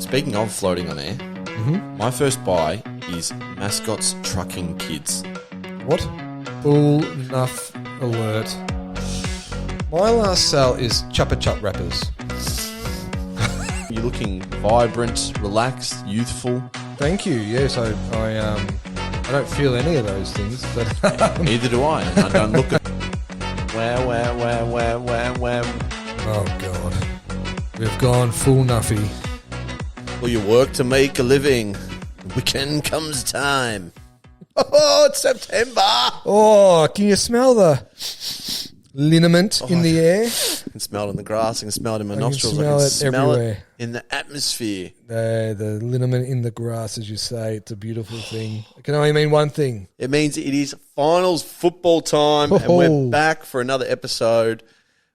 Speaking of floating on air, my first buy is Mascots Trucking Kids. What? Bull enough alert. My last sale is Chupa Chup wrappers. You're looking vibrant, relaxed, youthful. Thank you. Yes, I don't feel any of those things, but Neither do I. And I don't look at. Wow. oh god, we've gone full nuffy. Well, you work to make a living. Weekend comes time. Oh, it's September. Oh, can you smell the liniment in the air? I can smell it in the grass. I can smell it in my I nostrils. can I can smell it smell everywhere. it in the atmosphere. The liniment in the grass, as you say, it's a beautiful thing. It can only mean one thing. It means it is finals football time, and we're back for another episode.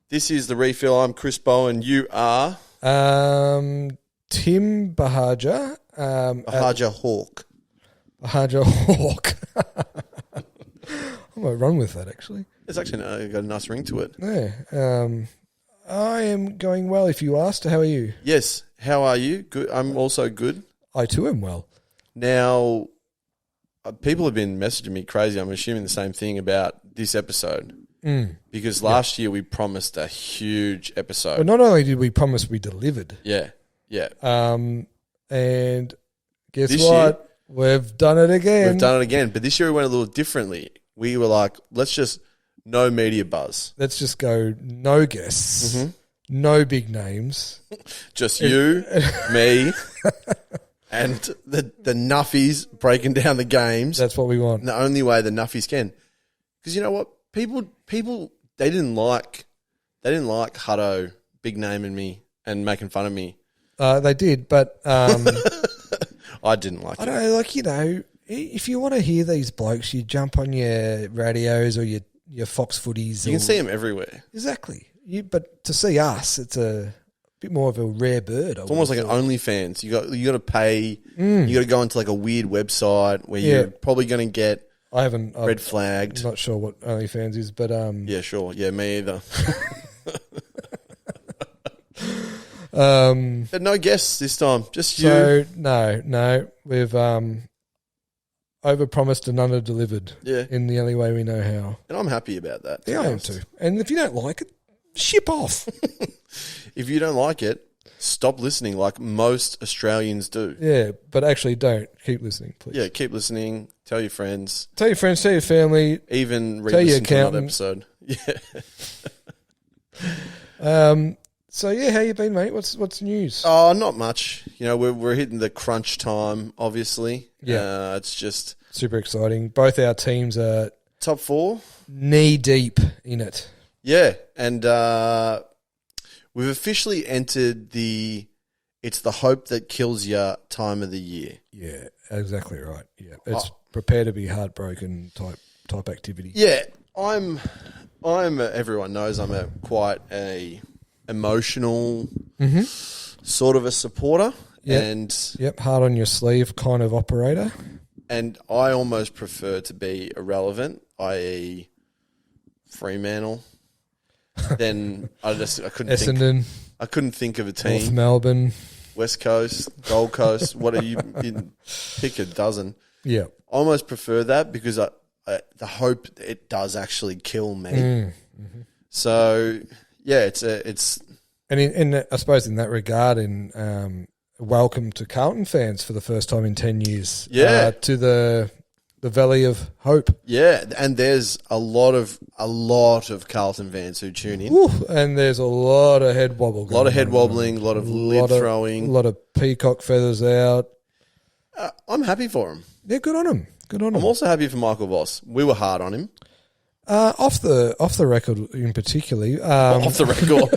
This is The Refill. I'm Chris Bowen. You are? Tim Buhagiar. Buhagiar Hawk. Buhagiar Hawk. I might run with that, actually. It's actually got a nice ring to it. Yeah. I am going well, if you asked. How are you? Yes. How are you? Good. I'm also good. I too am well. Now, people have been messaging me crazy. I'm assuming the same thing about this episode. Because last year we promised a huge episode. But not only did we promise, we delivered. Yeah. And guess This what? We've done it again. We've done it again. But this year we went a little differently. We were like, let's just no media buzz. Let's just go no guests, no big names. Just you, me, and the nuffies breaking down the games. That's what we want. And the only way the nuffies can. Because you know what? People they didn't like Hutto big naming me and making fun of me. They did, but I didn't like I it. don't know, like, you know, if you want to hear these blokes, you jump on your radios or your Fox footies. You can see them everywhere. Exactly. But to see us, it's a bit more of a rare bird. It's almost like an OnlyFans. You got to pay. You got to go into like a weird website where you're probably going to get red flagged. I'm not sure what OnlyFans is, but yeah, sure. Yeah, me either. But no guests this time, just you. So no, we've overpromised and under-delivered. Yeah. In the only way we know how. And I'm happy about that. Yeah, I am too. And if you don't like it, ship off. If you don't like it, stop listening like most Australians do. Yeah, but actually don't. Keep listening, please. Yeah, keep listening. Tell your friends. Tell your friends, tell your family. Even Tell your re-listen to another accountant. episode. Yeah. So yeah, how you been, mate? What's news? Oh, not much. You know, we're hitting the crunch time, obviously. Yeah. It's just Super exciting. Both our teams are top 4. knee deep in it. Yeah, and we've officially entered it's the hope that kills you time of the year. Yeah, exactly right. Yeah, it's prepare to be heartbroken type activity. Yeah, I'm. Everyone knows I'm quite a emotional sort of a supporter, and heart on your sleeve kind of operator. And I almost prefer to be irrelevant, i.e., Fremantle. Then I couldn't think of a team. North Melbourne, West Coast, Gold Coast. What are you? Pick a dozen. Yeah, I almost prefer that because the hope it does actually kill me. So yeah, it's and I suppose in that regard, welcome to Carlton fans for the first time in 10 years. Yeah, to the Valley of Hope. Yeah, and there's a lot of Carlton fans who tune in. Ooh, and there's a lot of head wobble. A lot of head wobbling, a lot of lid throwing. A lot of peacock feathers out. I'm happy for him. Yeah, good on him. Good on him. I'm also happy for Michael Voss. We were hard on him. Off the record in particular. Off the record.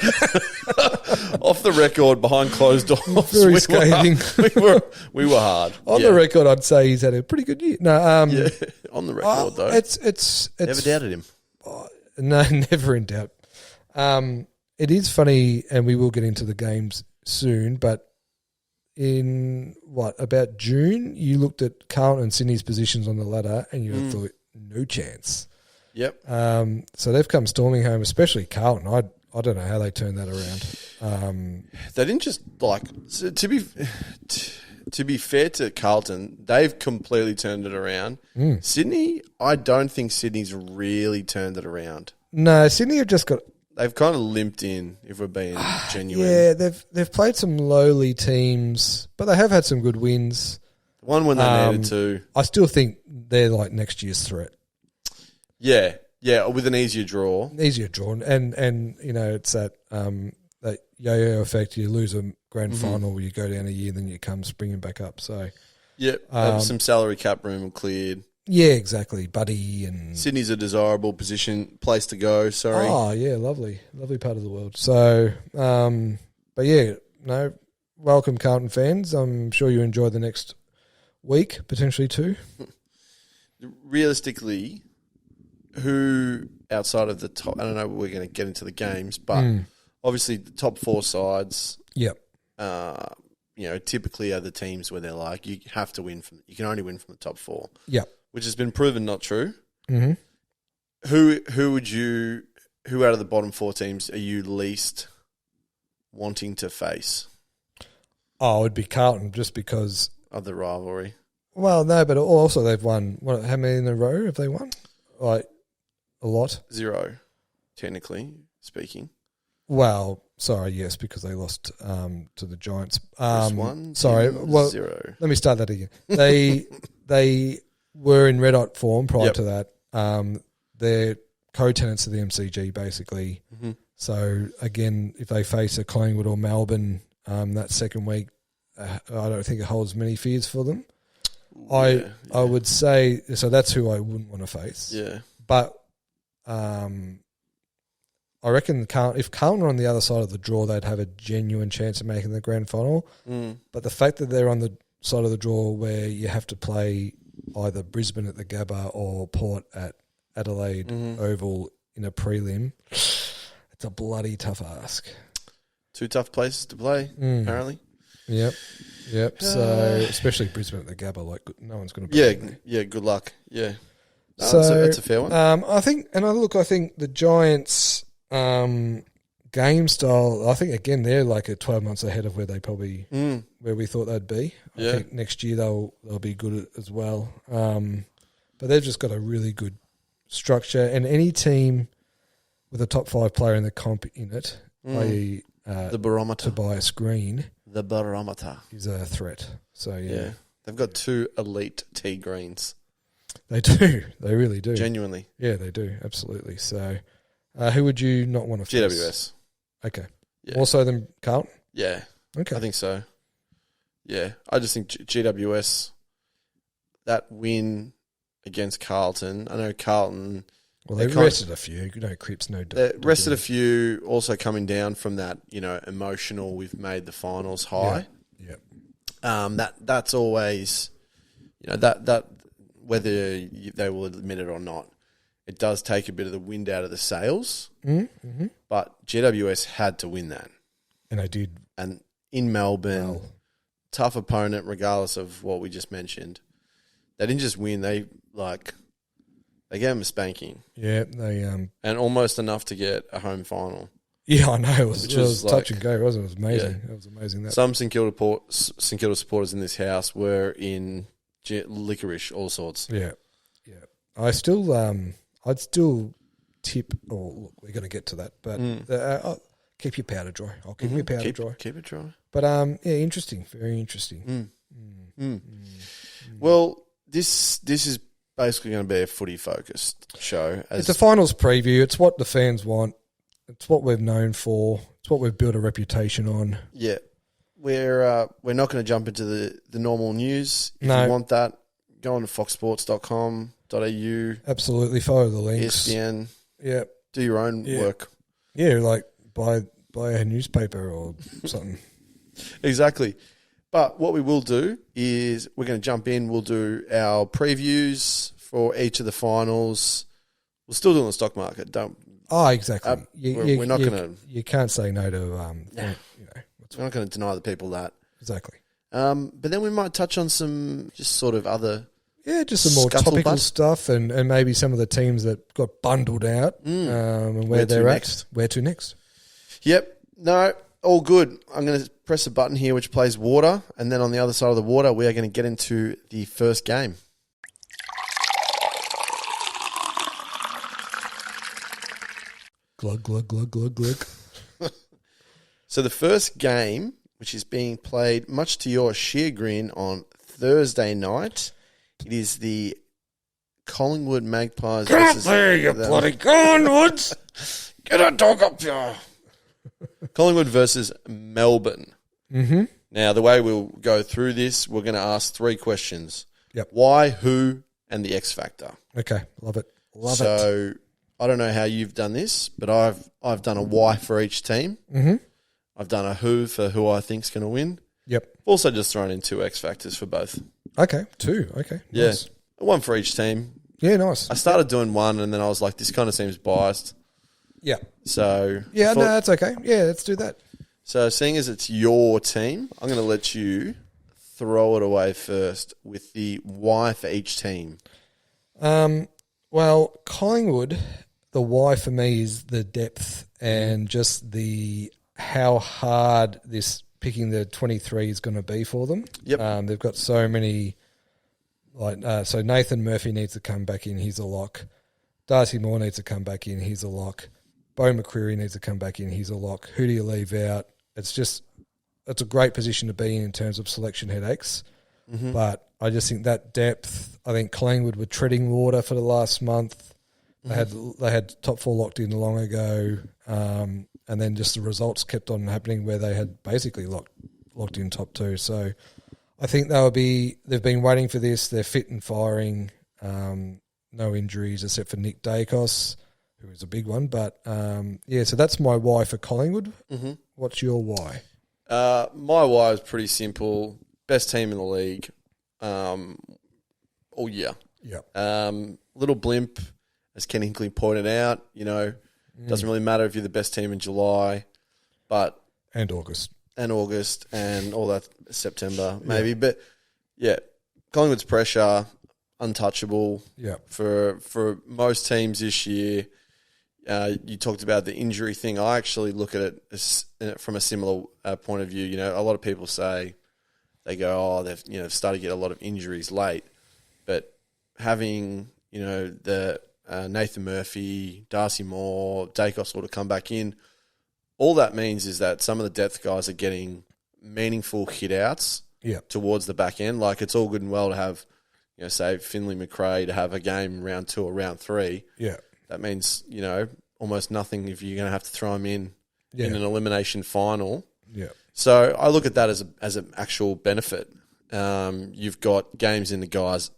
Off the record, behind closed doors. Very scathing. We were hard. On the record, I'd say he's had a pretty good year. No, on the record though. It's never doubted him. No, never in doubt. It is funny, and we will get into the games soon, but in about June, you looked at Carlton and Sydney's positions on the ladder and you thought, no chance. Yep. So they've come storming home, especially Carlton. I don't know how they turned that around. They didn't just to be fair to Carlton, they've completely turned it around. Sydney, I don't think Sydney's really turned it around. No, Sydney have just got. They've kind of limped in, if we're being genuine. Yeah, they've played some lowly teams, but they have had some good wins. One when they needed to. I still think they're like next year's threat. Yeah, with an easier draw. And it's that yo-yo effect. You lose a grand final, you go down a year, then you come springing back up. So, some salary cap room cleared. Yeah, exactly, buddy. And Sydney's a desirable place to go. Sorry. Oh yeah, lovely part of the world. So, but yeah, no, welcome Carlton fans. I'm sure you enjoy the next week, potentially too. Realistically, who outside of the top? I don't know. We're going to get into the games, but obviously the top 4 sides. Yep. Typically are the teams where they're like you have to win from. You can only win from the top 4. Yep. Which has been proven not true. Mm-hmm. Who out of the bottom 4 teams are you least wanting to face? Oh, it'd be Carlton just because of the rivalry. Well, no, but also they've won. How many in a row have they won? Like a lot. 0, technically speaking. Well, sorry, yes, because they lost to the Giants. One, sorry, 0. Let me start that again. They were in red hot form prior to that. They're co-tenants of the MCG, basically. Mm-hmm. So, again, if they face a Collingwood or Melbourne that second week, I don't think it holds many fears for them. I would say, so that's who I wouldn't want to face. Yeah. But I reckon if Carlton were on the other side of the draw, they'd have a genuine chance of making the grand final. But the fact that they're on the side of the draw where you have to play either Brisbane at the Gabba or Port at Adelaide Oval in a prelim, it's a bloody tough ask. 2 tough places to play, apparently. Yep. So, especially Brisbane at the Gabba, like no one's going to be Yeah, good luck. Yeah. No, so that's a fair one. I think the Giants game style, I think again they're like 12 months ahead of where they probably where we thought they'd be. I think next year they'll be good as well. But they've just got a really good structure, and any team with a top 5 player in the comp in it, i.e. The barometer. Tobias Green, the barometer is a threat. So yeah. They've got 2 elite T greens. They do. They really do. Genuinely. Yeah, they do. Absolutely. So, who would you not want to face? GWS. Okay. Yeah. More so than Carlton? Yeah. Okay. I think so. Yeah. I just think GWS, that win against Carlton, I know Carlton... Well, they rested a few. No Cripps, no... They rested a few, also coming down from that, emotional, we've made the finals high. Yeah. That's always, that whether they will admit it or not, it does take a bit of the wind out of the sails. Mm-hmm. But GWS had to win that. And they did. And in Melbourne, tough opponent regardless of what we just mentioned. They didn't just win, they gave them a spanking. Yeah, they... and almost enough to get a home final. Yeah, I know. It was touch and go, wasn't it? It was amazing. Yeah. It was amazing. Some St Kilda supporters in this house were in licorice, all sorts. Yeah. I still... I'd still tip... Oh, look, we're going to get to that. But I'll keep your powder dry. I'll keep your powder dry. Keep it dry. But, interesting. Very interesting. Well, this is basically going to be a footy-focused show. It's a finals preview. It's what the fans want. It's what we've known for. It's what we've built a reputation on. Yeah. We're not going to jump into the normal news. If you want that, go on to foxsports.com.au. Absolutely. Follow the links. ESPN. Yeah. Do your own work. Yeah, like buy a newspaper or something. Exactly. But what we will do is we're going to jump in. We'll do our previews for each of the finals. We'll still do it on the stock market. Exactly. We're not going to... You can't say no to... we're not going to deny the people that. Exactly. But then we might touch on some just sort of other... Yeah, just some more topical stuff and maybe some of the teams that got bundled out and where they're at. Where to next. Yep. No, all good. I'm going to press a button here which plays water, and then on the other side of the water, we are going to get into the first game. Glug, glug, glug, glug, glug. So the first game, which is being played much to your chagrin on Thursday night, it is the Collingwood Magpies. Get up there, you bloody Collingwoods! Get a dog up here. Collingwood versus Melbourne. Mm-hmm. Now, the way we'll go through this, we're going to ask 3 questions. Yep. Why, who, and the X factor. Okay, love it. So, I don't know how you've done this, but I've done a why for each team. Mm-hmm. I've done a who for who I think's going to win. Yep. Also just thrown in 2 X factors for both. Okay, 2. Okay, yeah. Nice. One for each team. Yeah, nice. I started doing one, and then I was like, this kind of seems biased. Yeah. So yeah, no, that's okay. Yeah, let's do that. So seeing as it's your team, I'm going to let you throw it away first with the why for each team. Well, Collingwood, the why for me is the depth and just the how hard this picking the 23 is going to be for them. Yep. They've got so many. So Nathan Murphy needs to come back in. He's a lock. Darcy Moore needs to come back in. He's a lock. Bo McCreary needs to come back in. He's a lock. Who do you leave out? It's a great position to be in terms of selection headaches. Mm-hmm. But I just think that depth, I think Collingwood were treading water for the last month. They had top 4 locked in long ago. And then just the results kept on happening where they had basically locked in top 2. So I think they've been waiting for this. They're fit and firing. No injuries except for Nick Dacos, who is a big one. But, so that's my why for Collingwood. Mm-hmm. What's your why? My why is pretty simple. Best team in the league all year. Yeah. Little blimp, as Ken Hinkley pointed out, doesn't really matter if you're the best team in July, but... And August and all that September, maybe. Yeah. But, yeah, Collingwood's pressure... untouchable for most teams this year. You talked about the injury thing. I actually look at it from a similar point of view. A lot of people say they go, they've started to get a lot of injuries late, but having the Nathan Murphy, Darcy Moore, Dacos all to come back in, all that means is that some of the depth guys are getting meaningful hit outs towards the back end. Like it's all good and well to have. Say Finley McRae to have a game round 2 or round 3. Yeah. That means, almost nothing if you're going to have to throw him in an elimination final. Yeah. So I look at that as an actual benefit. You've got games in the guys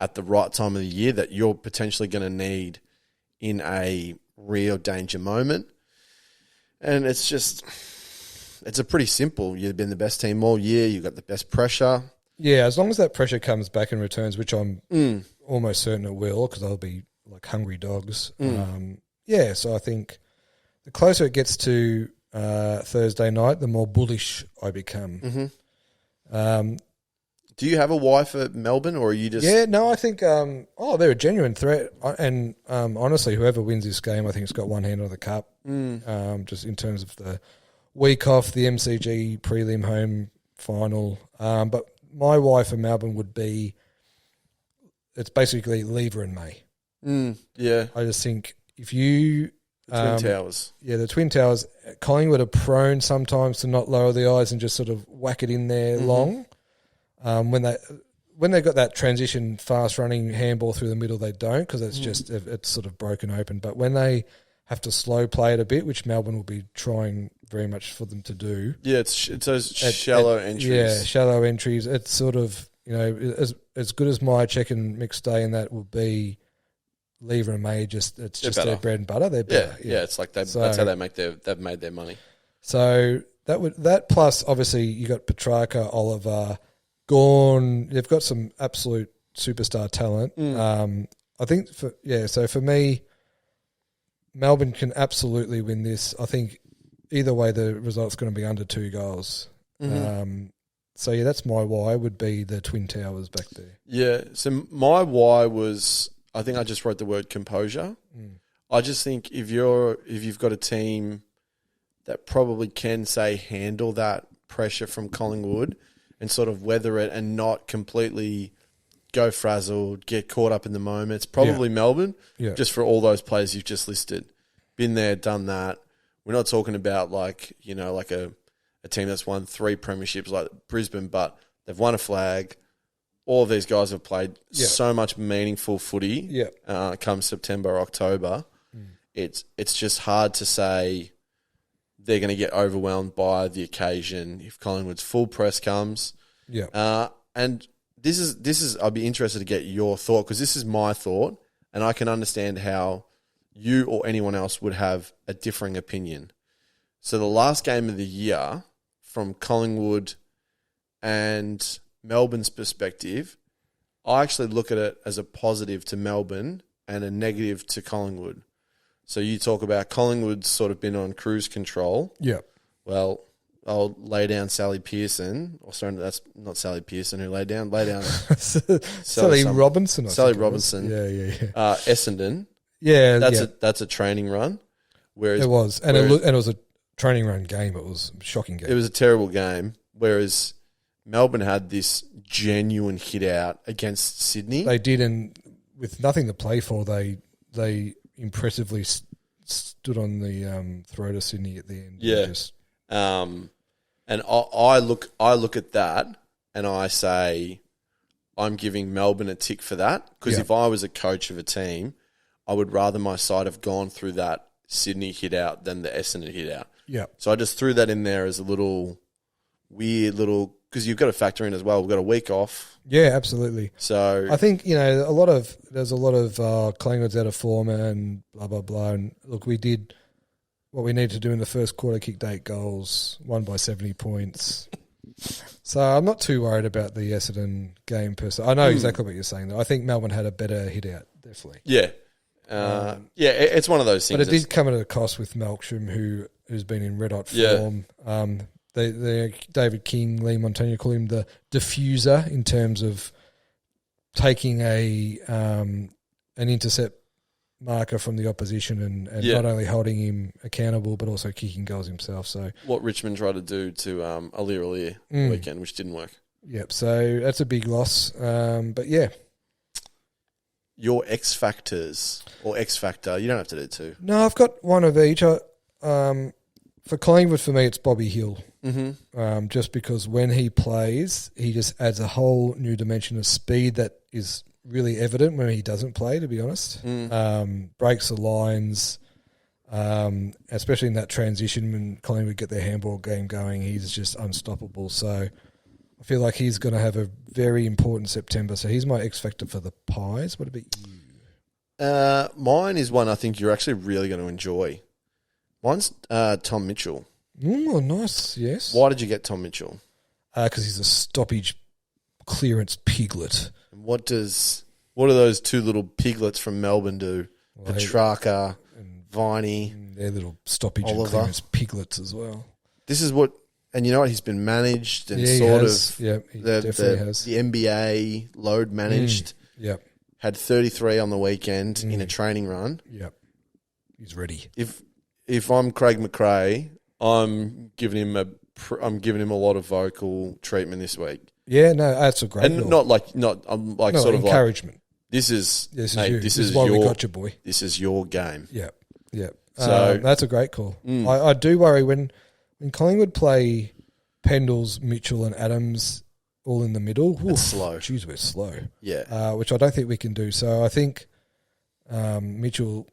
at the right time of the year that you're potentially going to need in a real danger moment. And it's a pretty simple. You've been the best team all year. You've got the best pressure. Yeah, as long as that pressure comes back and returns, which I'm almost certain it will, because they'll be like hungry dogs. So I think the closer it gets to Thursday night, the more bullish I become. Mm-hmm. Do you have a why for Melbourne, or are you just... Yeah, no, I think they're a genuine threat. And honestly, whoever wins this game, I think it's got one hand on the cup. Just in terms of the week off, the MCG prelim home final. But my why for Melbourne would be it's basically Lever and May. Yeah. I just think if you... Twin Towers. Yeah, the Twin Towers. Collingwood are prone sometimes to not lower the eyes and just sort of whack it in there long. When they got that transition fast-running handball through the middle, they don't because it's sort of broken open. But when they have to slow play it a bit, which Melbourne will be trying very much for them to do. Yeah, it's those shallow entries. Yeah, shallow entries. It's sort of, as good as my check and mixed day and that will be, Lever and May, it's just their bread and butter. They're better. Yeah, it's like that's how they've made their money. So that plus obviously you got Petrarca, Oliver, Gawn. They've got some absolute superstar talent. I think so for me, Melbourne can absolutely win this. I think either way the result's going to be under 2 goals. That's my why would be the Twin Towers back there. Yeah, so my why was, I think I just wrote the word composure. I just think if you've got a team that probably can, say, handle that pressure from Collingwood and sort of weather it and not completely go frazzled, get caught up in the moment. It's probably Melbourne, just for all those players you've just listed. Been there, done that. We're not talking about like a team that's won 3 premierships like Brisbane, but they've won a flag. All of these guys have played so much meaningful footy come September, October. It's just hard to say they're going to get overwhelmed by the occasion if Collingwood's full press comes. And this is I'd be interested to get your thought, because this is my thought, and I can understand how you or anyone else would have a differing opinion. So the last game of the year, from Collingwood and Melbourne's perspective, I actually look at it as a positive to Melbourne and a negative to Collingwood. So you talk about Collingwood's sort of been on cruise control. Well, I'll lay down Sally Pearson, or sorry, that's not Sally Pearson who laid down. Sally Robinson. Sally Robinson. Essendon. That's a training run. Whereas it was, and it was a training run game. It was a shocking game. It was a terrible game. Whereas Melbourne had this genuine hit out against Sydney. They did, and with nothing to play for, they impressively stood on the throat of Sydney at the end. And I look at that and I say, I'm giving Melbourne a tick for that, because if I was a coach of a team, I would rather my side have gone through that Sydney hit out than the Essendon hit out. So I just threw that in there as a little weird little, because you've got to factor in as well. We've got a week off. Yeah, absolutely. So I think there's a lot of Collingwood's out of form and blah blah blah. And look, we did what we needed to do in the first quarter, kicked 8 goals, won by 70 points. So I'm not too worried about the Essendon game per se. I know exactly what you're saying though. I think Melbourne had a better hit out, definitely. It's one of those things. But it did come at a cost with Melksham, who's been in red hot form. The David King, Lee Montagna call him the diffuser in terms of taking an intercept marker from the opposition and not only holding him accountable but also kicking goals himself. So what Richmond tried to do to Aliir weekend, which didn't work. So that's a big loss. But yeah. Your X factors or X factor, you don't have to do 2. No, I've got one of each. For Collingwood, for me, it's Bobby Hill. Just because when he plays, he just adds a whole new dimension of speed that is really evident when he doesn't play, to be honest. Breaks the lines, especially in that transition when Collingwood get their handball game going. He's just unstoppable. So I feel like he's going to have a very important September. So he's my X factor for the Pies. What about you? Mine is one I think you're actually really going to enjoy. Mine's Tom Mitchell. Oh, nice, yes. Why did you get Tom Mitchell? Because he's a stoppage clearance piglet. What are those 2 little piglets from Melbourne do? Well, Petrarca and Viney. They're little stoppage and clearance piglets as well. This is what, and you know what, he's been managed and he definitely has. The NBA load managed. Had 33 on the weekend in a training run. He's ready. If I'm Craig McRae, I'm giving him a lot of vocal treatment this week. Yeah, no, that's a great. And sort of encouragement. This is why we got you, boy. This is your game. Yeah. So that's a great call. I do worry when Collingwood play Pendles, Mitchell, and Adams all in the middle. It's slow. Jeez, we're slow. Yeah. Which I don't think we can do. So I think Mitchell.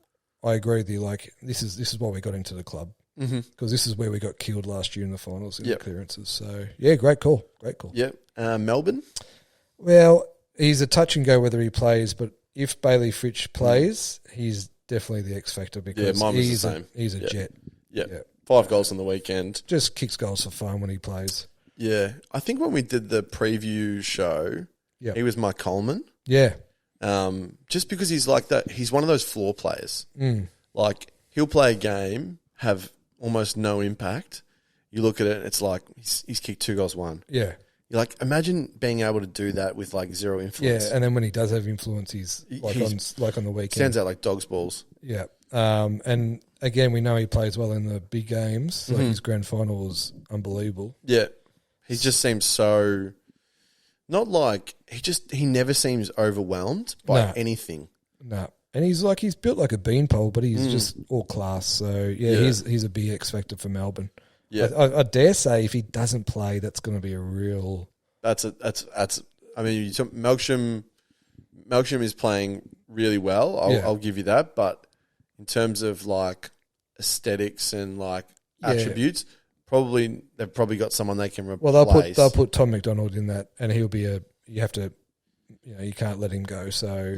I agree with you. Like this is why we got into the club, because this is where we got killed last year in the finals in the clearances. So yeah, great call. Yep. Melbourne. Well, he's a touch and go whether he plays, but if Bailey Fritsch plays, he's definitely the X factor because mine was the same. He's a jet. Yeah. 5 goals on the weekend. Just kicks goals for fun when he plays. Yeah, I think when we did the preview show, he was my Coleman. Yeah. Just because he's like that, he's one of those floor players. Like he'll play a game, have almost no impact. You look at it, it's like he's kicked 2 goals, 1. Yeah, you're like, imagine being able to do that with like 0 influence. Yeah, and then when he does have influence, he's on the weekend stands out like dog's balls. Yeah, and again, we know he plays well in the big games. Like his grand final was unbelievable. Yeah. He just seems so... Not like... He never seems overwhelmed by anything. No. And he's built like a beanpole, but he's just all class. So, he's a big X factor for Melbourne. Yeah. I dare say if he doesn't play, that's going to be a real... I mean, Melksham is playing really well. I'll give you that. But in terms of like aesthetics and like attributes, they've probably got someone they can replace. Well, they'll put Tom McDonald in that, and he'll be you have to, you can't let him go. So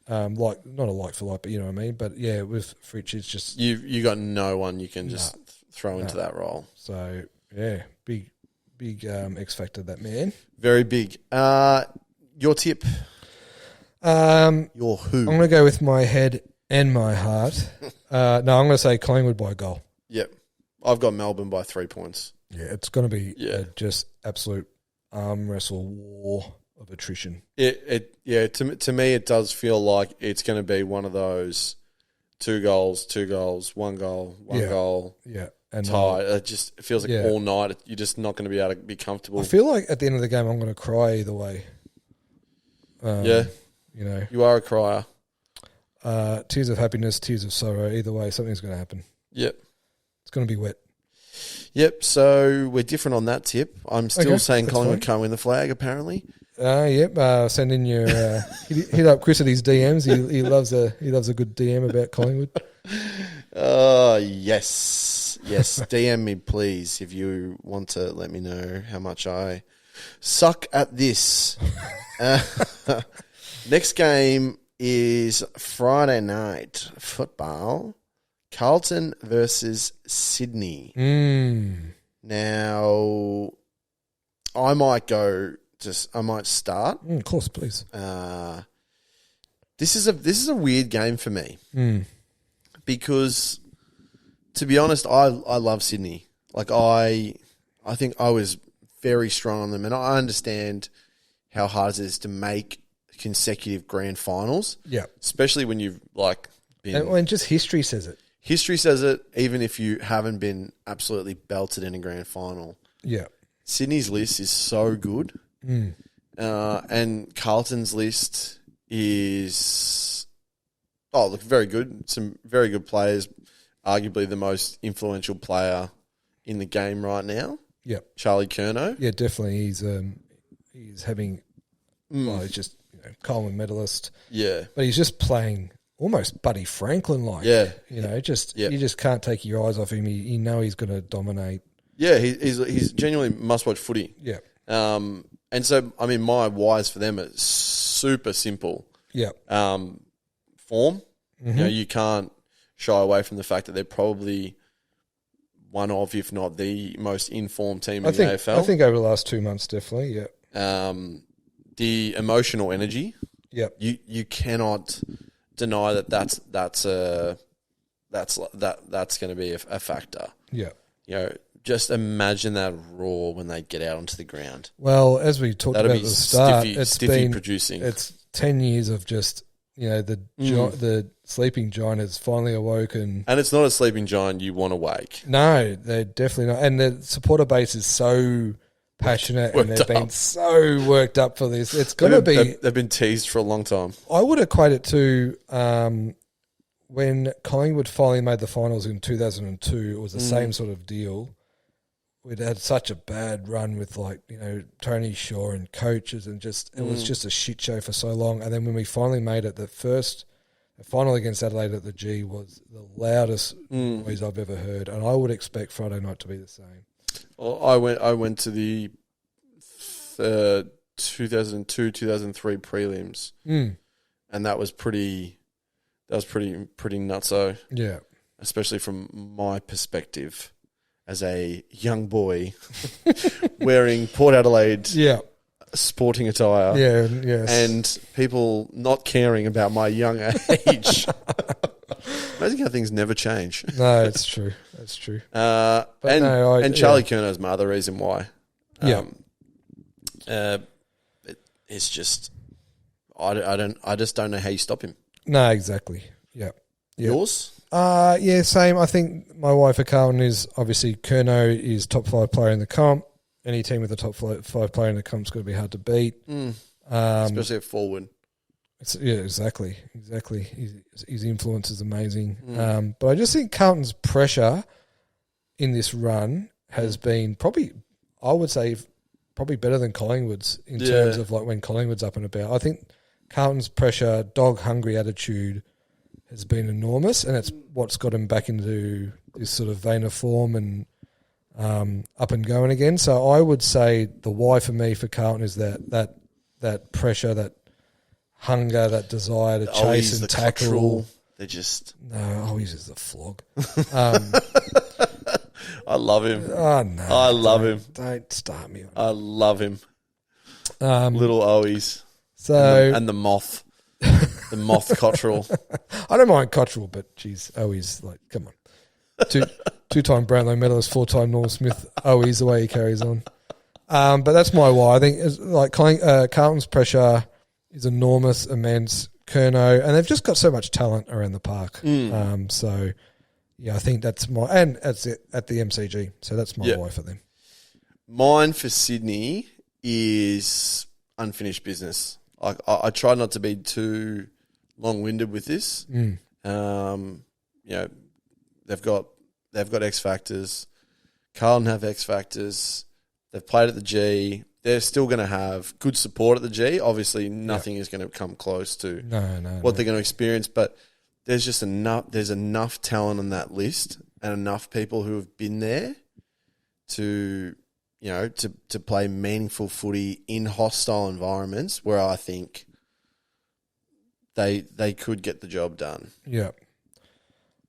not a like for like, but you know what I mean. But yeah, with Fritsch, it's just you got no one you can just throw into that role. So yeah, big X factor, that man. Very big. Your tip? Your who? I'm going to go with my head and my heart. No, I'm going to say Collingwood by a goal. Yep. I've got Melbourne by 3 points. Yeah, it's going to be just absolute arm wrestle war of attrition. To me it does feel like it's going to be one of those 2 goals, 1 goal, 1 goal. Yeah. And tie. It feels like all night you're just not going to be able to be comfortable. I feel like at the end of the game I'm going to cry either way. You are a crier. Tears of happiness, tears of sorrow. Either way, something's going to happen. Yep. It's going to be wet. Yep. So we're different on that tip. I'm still saying Collingwood can't win the flag, apparently. Yep. Send in your hit up Chris at his DMs. He loves a good DM about Collingwood. Yes. DM me, please, if you want to let me know how much I suck at this. Next game is Friday night football. Carlton versus Sydney. Now, I might start. Of course, please. This is a weird game for me because, to be honest, I love Sydney. Like I think I was very strong on them, and I understand how hard it is to make consecutive grand finals. Yeah, especially when you've been. And just history says it. History says it, even if you haven't been absolutely belted in a grand final. Yeah, Sydney's list is so good, and Carlton's list is very good. Some very good players. Arguably the most influential player in the game right now. Yeah, Charlie Curnow. Yeah, definitely. He's having. He's just Coleman medalist. Yeah, but he's just playing almost Buddy Franklin like. Yeah, you just can't take your eyes off him. You know he's going to dominate. Yeah, he's genuinely must watch footy. Yeah. And so I mean, my whys for them are super simple. Yeah. Form. You can't shy away from the fact that they're probably one of, if not the most informed team in the AFL. I think over the last 2 months, definitely. Yeah. The emotional energy. Yeah. You cannot deny that's going to be a factor. Yeah. Just imagine that roar when they get out onto the ground. Well, as we talked about at the start, stiffy producing. It's 10 years of just the sleeping giant has finally awoken. And it's not a sleeping giant you want to wake. No, they're definitely not. And the supporter base is so passionate and they've been so worked up for this. It's going to be... They've been teased for a long time. I would equate it to when Collingwood finally made the finals in 2002. It was the same sort of deal. We'd had such a bad run with Tony Shaw and coaches and it was just a shit show for so long. And then when we finally made it, the final against Adelaide at the G was the loudest noise I've ever heard. And I would expect Friday night to be the same. Well, I went to the 2002-2003 prelims, and that was pretty nutso. Yeah, especially from my perspective as a young boy wearing Port Adelaide sporting attire. Yeah, yes, and people not caring about my young age. Amazing how things never change. No, it's true. That's true. Charlie Curnow's my other reason why. It's just I just don't know how you stop him. No, exactly. Yeah. Yours? Yeah, same. I think my wife for Carlton is obviously Curnow is top 5 player in the comp. Any team with a top 5 player in the comp is going to be hard to beat. Especially at forward. Yeah, exactly. His influence is amazing. But I just think Carlton's pressure in this run has been probably, I would say, probably better than Collingwood's in terms of like when Collingwood's up and about. I think Carlton's pressure, dog-hungry attitude has been enormous, and it's what's got him back into this sort of vein of form and up and going again. So I would say the why for me for Carlton is that pressure, that hunger, that desire to chase and tackle. Control. They're just... No, he's just a flog. I love him. Oh, no. I love him. Don't start me on I love him. Little Owies. So, and the moth. The moth Cottrell. I don't mind Cottrell, but geez, Owies, like, come on. Two-time Brownlow medalist, 4-time Norm Smith. Owies, the way he carries on. But that's my why. I think like Carlton's pressure is enormous, immense. Curnow, and they've just got so much talent around the park. So, yeah, I think that's my... And at the MCG, so that's my why for them. Mine for Sydney is unfinished business. I try not to be too long-winded with this. You know, they've got X factors. Carlton have X factors. They've played at the G. They're still going to have good support at the G. Obviously, nothing is going to come close to what they're going to experience. But there's just enough. There's enough talent on that list, and enough people who have been there to, you know, to play meaningful footy in hostile environments where I think they could get the job done. Yeah.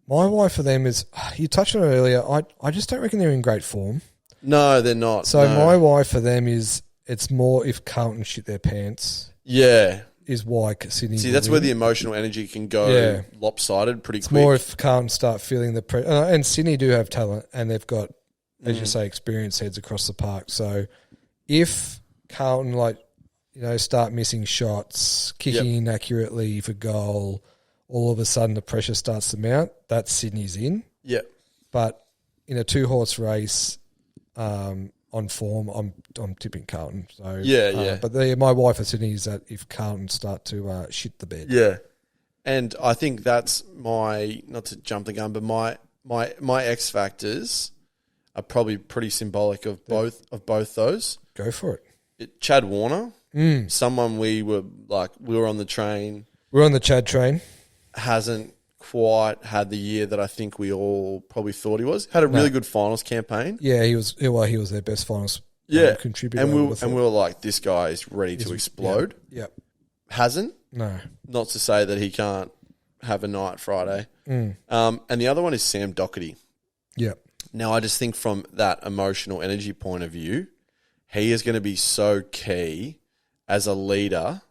My why for them is, you touched on it earlier, I just don't reckon they're in great form. No, they're not. So my why for them is, it's more if Carlton shit their pants. Yeah. Is why Sydney... See, that's where the emotional energy can go lopsided pretty quick. It's more if Carlton start feeling the pressure. And Sydney do have talent, and they've got, as you say, experienced heads across the park. So if Carlton, like, you know, start missing shots, kicking inaccurately for goal, all of a sudden the pressure starts to mount, that's Sydney's in. Yep. But in a 2-horse race... on form, I'm tipping Carlton. So But my wife at Sydney is that if Carlton start to shit the bed. Yeah, and I think that's my, not to jump the gun, but my X factors are probably pretty symbolic of both those. Go for it. Chad Warner, someone we were on the train. We're on the Chad train. Hasn't quite had the year that I think we all probably thought he was. Had a really good finals campaign. Yeah, he was their best finals contributor. And we were like, this guy is ready to explode. Yep. Hasn't. No. Not to say that he can't have a night Friday. And the other one is Sam Doherty. Yep. Now, I just think from that emotional energy point of view, he is going to be so key as a leader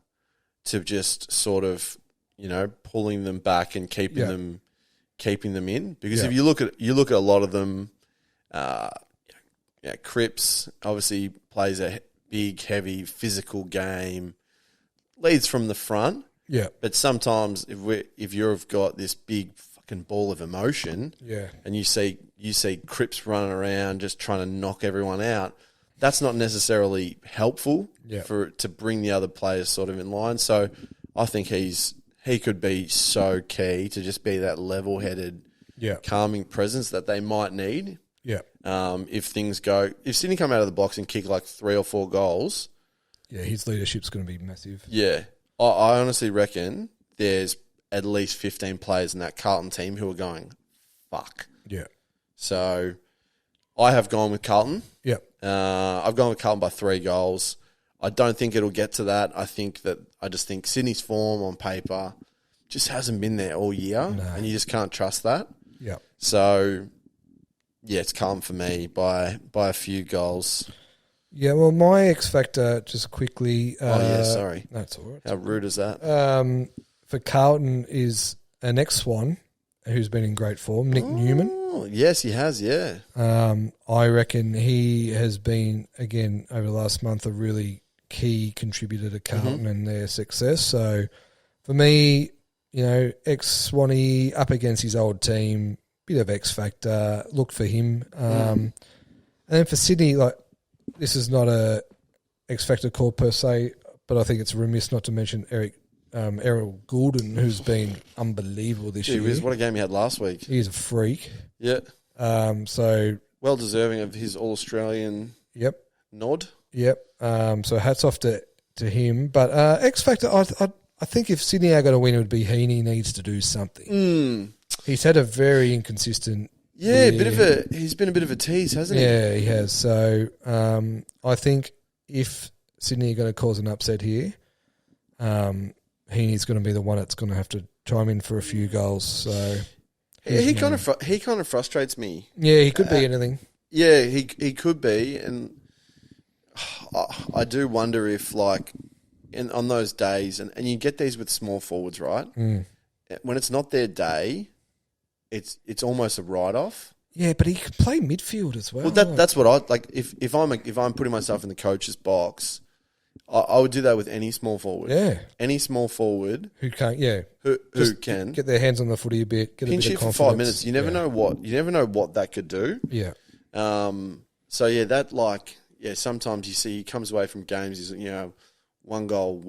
to just sort of, you know, pulling them back and keeping them in. Because if you look at a lot of them, Cripps obviously plays a big, heavy, physical game, leads from the front. Yeah. But sometimes if you've got this big fucking ball of emotion, and you see Cripps running around just trying to knock everyone out, that's not necessarily helpful to bring the other players sort of in line. So I think he could be so key to just be that level-headed, calming presence that they might need. Yeah. If Sydney come out of the box and kick like 3 or 4 goals, his leadership's going to be massive. Yeah, I honestly reckon there's at least 15 players in that Carlton team who are going, fuck. Yeah. So I have gone with Carlton. Yeah. I've gone with Carlton by 3 goals. I don't think it'll get to that. I just think Sydney's form on paper just hasn't been there all year, and you just can't trust that. Yeah. So, it's Carlton for me by a few goals. Yeah, well, my X factor, just quickly. Sorry. That's all right. How rude is that? For Carlton is an ex-Swan who's been in great form, Nick Newman. Yes, he has, yeah. I reckon he has been, again, over the last month, a really key contributor to Carlton and their success. So for me, ex-Swanee up against his old team, bit of X factor. Looked for him, and then for Sydney, like this is not a X factor call per se, but I think it's remiss not to mention Errol Goulden, who's been unbelievable this year. What a game he had last week. He's a freak. Yeah. So well deserving of his All-Australian nod. Yep. So hats off to him. But X Factor, I think if Sydney are going to win, it would be Heaney needs to do something. He's had a very inconsistent year. He's been a bit of a tease, hasn't he? Yeah, he has. So I think if Sydney are going to cause an upset here, Heaney's going to be the one that's going to have to chime in for a few goals. So he kind of frustrates me. Yeah, he could be anything. Yeah, he could be, and I do wonder if on those days, and you get these with small forwards, right? When it's not their day, it's almost a write-off. Yeah, but he can play midfield as well. Well, that's what I like. If I'm putting myself in the coach's box, I would do that with any small forward. Yeah, any small forward who can't. Yeah, who can get their hands on the footy a bit. Get pinch a bit it of for confidence. 5 minutes. You never know what that could do. Yeah. So yeah, sometimes you see he comes away from games. He's 1 goal,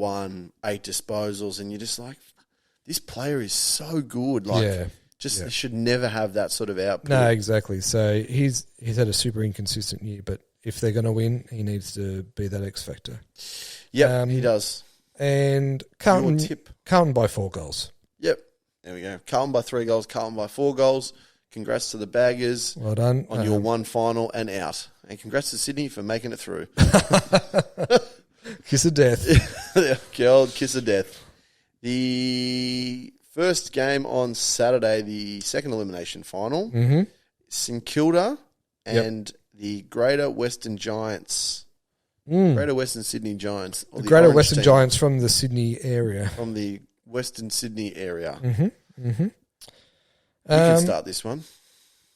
8 disposals, and you're just like, this player is so good. He should never have that sort of output. No, exactly. So he's had a super inconsistent year, but if they're going to win, he needs to be that X factor. Yeah, he does. And Carlton by 4 goals. Yep, there we go. Carlton by 3 goals. Carlton by 4 goals. Congrats to the Baggers. Well done on your one final and out. And congrats to Sydney for making it through. Kiss of death. The old kiss of death. The first game on Saturday, the second elimination final, St Kilda and the Greater Western Giants. Greater Western Sydney Giants. The Greater Western Giants from the Sydney area. From the Western Sydney area. You can start this one.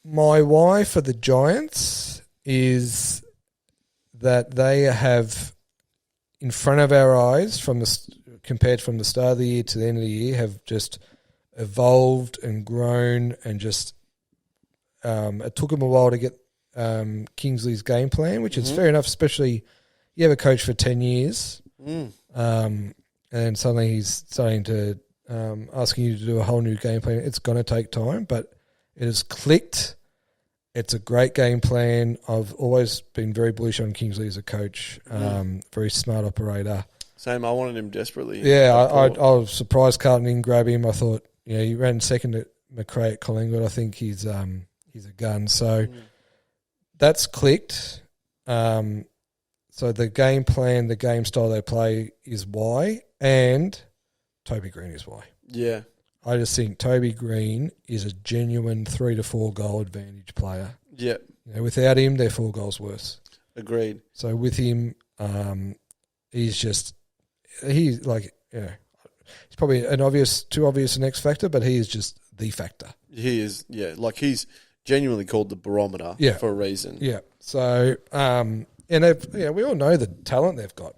My why for the Giants is that they have, in front of our eyes, compared from the start of the year to the end of the year, have just evolved and grown and just it took them a while to get Kingsley's game plan, which is fair enough, especially you have a coach for 10 years and suddenly he's starting to asking you to do a whole new game plan. It's going to take time, but it has clicked. It's a great game plan. I've always been very bullish on Kingsley as a coach. Very smart operator. Same, I wanted him desperately. Yeah, I was surprised Carlton didn't grab him. I thought, he ran second at McRae at Collingwood. I think he's a gun. So that's clicked. So the game plan, the game style they play is why, and Toby Green is why. Yeah. I just think Toby Green is a genuine 3 to 4 goal advantage player. Yeah. Without him, they're 4 goals worse. Agreed. So with him, he's probably too obvious an X factor, but he is just the factor. He is, yeah. He's genuinely called the barometer for a reason. Yeah. So, and we all know the talent they've got.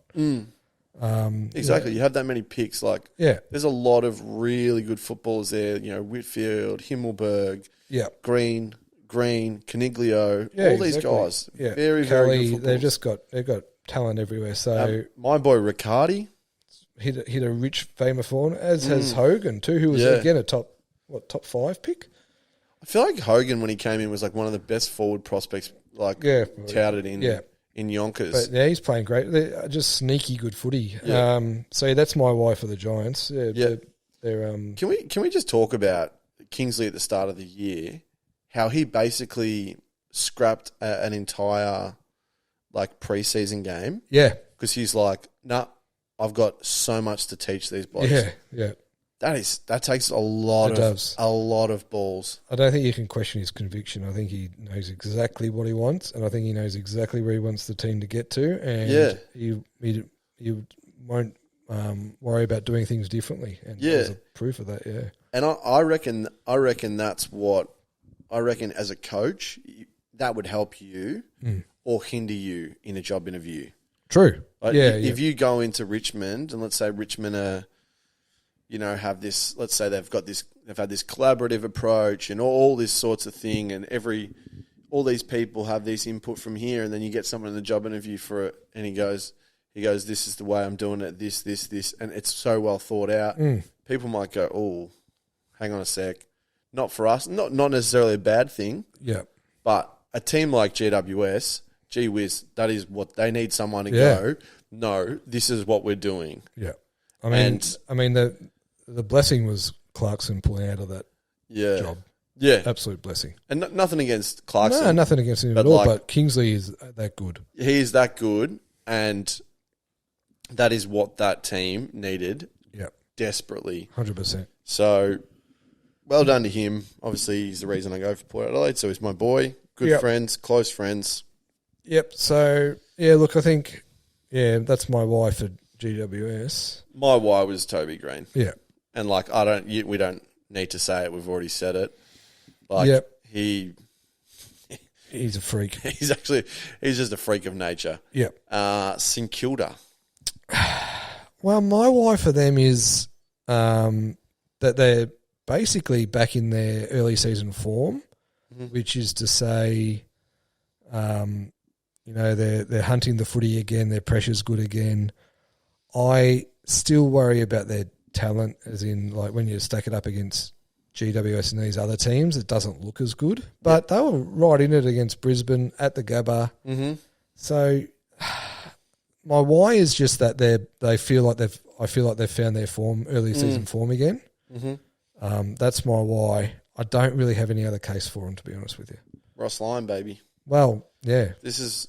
Exactly. You have that many picks. There's a lot of really good footballers there. Whitfield, Himmelberg, Green, Caniglio, all these guys. Yeah. Very, Kelly, very good they've got talent everywhere. So my boy Riccardi hit a rich Famer form, as has Hogan too, who was again a top 5 pick. I feel like Hogan, when he came in, was one of the best forward prospects touted in Yonkers. But he's playing great. They're just sneaky good footy. So that's my why for the Giants. They're Can we just talk about Kingsley at the start of the year? How he basically scrapped an entire preseason game. Yeah, because he's like, nah, I've got so much to teach these blokes. Yeah. That takes a lot of balls. I don't think you can question his conviction. I think he knows exactly what he wants, and I think he knows exactly where he wants the team to get to. And he won't worry about doing things differently. And there's a proof of that. Yeah. And I reckon that's what I reckon as a coach that would help you or hinder you in a job interview. True. If you go into Richmond and let's say Richmond are, have this, let's say they've had this collaborative approach and all this sorts of thing, and all these people have this input from here, and then you get someone in the job interview for it, and he goes, this is the way I'm doing it, this, and it's so well thought out. People might go, oh, hang on a sec. Not for us, not necessarily a bad thing. Yeah. But a team like GWS, gee whiz, that is what they need someone to go, no, this is what we're doing. Yeah. I mean the blessing was Clarkson pulling out of that job. Yeah. Absolute blessing. And nothing against Clarkson. No, nothing against him at all, but Kingsley is that good. He is that good, and that is what that team needed desperately. 100%. So, well done to him. Obviously, he's the reason I go for Port Adelaide, so he's my boy. Good friends, close friends. Yep. So, look, I think, that's my wife at GWS. My why was Toby Green. Yeah. And, we don't need to say it. We've already said it. He's a freak. He's just a freak of nature. Yep. St Kilda. Well, my why for them is that they're basically back in their early season form, which is to say, they're hunting the footy again. Their pressure's good again. I still worry about their talent, as in when you stack it up against GWS and these other teams, it doesn't look as good. But they were right in it against Brisbane at the Gabba. Mm-hmm. So my why is just that I feel like they've found their form, early season form again. Mm-hmm. That's my why. I don't really have any other case for them, to be honest with you. Ross Lyon, baby. Well, yeah. This is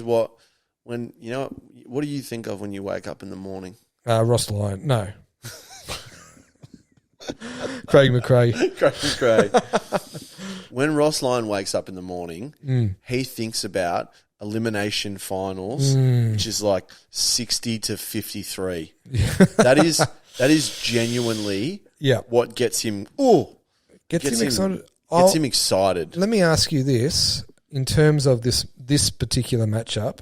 what what do you think of when you wake up in the morning? Ross Lyon, no. Craig McRae. When Ross Lyon wakes up in the morning, he thinks about elimination finals, which is 60 to 53. That is genuinely what gets him. Gets him excited. Gets him excited. Let me ask you this: in terms of this particular matchup,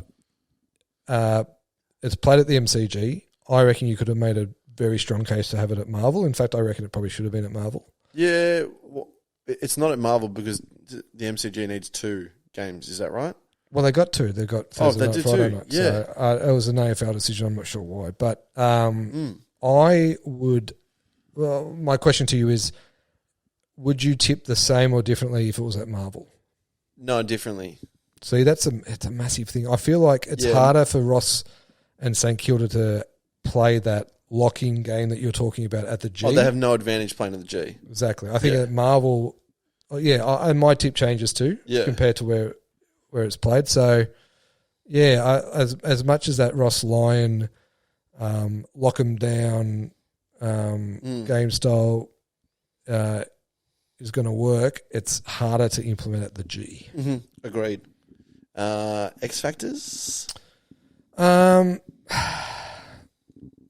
it's played at the MCG. I reckon you could have made a very strong case to have it at Marvel. In fact, I reckon it probably should have been at Marvel. Yeah, it's not at Marvel because the MCG needs 2 games. Is that right? Well, they got 2. They got Thursday night, Friday night. Yeah. So, it was an AFL decision. I'm not sure why. But I would... Well, my question to you is, would you tip the same or differently if it was at Marvel? No, differently. See, it's a massive thing. I feel like it's harder for Ross and St Kilda to play that lock-in game that you're talking about at the G. Oh, they have no advantage playing at the G. Exactly. I think at Marvel... and my tip changes too compared to where it's played. So, as much as that Ross Lyon lock 'em down game style is going to work, it's harder to implement at the G. Mm-hmm. Agreed. X Factors?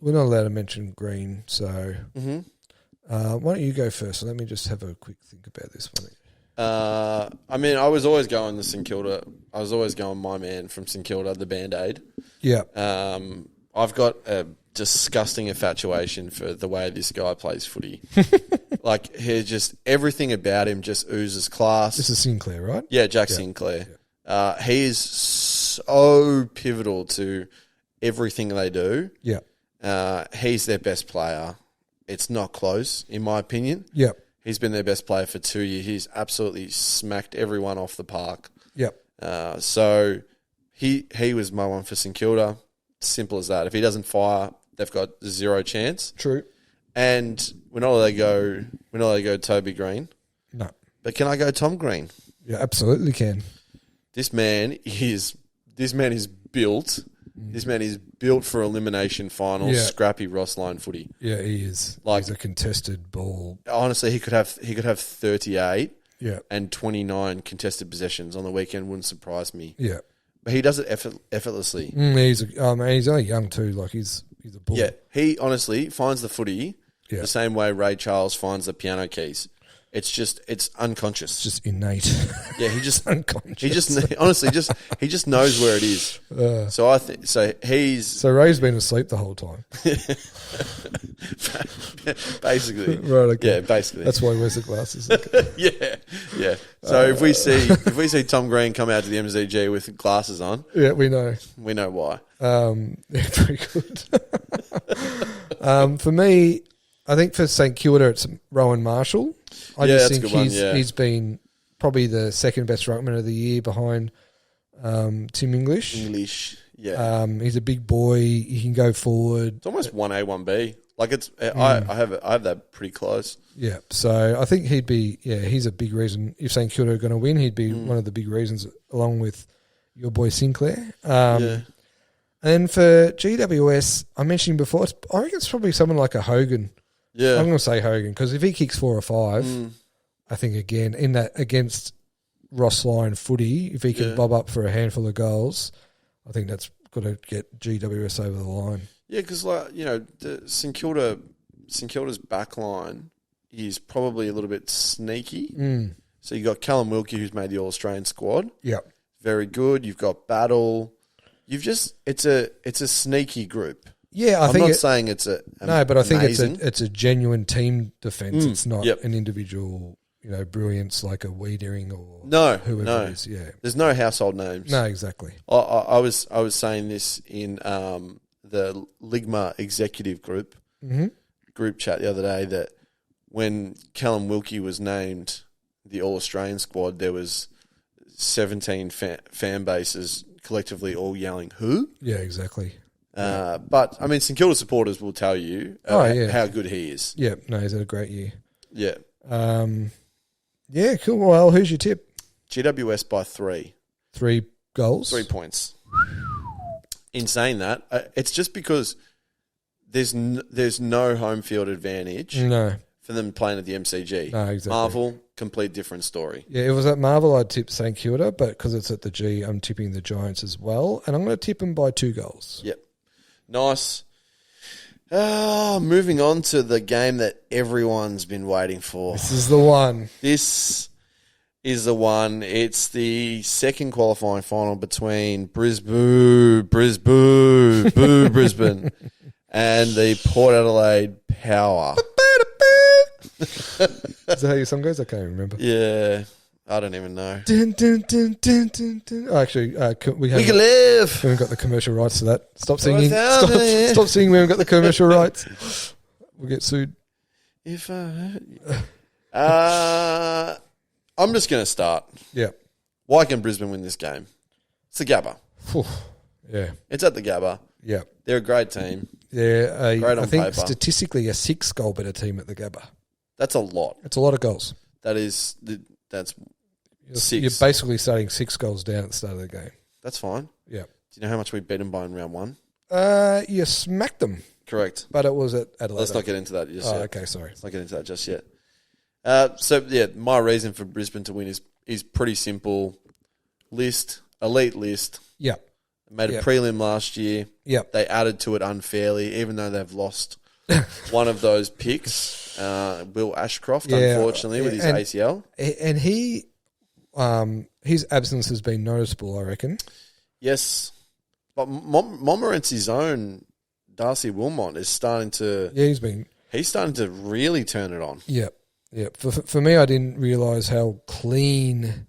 We're not allowed to mention Green, so why don't you go first? So let me just have a quick think about this one. I was always going the St Kilda. I was always going my man from St Kilda, the Band-Aid. Yeah. I've got a disgusting infatuation for the way this guy plays footy. He just, everything about him just oozes class. This is Sinclair, right? Yeah, Jack Sinclair. Yeah. He is so pivotal to everything they do. Yeah. He's their best player. It's not close, in my opinion. Yeah. He's been their best player for 2 years. He's absolutely smacked everyone off the park. Yep. So he was my one for St Kilda. Simple as that. If he doesn't fire, they've got 0 chance. True. And we're not allowed to go Toby Green. No. But can I go Tom Green? Yeah, absolutely can. This man is built. This man is built for elimination finals, scrappy Ross Lyon footy. Yeah, he is. He's a contested ball. Honestly, he could have 38 Yeah. and 29 contested possessions on the weekend. Wouldn't surprise me. Yeah. But he does it effortlessly. He's only young too. He's a bull. Yeah, he honestly finds the footy the same way Ray Charles finds the piano keys. It's unconscious. It's just innate. Yeah, he just unconscious. He just honestly he just knows where it is. So I think he's so Ray's been asleep the whole time. basically. Right. Okay. Yeah, basically. That's why he wears the glasses. Yeah. So if we see Tom Green come out to the MCG with glasses on, yeah, we know why. Very good. For me, I think for St Kilda, it's Rowan Marshall. I just think he's been probably the second best ruckman of the year behind Tim English. Yeah. He's a big boy. He can go forward. It's almost 1A, 1B. Like I have that pretty close. Yeah. So I think he's a big reason. If St Kilda are going to win, he'd be one of the big reasons, along with your boy Sinclair. And for GWS, I mentioned before, I reckon it's probably someone like a Hogan. Yeah. I'm going to say Hogan because if he kicks 4 or 5, I think again in that against Ross Lyon footy, if he can bob up for a handful of goals, I think that's got to get GWS over the line. Yeah, because the St Kilda's back line is probably a little bit sneaky. So you got Callum Wilkie, who's made the All Australian squad. Yeah, very good. You've got Battle. It's a sneaky group. Yeah, I'm not saying it's but I think amazing. it's a genuine team defence. It's not an individual, brilliance like a Wiedering or whoever it is. Yeah, there's no household names. No, exactly. I was saying this in the Ligma executive group chat the other day that when Callum Wilkie was named the All Australian squad, there was 17 fan bases collectively all yelling "Who?" Yeah, exactly. But I mean, St Kilda supporters will tell you how good he is. Yeah, no, he's had a great year. Yeah. Yeah, cool. Well, who's your tip? GWS by 3. 3 goals? 3 points. In saying that, it's just because there's no home field advantage for them playing at the MCG. No, exactly. Marvel, complete different story. Yeah, it was at Marvel I'd tip St Kilda, but because it's at the G, I'm tipping the Giants as well, and I'm going to tip them by 2 goals. Yep. Nice. Moving on to the game that everyone's been waiting for. This is the one. This is the one. It's the second qualifying final between Brisbane, and the Port Adelaide Power. Is that how your song goes? I can't remember. Yeah. I don't even know. Dun, dun, dun, dun, dun, dun. Oh, actually, we can live. We haven't got the commercial rights to that. Stop singing. Stop singing. We haven't got the commercial rights. We'll get sued. If I hurt you. I'm just going to start. Yeah. Why can Brisbane win this game? It's the Gabba. Yeah. It's at the Gabba. Yeah. They're a great team. They're great on I think paper. Statistically a 6-goal better team at the Gabba. That's a lot. It's a lot of goals. That's 6. You're basically starting 6 goals down at the start of the game. That's fine. Yeah. Do you know how much we beat them by in round 1? You smacked them. Correct. But it was at Adelaide. Let's not get into that just yet. Okay, sorry. Let's not get into that just yet. My reason for Brisbane to win is pretty simple. Elite list. Yeah. Made a prelim last year. Yeah. They added to it unfairly, even though they've lost one of those picks, Will Ashcroft, unfortunately, with his ACL. And he... his absence has been noticeable, I reckon. Yes. But Montmorency's own Darcy Wilmot is starting to... Yeah, he's starting to really turn it on. Yeah. Yeah. For me, I didn't realise how clean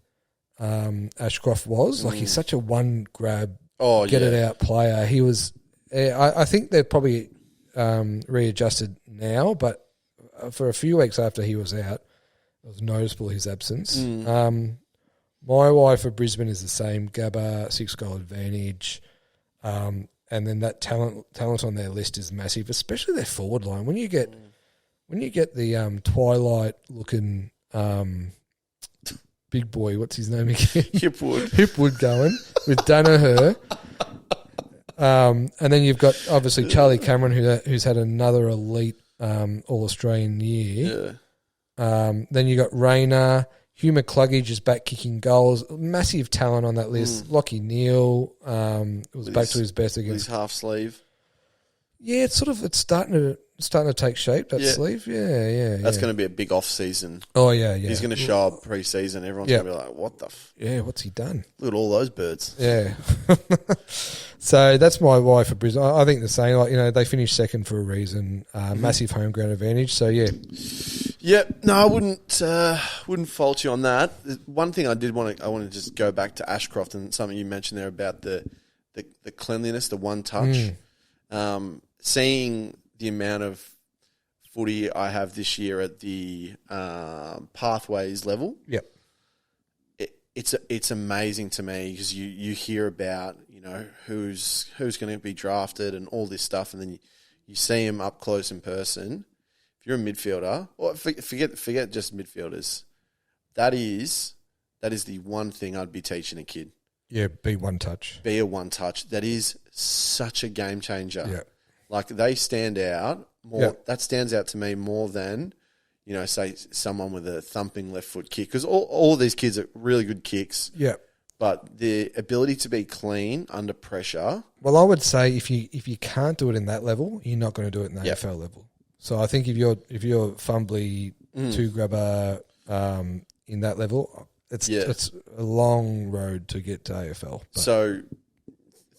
Ashcroft was. Like, he's such a one-grab, get-it-out player. He was... I think they're probably readjusted now, but for a few weeks after he was out, it was noticeable his absence. My why for Brisbane is the same. Gabba, 6-goal advantage. And then that talent on their list is massive, especially their forward line. When you get the Twilight looking big boy, what's his name again? Hipwood going with Danaher. And then you've got obviously Charlie Cameron who's had another elite All-Australian year. Yeah. Then you got Rayner. Hugh McCluggage is back kicking goals. Massive talent on that list. Lockie Neal was back to his best against his half sleeve. Yeah, it's starting starting to take shape, that sleeve. Yeah. That's going to be a big off-season. Oh, yeah. He's going to show up pre-season. Everyone's going to be like, what the Yeah, what's he done? Look at all those birds. Yeah. So that's my why for Brisbane. I think the same. Like, they finished second for a reason. Massive home ground advantage. So, yeah. Yep. No, I wouldn't fault you on that. One thing I want to just go back to Ashcroft and something you mentioned there about the cleanliness, the one touch. Seeing the amount of footy I have this year at the pathways level. Yep. It's amazing to me because you hear about who's going to be drafted and all this stuff, and then you see him up close in person. If you're a midfielder, or forget just midfielders, that is the one thing I'd be teaching a kid. Yeah, be one touch. Be a one touch. That is such a game changer. Yeah. Like they stand out more. Yeah. That stands out to me more than, say someone with a thumping left foot kick. Because all of these kids are really good kicks. Yeah. But the ability to be clean under pressure. Well, I would say if you can't do it in that level, you're not going to do it in the AFL level. So I think if you're fumbly two grabber in that level, it's a long road to get to AFL. But so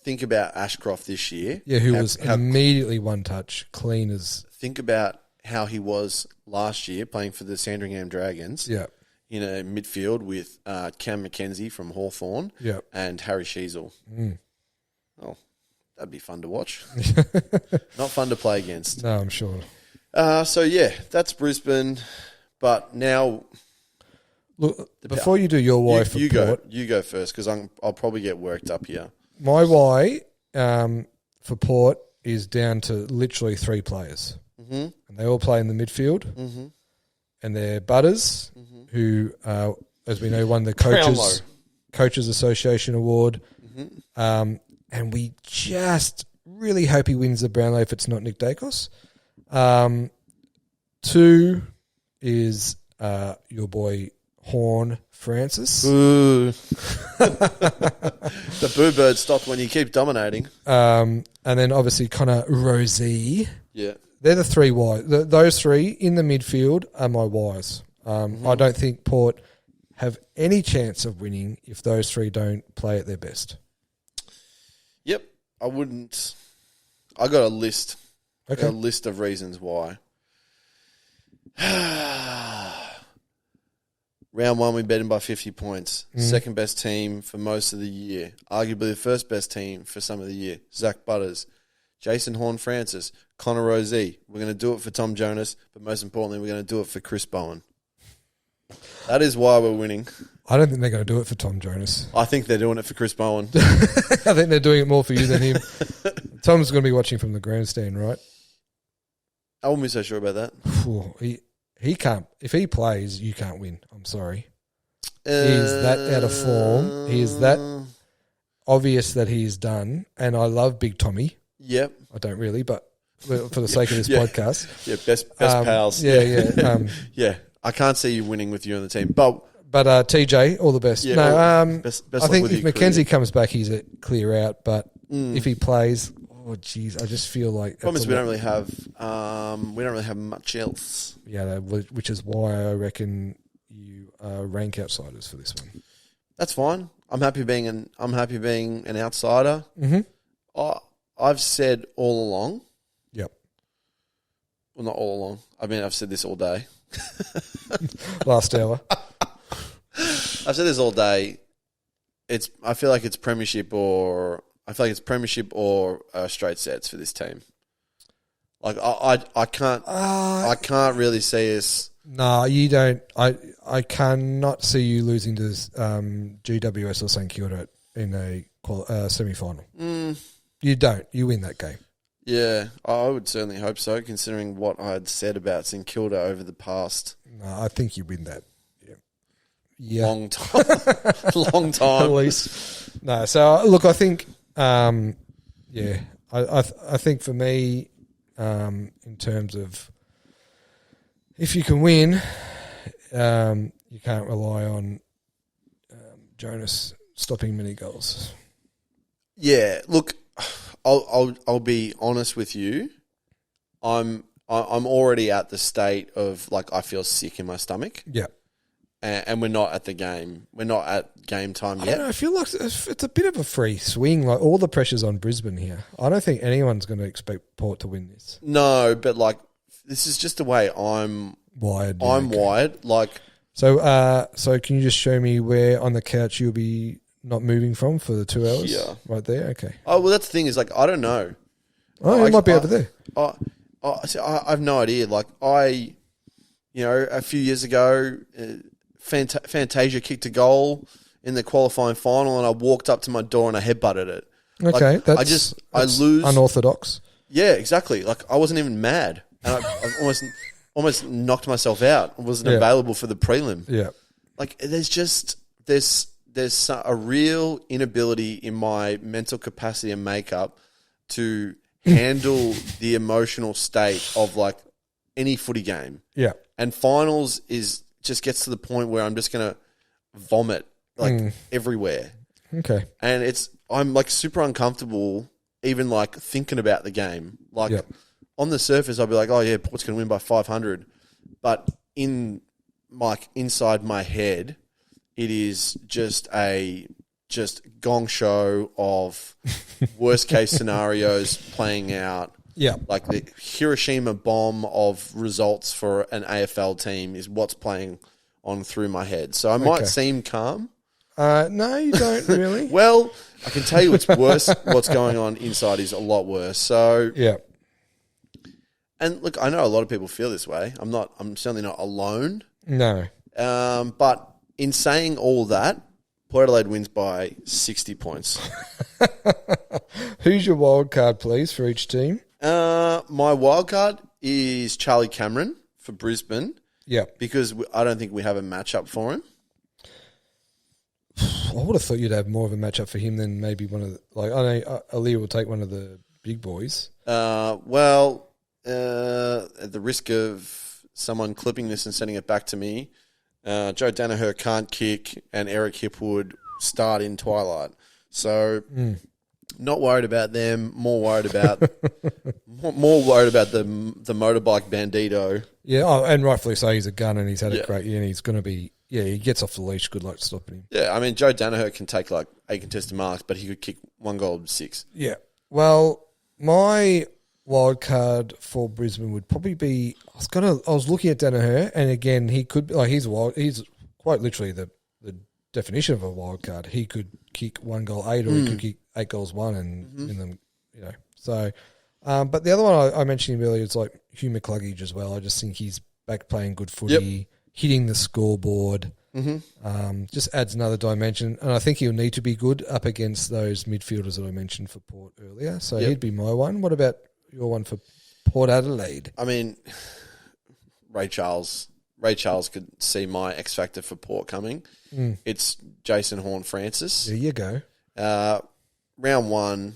think about Ashcroft this year. Yeah, who was immediately one touch, clean as. Think about how he was last year playing for the Sandringham Dragons. Yeah. In a midfield with Cam McKenzie from Hawthorn and Harry Sheasel. Oh, that'd be fun to watch. Not fun to play against. No, I'm sure. So, that's Brisbane. But now... Look, before you do your why for Port... You go first because I'll probably get worked up here. My why for Port is down to literally 3 players. Mm-hmm. And they all play in the midfield. Mm-hmm. And they're Butters, who, as we know, won the Coaches Association Award. Mm-hmm. And we just really hope he wins the Brownlow if it's not Nick Dacos. 2 is your boy Horn Francis. Boo. The boo bird stopped when you keep dominating. And then obviously Connor Rosie. Yeah. They're the 3 whys. Those 3 in the midfield are my whys. I don't think Port have any chance of winning if those 3 don't play at their best. Yep. I wouldn't. I got a list. Okay. A list of reasons why. Round 1, we beat him by 50 points. Second best team for most of the year. Arguably the first best team for some of the year. Zach Butters, Jason Horn-Francis, Connor Rosie. We're going to do it for Tom Jonas, but most importantly, we're going to do it for Chris Bowen. That is why we're winning. I don't think they're going to do it for Tom Jonas. I think they're doing it for Chris Bowen. I think they're doing it more for you than him. Tom's going to be watching from the grandstand, right? I wouldn't be so sure about that. He can't. If he plays, you can't win. I'm sorry. He is that out of form. He is that obvious that he's done. And I love Big Tommy. Yep. I don't really, but for the sake of this podcast. Yeah, best pals. Yeah. Yeah. I can't see you winning with you on the team. But TJ, all the best. Yeah, best I think if Mackenzie comes back, he's a clear out. But if he plays, oh geez, I just feel like problem is we don't really have much else. Yeah, which is why I reckon you rank outsiders for this one. That's fine. I'm happy being an outsider. Mm-hmm. I've said all along. Yep. Well, not all along. I mean, I've said this all day. Last hour. I've said this all day. I feel like it's premiership or straight sets for this team. Like I can't really see us. No, you don't. I cannot see you losing to GWS or St Kilda in a semi-final. You don't. You win that game. Yeah, I would certainly hope so, considering what I had said about St Kilda over the past. No, I think you win that. Yeah. Long time. At least. No, so look, I think, I think for me, in terms of if you can win, you can't rely on Jonas stopping many goals. Yeah, look, I'll be honest with you. I'm I'm already at the state of like I feel sick in my stomach. Yeah. And we're not at the game. We're not at game time yet. I don't know, I feel like it's a bit of a free swing. Like all the pressure's on Brisbane here. I don't think anyone's going to expect Port to win this. No, but like this is just the way I'm wired. I'm wired. Like so. Can you just show me where on the couch you'll be not moving from for the 2 hours? Yeah, right there. Okay. Oh well, that's the thing is like I don't know. Oh, it might be over there. I have no idea. Like a few years ago. Fantasia kicked a goal in the qualifying final, and I walked up to my door and I headbutted it. Okay, like, that's I lose unorthodox. Yeah, exactly. Like I wasn't even mad, and I almost knocked myself out. I wasn't available for the prelim. Yeah, like there's a real inability in my mental capacity and makeup to handle the emotional state of like any footy game. Yeah, and finals just gets to the point where I'm just going to vomit like everywhere. Okay. And I'm like super uncomfortable even like thinking about the game. Like on the surface, I'll be like, oh yeah, Port's going to win by 500. But inside my head, it is just a gong show of worst case scenarios playing out. Yeah. Like the Hiroshima bomb of results for an AFL team is what's playing on through my head. So I might seem calm. No, you don't really. Well, I can tell you it's worse. What's going on inside is a lot worse. So yeah. And look, I know a lot of people feel this way. I'm certainly not alone. No. But in saying all that, Port Adelaide wins by 60 points. Who's your wild card, please, for each team? My wild card is Charlie Cameron for Brisbane. Yeah. Because I don't think we have a matchup for him. I would have thought you'd have more of a matchup for him than maybe one of the... Like, I know Aaliyah will take one of the big boys. At the risk of someone clipping this and sending it back to me, Joe Danaher can't kick and Eric Hipwood start in Twilight. So... Not worried about them. More worried about the motorbike bandito. Yeah, and rightfully so. He's a gun, and he's had a great year, and he's going to be. Yeah, he gets off the leash. Good luck stopping him. Yeah, I mean Joe Danaher can take like 8 contested marks, but he could kick 1 goal 6. Yeah. Well, my wild card for Brisbane would probably be. I was looking at Danaher, and again, he could be like he's quite literally the definition of a wild card. He could kick 1 goal 8, or he could kick 8 goals 1 and win them. So, but the other one I mentioned earlier is like Hugh McCluggage as well. I just think he's back playing good footy, hitting the scoreboard. Just adds another dimension, and I think he'll need to be good up against those midfielders that I mentioned for Port earlier. So he'd be my one. What about your one for Port Adelaide? I mean, Ray Charles could see my X factor for Port coming. It's Jason Horne-Francis. There you go. Round 1,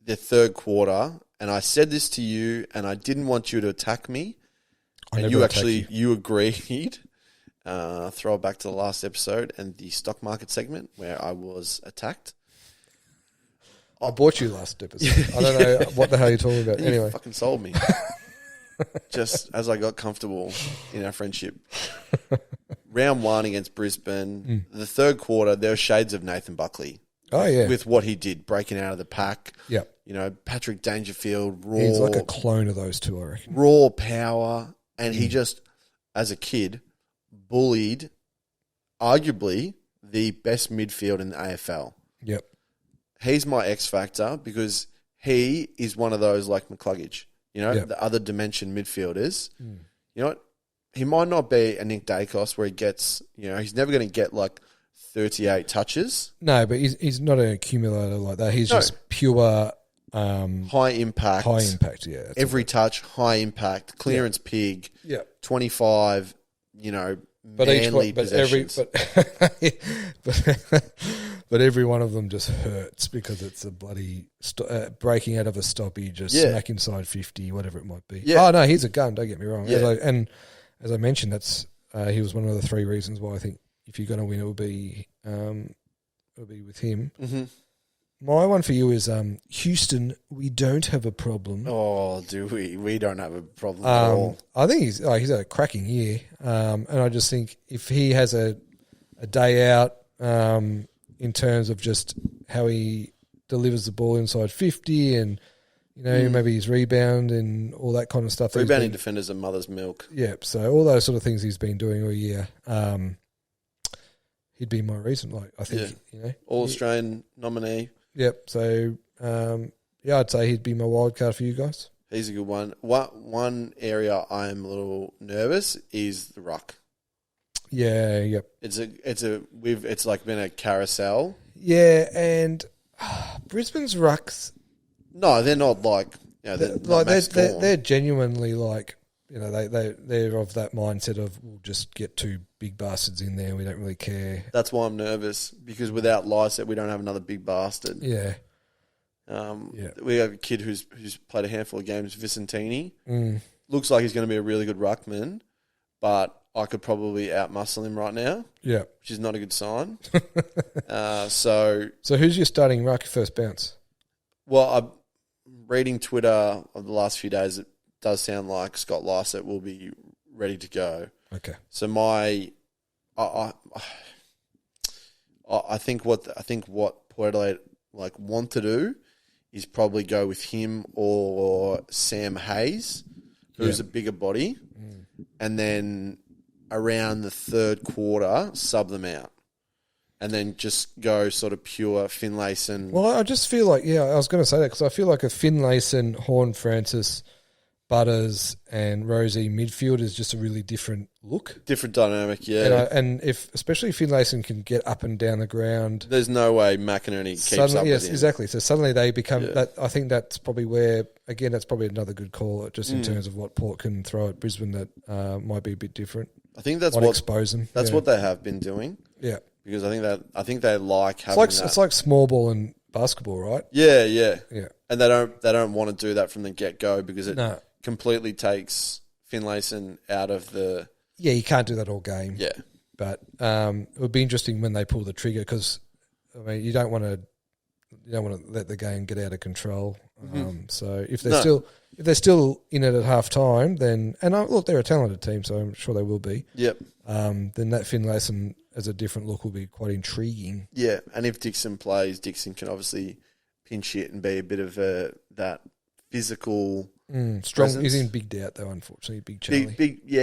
the third quarter, and I said this to you, and I didn't want you to attack me, and you agreed. Throw it back to the last episode and the stock market segment where I was attacked. I bought you last episode. I don't know what the hell you're talking about. Anyway, you fucking sold me. Just as I got comfortable in our friendship. Round 1 against Brisbane, the third quarter, there were shades of Nathan Buckley. Oh, yeah. With what he did, breaking out of the pack. Yeah. Patrick Dangerfield, raw. He's like a clone of those two, I reckon. Raw power. And he just, as a kid, bullied arguably the best midfield in the AFL. Yep. He's my X factor because he is one of those like McCluggage, the other dimension midfielders. You know what? He might not be a Nick Dacos where he gets, he's never going to get like 38 touches. No, but he's not an accumulator like that. He's just pure high impact. High impact, yeah. Every touch, high impact, clearance pig. Yeah. 25, manly possessions. But every one of them just hurts because it's a bloody breaking out of a stoppage, smack inside 50, whatever it might be. Yeah. Oh, no, he's a gun, don't get me wrong. Yeah. As I mentioned, he was one of the 3 reasons why I think if you're going to win, it'll be with him. My one for you is Houston. We don't have a problem. Oh, do we? We don't have a problem at all. I think he's had a cracking year, and I just think if he has a day out in terms of just how he delivers the ball inside 50 and maybe his rebound and all that kind of stuff. Rebounding defenders are mother's milk. Yeah, so all those sort of things he's been doing all year. He'd be my reason. Like I think All-Australian nominee. Yep. So I'd say he'd be my wild card for you guys. He's a good one. One area I'm a little nervous is the ruck. Yeah. Yep. It's like been a carousel. Yeah, and Brisbane's rucks. No, they're not like they're genuinely like they're of that mindset of we'll just get two big bastards in there. We don't really care. That's why I'm nervous because without Lysett, we don't have another big bastard. Yeah. We have a kid who's played a handful of games, Vicentini. Looks like he's going to be a really good ruckman, but I could probably outmuscle him right now. Yeah, which is not a good sign. So who's your starting ruck first bounce? Well, I'm reading Twitter of the last few days. It does sound like Scott Lysett will be ready to go. Okay. So I think what Port Adelaide want to do is probably go with him or Sam Hayes, who's a bigger body, and then around the third quarter sub them out, and then just go sort of pure Finlayson. Well, I just feel like I was going to say that because I feel like a Finlayson, Horn Francis, Butters and Rosie midfield is just a really different look. Different dynamic, yeah. And if especially Finlayson can get up and down the ground. There's no way McInerney keeps up with him. Yes, exactly. So suddenly they become that. I think that's probably where, again, that's probably another good call just in terms of what Port can throw at Brisbane that might be a bit different. I think that's expose them. That's what they have been doing. Yeah. Because I think they like having that. It's like small ball and basketball, right? Yeah, yeah. Yeah. And they don't want to do that from the get-go because it completely takes Finlayson out of the... Yeah, you can't do that all game. Yeah. But it would be interesting when they pull the trigger because, I mean, you don't want to let the game get out of control. So if they're still in it at half time, then look, they're a talented team, so I'm sure they will be. Yep. Then that Finlayson as a different look will be quite intriguing. Yeah, and if Dixon plays, Dixon can obviously pinch hit and be a bit of that physical strong. Presence. He's in big doubt though, unfortunately. Big Charlie.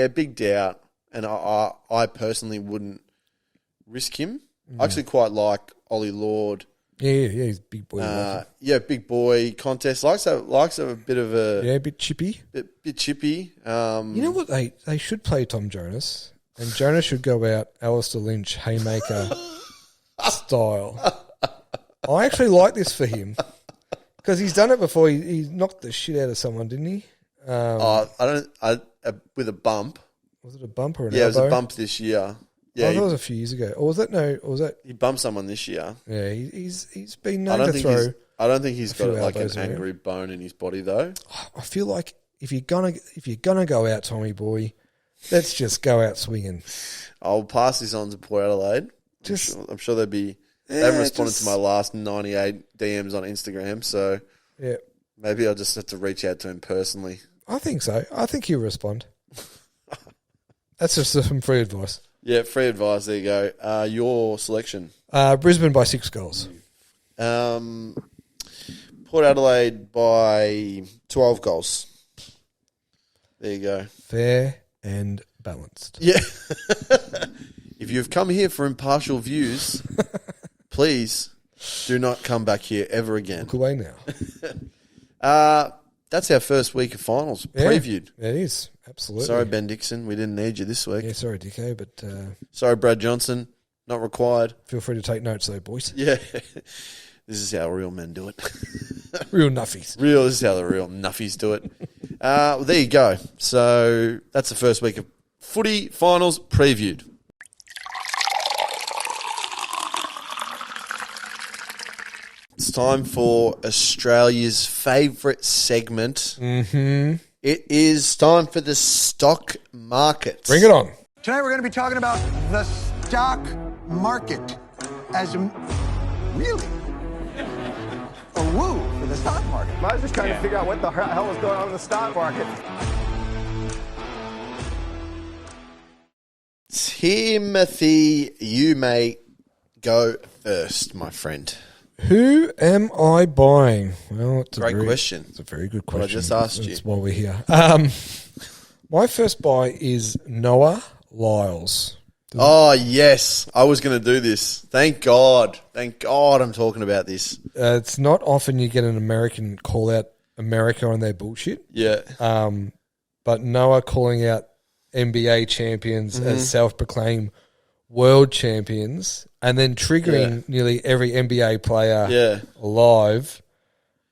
Big doubt. And I personally wouldn't risk him. I actually quite like Ollie Lord. Yeah, he's a big boy. Big boy contest. Likes a bit of a... a bit chippy. Bit chippy. You know what? They should play Tom Jonas, and Jonas should go out Alistair Lynch, Haymaker style. I actually like this for him because he's done it before. He knocked the shit out of someone, didn't he? With a bump. Was it a bump or an elbow? It was a bump this year. Yeah, that was a few years ago. Or was that he bumped someone this year? Yeah, he's been known to throw. I don't think he's got like an angry bone in his body though. I feel like if you're gonna go out, Tommy boy, let's just go out swinging. I'll pass this on to Port Adelaide. I'm sure they'd be. They haven't responded to my last 98 DMs on Instagram, so maybe I'll just have to reach out to him personally. I think so. I think he'll respond. That's just some free advice. Yeah, free advice. There you go. Your selection. Brisbane by 6 goals. Port Adelaide by 12 goals. There you go. Fair and balanced. Yeah. If you've come here for impartial views, please do not come back here ever again. Look away now. That's our first week of finals previewed. It is. Absolutely. Sorry, Ben Dixon. We didn't need you this week. Yeah, sorry, Dicko, but... sorry, Brad Johnson. Not required. Feel free to take notes, though, boys. Yeah. This is how real men do it. Real nuffies. This is how the real nuffies do it. Well, there you go. So that's the first week of footy finals previewed. It's time for Australia's favourite segment. Mm-hmm. It is time for the stock market. Bring it on. Tonight we're going to be talking about the stock market. Really? a woo for the stock market. I was just trying to figure out what the hell was going on in the stock market. Timothy, you may go first, my friend. Who am I buying? Well, it's Great question. It's a very good question. What I just asked you. That's why we're here. My first buy is Noah Lyles. Oh, yes. I was going to do this. Thank God. Thank God I'm talking about this. It's not often you get an American call out America on their bullshit. Yeah. But Noah calling out NBA champions as self-proclaimed world champions and then triggering nearly every NBA player alive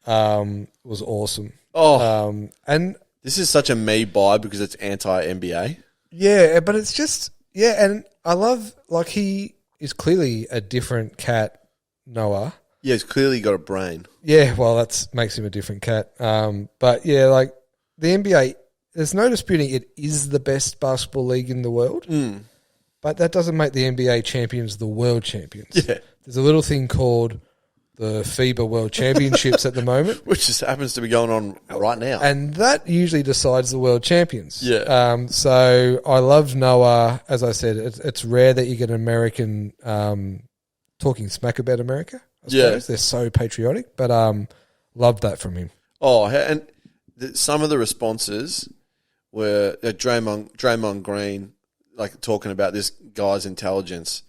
was awesome. Oh. And this is such a me buy because it's anti-NBA. yeah, but it's just, and I love, like, he is clearly a different cat, Noah. Yeah, he's clearly got a brain. Yeah, well, that makes him a different cat. But yeah, like the NBA, there's no disputing it is the best basketball league in the world. But that doesn't make the NBA champions the world champions. Yeah. There's a little thing called the FIBA World Championships at the moment. Which just happens to be going on right now. And that usually decides the world champions. Yeah. So I love Noah. As I said, it's rare that you get an American talking smack about America, I suppose. They're so patriotic. But love that from him. Oh, and some of the responses were Draymond Green, like talking about this guy's intelligence.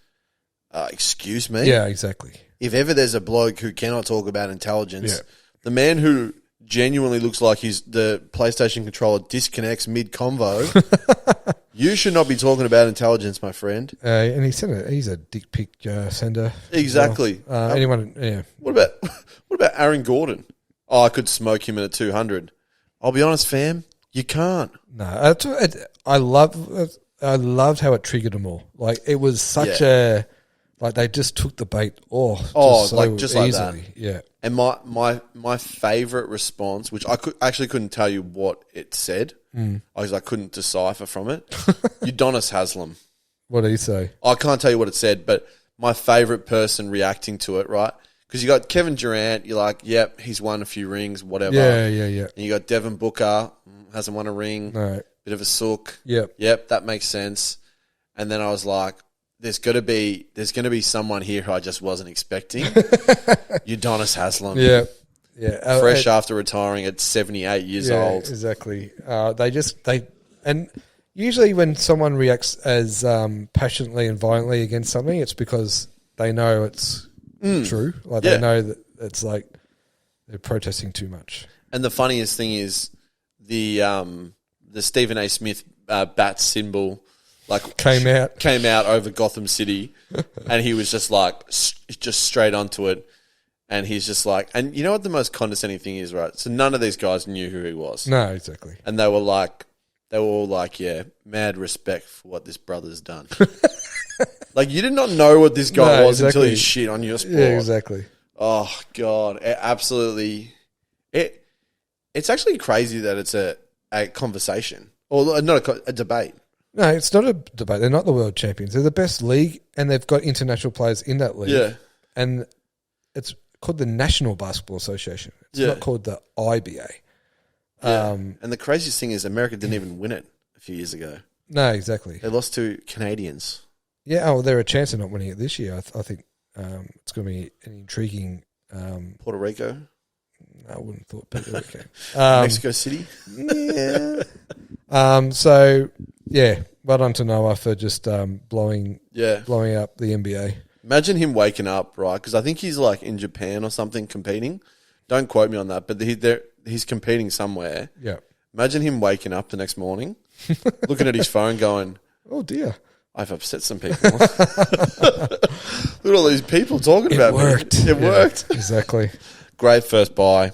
Excuse me? Yeah, exactly. If ever there's a bloke who cannot talk about intelligence, the man who genuinely looks like the PlayStation controller disconnects mid-convo, you should not be talking about intelligence, my friend. And he's a dick pic sender. Exactly. Anyone? Yeah. What about Aaron Gordon? Oh, I could smoke him in a 200. I'll be honest, fam, you can't. No, I loved how it triggered them all. Like, it was such like they just took the bait just like easily. that. Yeah. And my favorite response, which I couldn't tell you what it said, because I couldn't decipher from it. Udonis Haslem. What did he say? I can't tell you what it said, but my favorite person reacting to it, right? Because you got Kevin Durant, you're like, yep, he's won a few rings, whatever. Yeah. And you got Devin Booker, hasn't won a ring, No. bit of a sook. Yep. That makes sense. And then I was like, there's going to be someone here who I just wasn't expecting. Udonis Haslem. Yeah. Fresh after retiring at 78 years old. Exactly. And usually when someone reacts as passionately and violently against something, it's because they know it's true. Like they know that it's like they're protesting too much. And the funniest thing is the Stephen A. Smith bat symbol came out over Gotham City, and he was just like just straight onto it, and he's just like, and you know what the most condescending thing is, right? So none of these guys knew who he was. No, exactly. And they were all like, yeah, mad respect for what this brother's done. Like, you did not know what this guy was until he shit on your sport. Yeah, exactly. Oh God, it's actually crazy that it's a conversation or not a debate. No, it's not a debate. They're not the world champions. They're the best league, and they've got international players in that league. Yeah. And it's called the National Basketball Association. It's not called the IBA. Yeah. And the craziest thing is America didn't even win it a few years ago. No, exactly. They lost to Canadians. Yeah, they're a chance of not winning it this year. I think it's going to be an intriguing... Puerto Rico? I wouldn't have thought Puerto Rico. Mexico City? Yeah. So... Yeah, well done to Noah for just blowing up the NBA. Imagine him waking up, right? Because I think he's like in Japan or something competing. Don't quote me on that, but he's competing somewhere. Yeah. Imagine him waking up the next morning, looking at his phone going, oh dear, I've upset some people. Look at all these people talking about me. It worked. Exactly. Great first buy.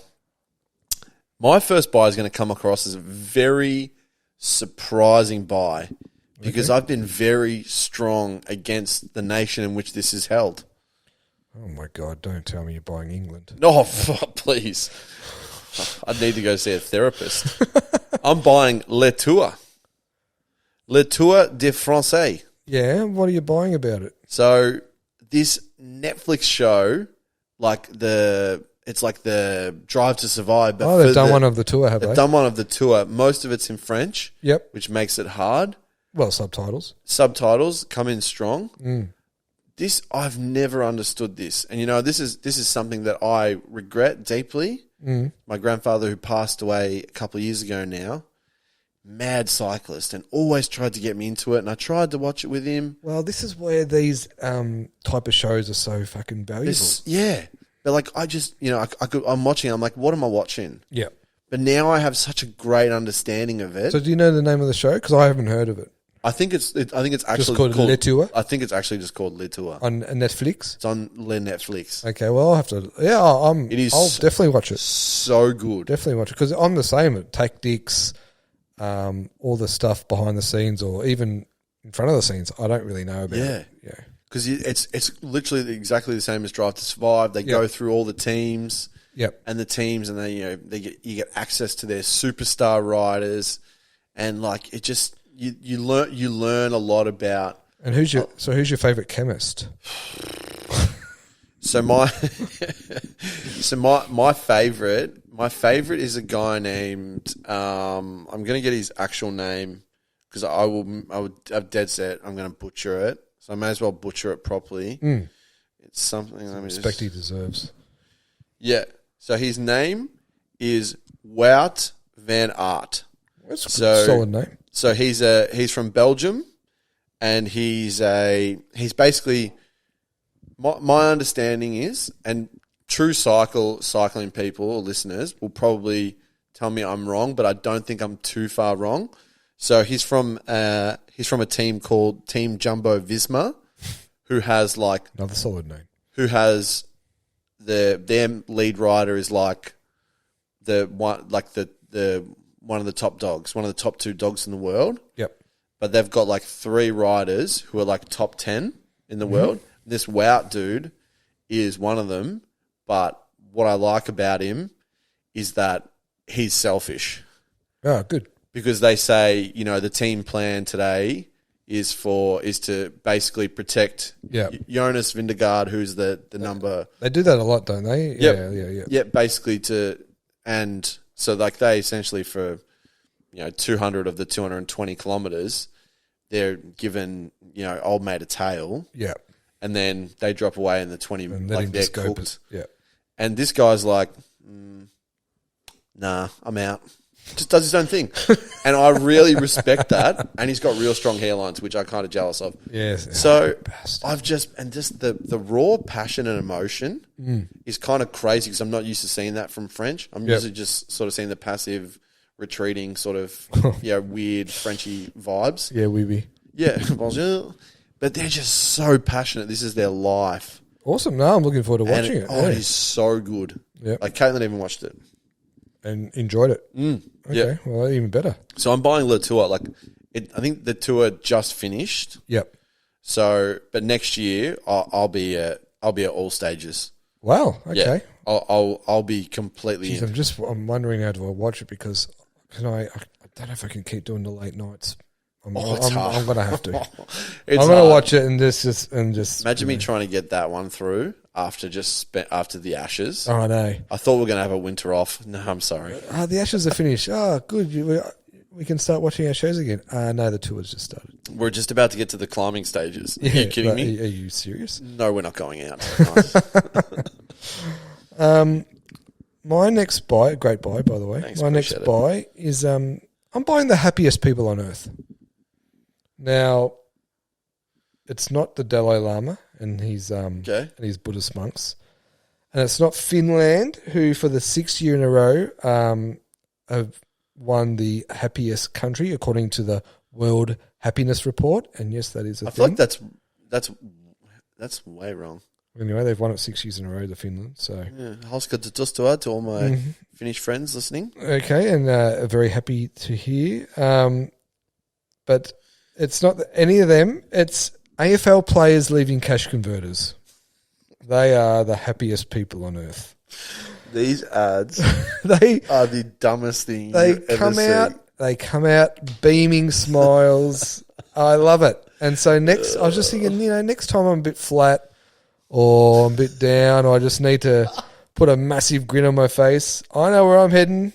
My first buy is going to come across as a very surprising buy because I've been very strong against the nation in which this is held. Oh my God, don't tell me you're buying England. No, please. I need to go see a therapist. I'm buying Le Tour de Francais. Yeah, what are you buying about it? So this Netflix show, like the it's like the Drive to Survive. But they've done one of the tour, have they? They've done one of the tour. Most of it's in French. Yep. Which makes it hard. Well, subtitles come in strong. This, I've never understood this. And, this is something that I regret deeply. My grandfather, who passed away a couple of years ago now, mad cyclist, and always tried to get me into it. And I tried to watch it with him. Well, this is where these type of shows are so fucking valuable. But like, I just, I'm watching, I'm like, what am I watching? Yeah. But now I have such a great understanding of it. So do you know the name of the show? Because I haven't heard of it. I think it's actually just called Le Tour? I think it's actually just called Le Tour. On Netflix? It's on Le Netflix. Okay, well, I'll have to... Yeah, I'll definitely watch it. So good. Definitely watch it. Because I'm the same. Tactics, all the stuff behind the scenes or even in front of the scenes, I don't really know about it. Yeah. Because it's literally exactly the same as Drive to Survive. They go through all the teams. Yep. And the teams, and you get access to their superstar riders, and like it just... You learn a lot about. And who's your favorite chemist? So my favorite is a guy named I'm going to get his actual name because I would have dead set I'm going to butcher it, so I may as well butcher it properly. It's something. Let me respect he deserves. Yeah. So his name is Wout van Aert. That's a solid name. So he's from Belgium, and he's basically my understanding is, and true cycling people or listeners will probably tell me I'm wrong, but I don't think I'm too far wrong. So he's from a team called Team Jumbo Visma, who has like another solid name. Who has their lead rider is like the one of the top dogs, one of the top 2 dogs in the world. Yep. But they've got like 3 riders who are like top 10 in the world. This Wout dude is one of them. But what I like about him is that he's selfish. Oh, good. Because they say, the team plan today is to basically protect Jonas Vingegaard, who's the number. They do that a lot, don't they? Yeah. Yeah, basically so like they essentially for 200 of the 220 kilometers, they're given old mate a tail. Yeah. And then they drop away in the 20 like they're cooked. Yeah. And this guy's like, nah, I'm out. Just does his own thing. And I really respect that. And he's got real strong hairlines, which I'm kind of jealous of. Yes. So I've just the raw passion and emotion is kind of crazy because I'm not used to seeing that from French. I'm usually just sort of seeing the passive, retreating sort of, weird Frenchy vibes. Yeah, oui, oui. Yeah, bonjour. But they're just so passionate. This is their life. Awesome. No, I'm looking forward to watching it. Oh, it is so good. Yeah. Like Caitlin even watched it. And enjoyed it. Okay, well, even better. So I'm buying Le Tour. I think the tour just finished. Yep. So, but next year I'll be at all stages. Wow. Okay. Yeah, I'll be completely in. I'm wondering how do I watch it because I don't know if I can keep doing the late nights. I'm going to have to. I'm going to watch it and just imagine me trying to get that one through after the Ashes. Oh, I know. I thought we were going to have a winter off. No, I'm sorry. The Ashes are finished. Oh, good. We can start watching our shows again. No, the tour's just started. We're just about to get to the climbing stages. Are you kidding me? Are you serious? No, we're not going out. My next buy, great buy, by the way. Thanks, my next buy is I'm buying the happiest people on earth. Now, it's not the Dalai Lama and his Buddhist monks, and it's not Finland, who for the 6th year in a row have won the happiest country according to the World Happiness Report. And yes, that is a thing. I feel like that's way wrong. Anyway, they've won it 6 years in a row, the Finland. So Hauska to all my Finnish friends listening. Okay, and very happy to hear. But it's not any of them. It's AFL players leaving cash converters. They are the happiest people on earth. These ads they are the dumbest thing you've ever seen. They come out beaming smiles. I love it. And so next, I was just thinking, next time I'm a bit flat or I'm a bit down or I just need to put a massive grin on my face. I know where I'm heading.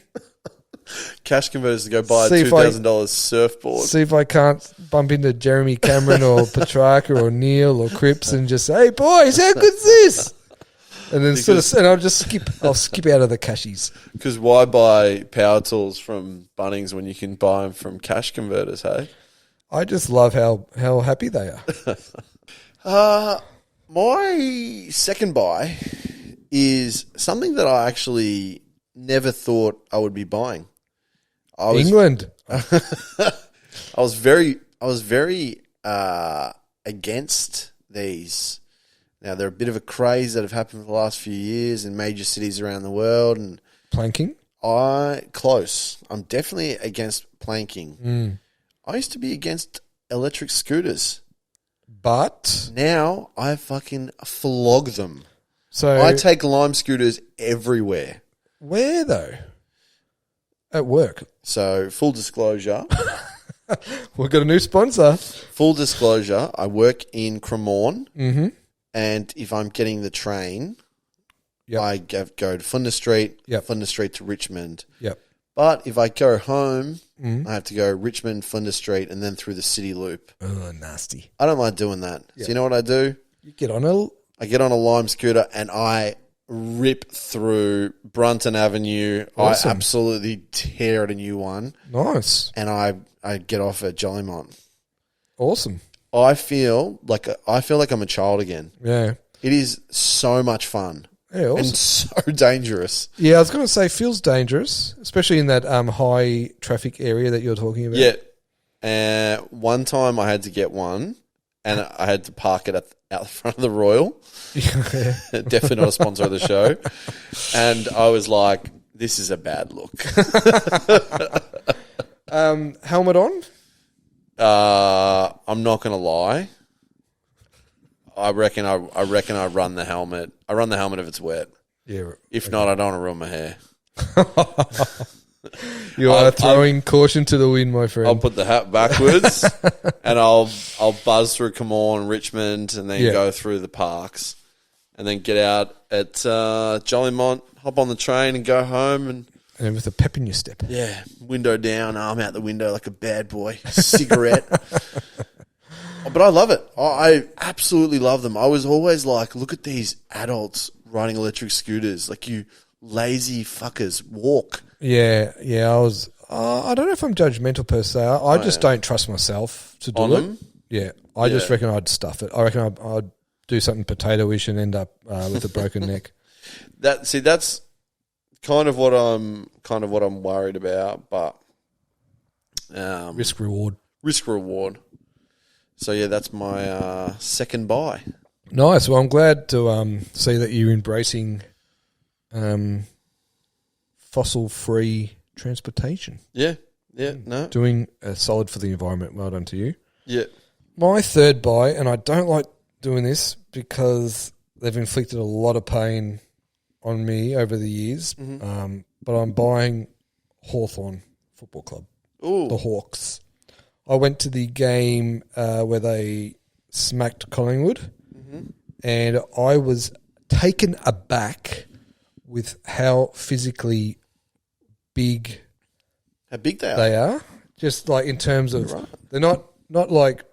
Cash converters to go buy a See if $2,000 surfboard. See if I can't bump into Jeremy Cameron or Petrarca or Neil or Cripps and just say, hey, boys, how good's this? And then I'll skip out of the cashies. Because why buy power tools from Bunnings when you can buy them from cash converters, hey? I just love how happy they are. My second buy is something that I actually never thought I would be buying. England. I was very against these. Now, they're a bit of a craze that have happened for the last few years in major cities around the world. And Planking? Close. I'm definitely against planking. I used to be against electric scooters. But Now, I fucking flog them. So I take Lime scooters everywhere. where, though? At work. So, full disclosure. We've got a new sponsor. Full disclosure, I work in Cremorne. Mm-hmm. And if I'm getting the train, Yep. I go to Flinders Street, Yep. Flinders Street to Richmond. Yep. But if I go home, I have to go Richmond, Flinders Street, and then through the city loop. Oh, nasty. I don't like doing that. Yep. So you know what I do? You get on a... I get on a Lime scooter and I rip through Brunton Avenue. Awesome. I absolutely tear at a new one. Nice. And I get off at Jollymont. Awesome. I feel like I'm a child again. Yeah. It is so much fun. Yeah, awesome. And so dangerous. Yeah, I was going to say feels dangerous, especially in that high traffic area that you're talking about. Yeah. One time I had to get one and I had to park it out the front of the Royal. Definitely not a sponsor of the show. And I was like, this is a bad look. Helmet on? I'm not going to lie. I reckon I run the helmet. I run the helmet if it's wet. Yeah. If not, I don't want to ruin my hair. You are throwing caution to the wind, my friend. I'll put the hat backwards and I'll buzz through Cremorne, Richmond, and then go through the parks, and then get out at Jollymont, hop on the train, and go home. And with a pep in your step. Yeah, window down, arm out the window like a bad boy, cigarette. But I love it. I absolutely love them. I was always like, look at these adults riding electric scooters. Like, you lazy fuckers, walk. Yeah. I was. I don't know if I'm judgmental per se. I just don't trust myself to do On it. them? Yeah, I just reckon I'd stuff it. I reckon I'd do something potato-ish and end up with a broken neck. That's kind of what I'm worried about. But Risk reward. So yeah, that's my second buy. Nice. Well, I'm glad to see that you're embracing fossil-free transportation. Yeah. No. Doing a solid for the environment. Well done to you. Yeah. My third buy, and I don't like doing this because they've inflicted a lot of pain on me over the years, but I'm buying Hawthorn Football Club, the Hawks. I went to the game where they smacked Collingwood, and I was taken aback with how physically big How big they are. Just like in terms of they're not like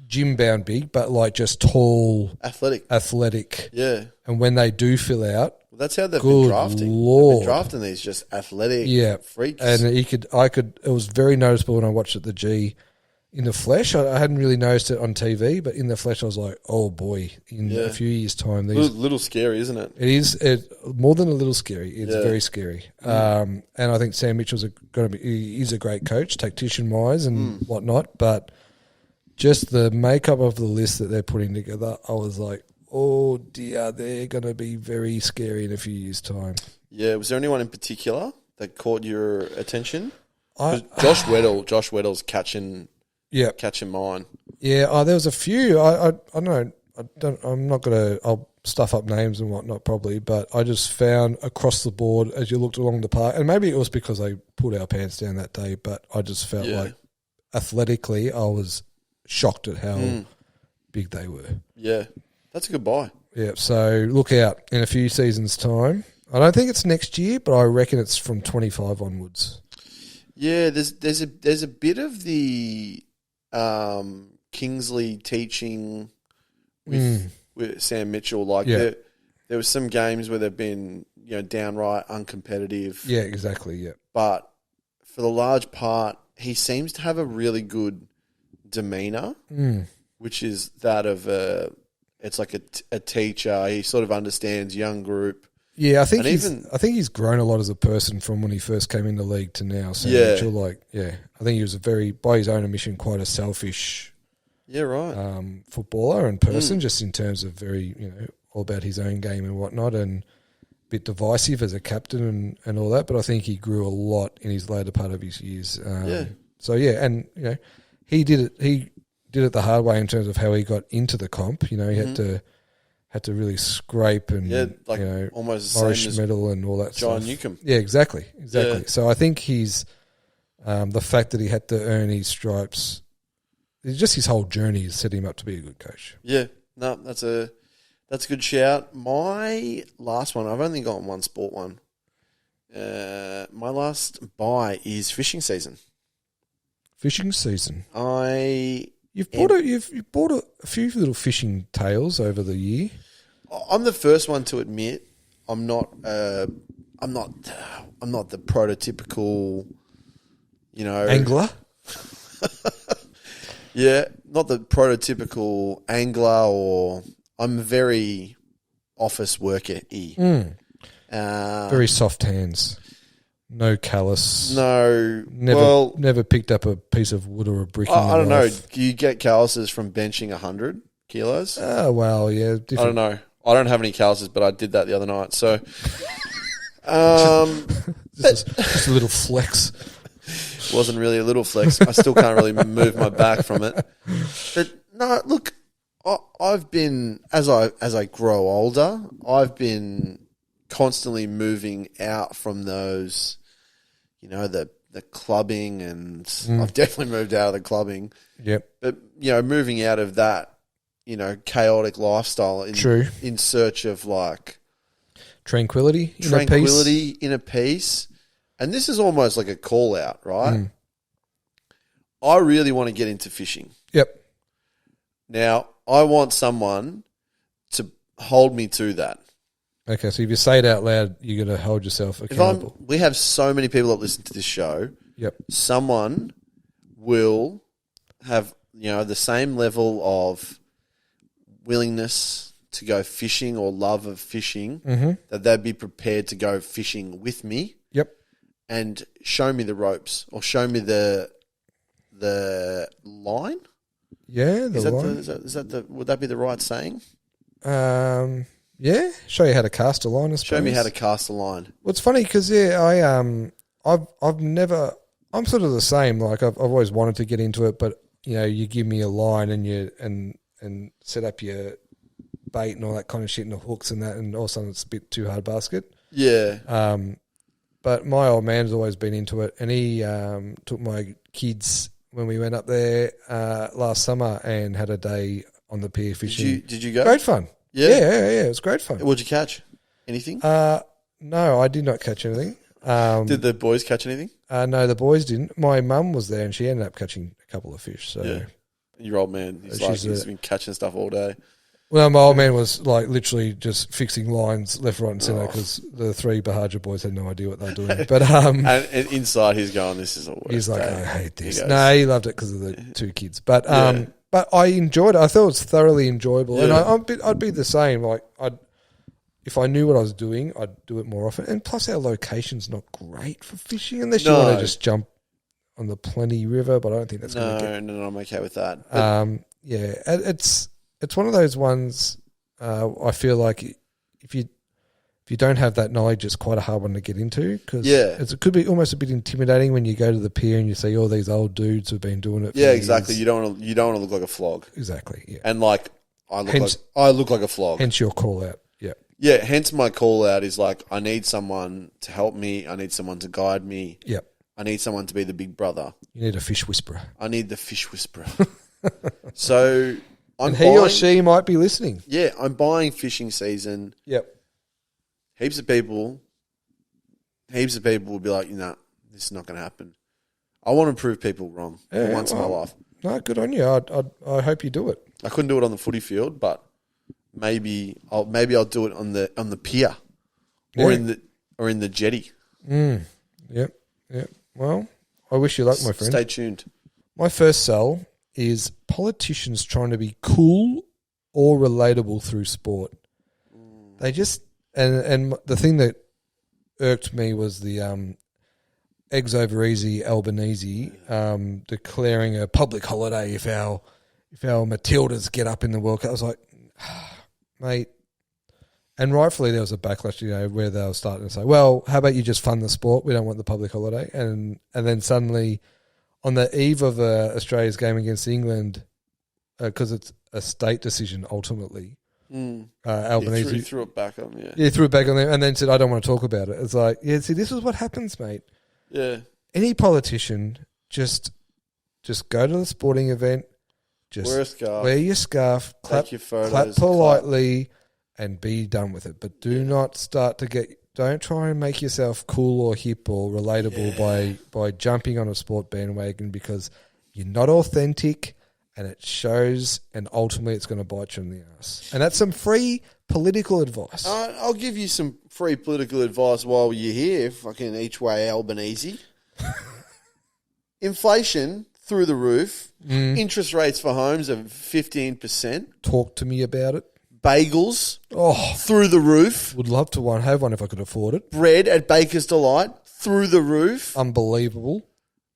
gym bound big, but like just tall, athletic. Yeah. And when they do fill out, well, that's how they've good been drafting. Lord. They've been drafting these just athletic freaks. And it was very noticeable when I watched it, the G in the flesh. I hadn't really noticed it on TV, but in the flesh I was like, oh boy, in a few years' time. Little scary, isn't it? It is more than a little scary. It's very scary. And I think Sam Mitchell's he's a great coach, tactician-wise and whatnot, but just the makeup of the list that they're putting together, I was like, oh dear, they're going to be very scary in a few years' time. Yeah. Was there anyone in particular that caught your attention? Josh Weddle's catching mine. Yeah, there was a few. I don't know. I'm not going to. I'll stuff up names and whatnot probably, but I just found across the board as you looked along the park, and maybe it was because they pulled our pants down that day, but I just felt like athletically I was shocked at how big they were. Yeah, that's a good buy. Yeah, so look out in a few seasons' time. I don't think it's next year, but I reckon it's from 25 onwards. Yeah, there's a bit of the Kingsley teaching with Sam Mitchell. Like there was some games where they've been downright uncompetitive. Yeah, exactly. Yeah, but for the large part, he seems to have a really good demeanor, which is that of it's like a teacher. He sort of understands young group. Yeah, I think he's grown a lot as a person from when he first came in the league to now. So Mitchell, I think he was by his own admission, quite a selfish, footballer and person, just in terms of very, all about his own game and whatnot, and a bit divisive as a captain and all that. But I think he grew a lot in his later part of his years. So and he did it the hard way in terms of how he got into the comp. He had to really scrape and almost the Morris same as medal and all that John stuff. Newcomb. Yeah, exactly. Yeah. So I think he's the fact that he had to earn his stripes, just his whole journey has set him up to be a good coach. Yeah, no, that's a good shout. My last one, I've only got one sport one. My last buy is fishing season. Fishing season. You've bought a few little fishing tales over the year. I'm the first one to admit I'm not the prototypical, Angler. Yeah, not the prototypical angler, or I'm very office worker-y. Very soft hands. No callus. No. Never picked up a piece of wood or a brick. I don't know. Do you get calluses from benching 100 kilos? Oh, well, yeah. I don't know. I don't have any calluses, but I did that the other night. So, just a little flex. Wasn't really a little flex. I still can't really move my back from it. But no, look, I've been, as I grow older, I've been constantly moving out from those, the clubbing, and I've definitely moved out of the clubbing. Yep. But, moving out of that, chaotic lifestyle in search of like tranquility, inner peace. And this is almost like a call out, right? I really want to get into fishing. Yep. Now, I want someone to hold me to that. Okay, so if you say it out loud, you're going to hold yourself accountable. We have so many people that listen to this show. Yep. Someone will have, the same level of willingness to go fishing or love of fishing, that they'd be prepared to go fishing with me. Yep. And show me the ropes, or show me the line. Yeah, the line. Is that would that be the right saying? Yeah, show you how to cast a line. I suppose. Show me how to cast a line. Well, it's funny because I've never. I'm sort of the same. Like I've always wanted to get into it, but you give me a line and set up your bait and all that kind of shit and the hooks and that, and all of a sudden it's a bit too hard basket. Yeah. But my old man's always been into it, and he took my kids when we went up there last summer and had a day on the pier fishing. Did you go? Great fun. Yeah. It was great fun. What'd you catch? Anything? No, I did not catch anything. Did the boys catch anything? No, the boys didn't. My mum was there, and she ended up catching a couple of fish. So yeah. Your old man, he's been catching stuff all day. Well, my old man was like literally just fixing lines left, right, and centre because the three Buhagiar boys had no idea what they were doing. But and inside, he's going, "This is a worst." He's like, day. "I hate this." He No, he loved it because of the two kids. But but I enjoyed it. I thought it was thoroughly enjoyable, and I'd be the same. Like if I knew what I was doing, I'd do it more often. And plus, our location's not great for fishing unless you want to just jump on the Plenty River. But I don't think that's going to get. No, I'm okay with that. But It's one of those ones. I feel like if you don't have that knowledge, it's quite a hard one to get into because it could be almost a bit intimidating when you go to the pier and you see all these old dudes who've been doing it. For years. Exactly. You don't want to look like a flog. Exactly. Yeah. And like I look like a flog. Hence your call out. Yeah. Yeah. Hence my call out is like I need someone to help me. I need someone to guide me. Yep. I need someone to be the big brother. You need a fish whisperer. I need the fish whisperer. So. Or she might be listening. Yeah, I'm buying fishing season. Yep. heaps of people will be like, this is not going to happen. I want to prove people wrong for once in my life. No, good on you. I hope you do it. I couldn't do it on the footy field, but maybe I'll do it on the pier or in the jetty. Yep. Well, I wish you luck, my friend. Stay tuned. My first sell is politicians trying to be cool or relatable through sport. They just and the thing that irked me was the eggs over easy Albanese declaring a public holiday if our Matildas get up in the World Cup. I was like, mate. And rightfully there was a backlash, where they were starting to say, well, how about you just fund the sport? We don't want the public holiday. And then suddenly on the eve of Australia's game against England, because it's a state decision ultimately, Albanese threw it back on, yeah, threw it back on them, and then said, "I don't want to talk about it." It's like, yeah, see, this is what happens, mate. Yeah, any politician just go to the sporting event, just wear your scarf, clap politely, and be done with it. But do not start to don't try and make yourself cool or hip or relatable by jumping on a sport bandwagon, because you're not authentic. And it shows, and ultimately it's going to bite you in the ass. And that's some free political advice. I'll give you some free political advice while you're here, fucking each way Albanese. Inflation through the roof. Interest rates for homes of 15%. Talk to me about it. Bagels through the roof. Would love to have one if I could afford it. Bread at Baker's Delight through the roof. Unbelievable.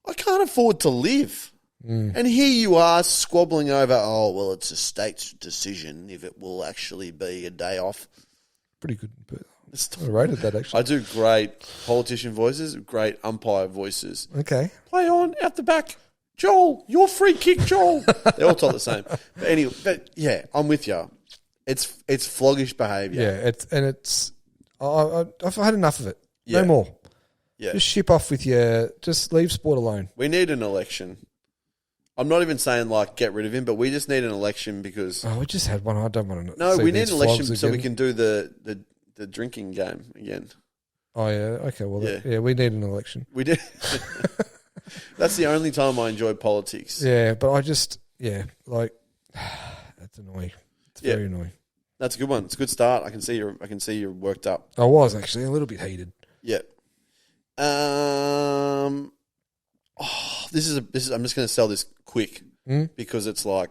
I can't afford to live. And here you are squabbling over, it's a state's decision if it will actually be a day off. Pretty good. I rated that, actually. I do great politician voices, great umpire voices. Okay. Play on, out the back. Joel, your free kick, Joel. They all talk the same. But anyway, I'm with you. It's floggish behaviour. Yeah, I've had enough of it. Yeah. No more. Yeah. Just ship off with just leave sport alone. We need an election. I'm not even saying, get rid of him, but we just need an election because... Oh, we just had one. I don't want to... No, we need an election so we can do the drinking game again. Oh, yeah. Okay, well, we need an election. We do. That's the only time I enjoy politics. Yeah, but I just... Yeah, that's annoying. It's very annoying. That's a good one. It's a good start. I can see you're worked up. I was, actually, a little bit heated. Yeah. This is. I'm just going to sell this quick because it's I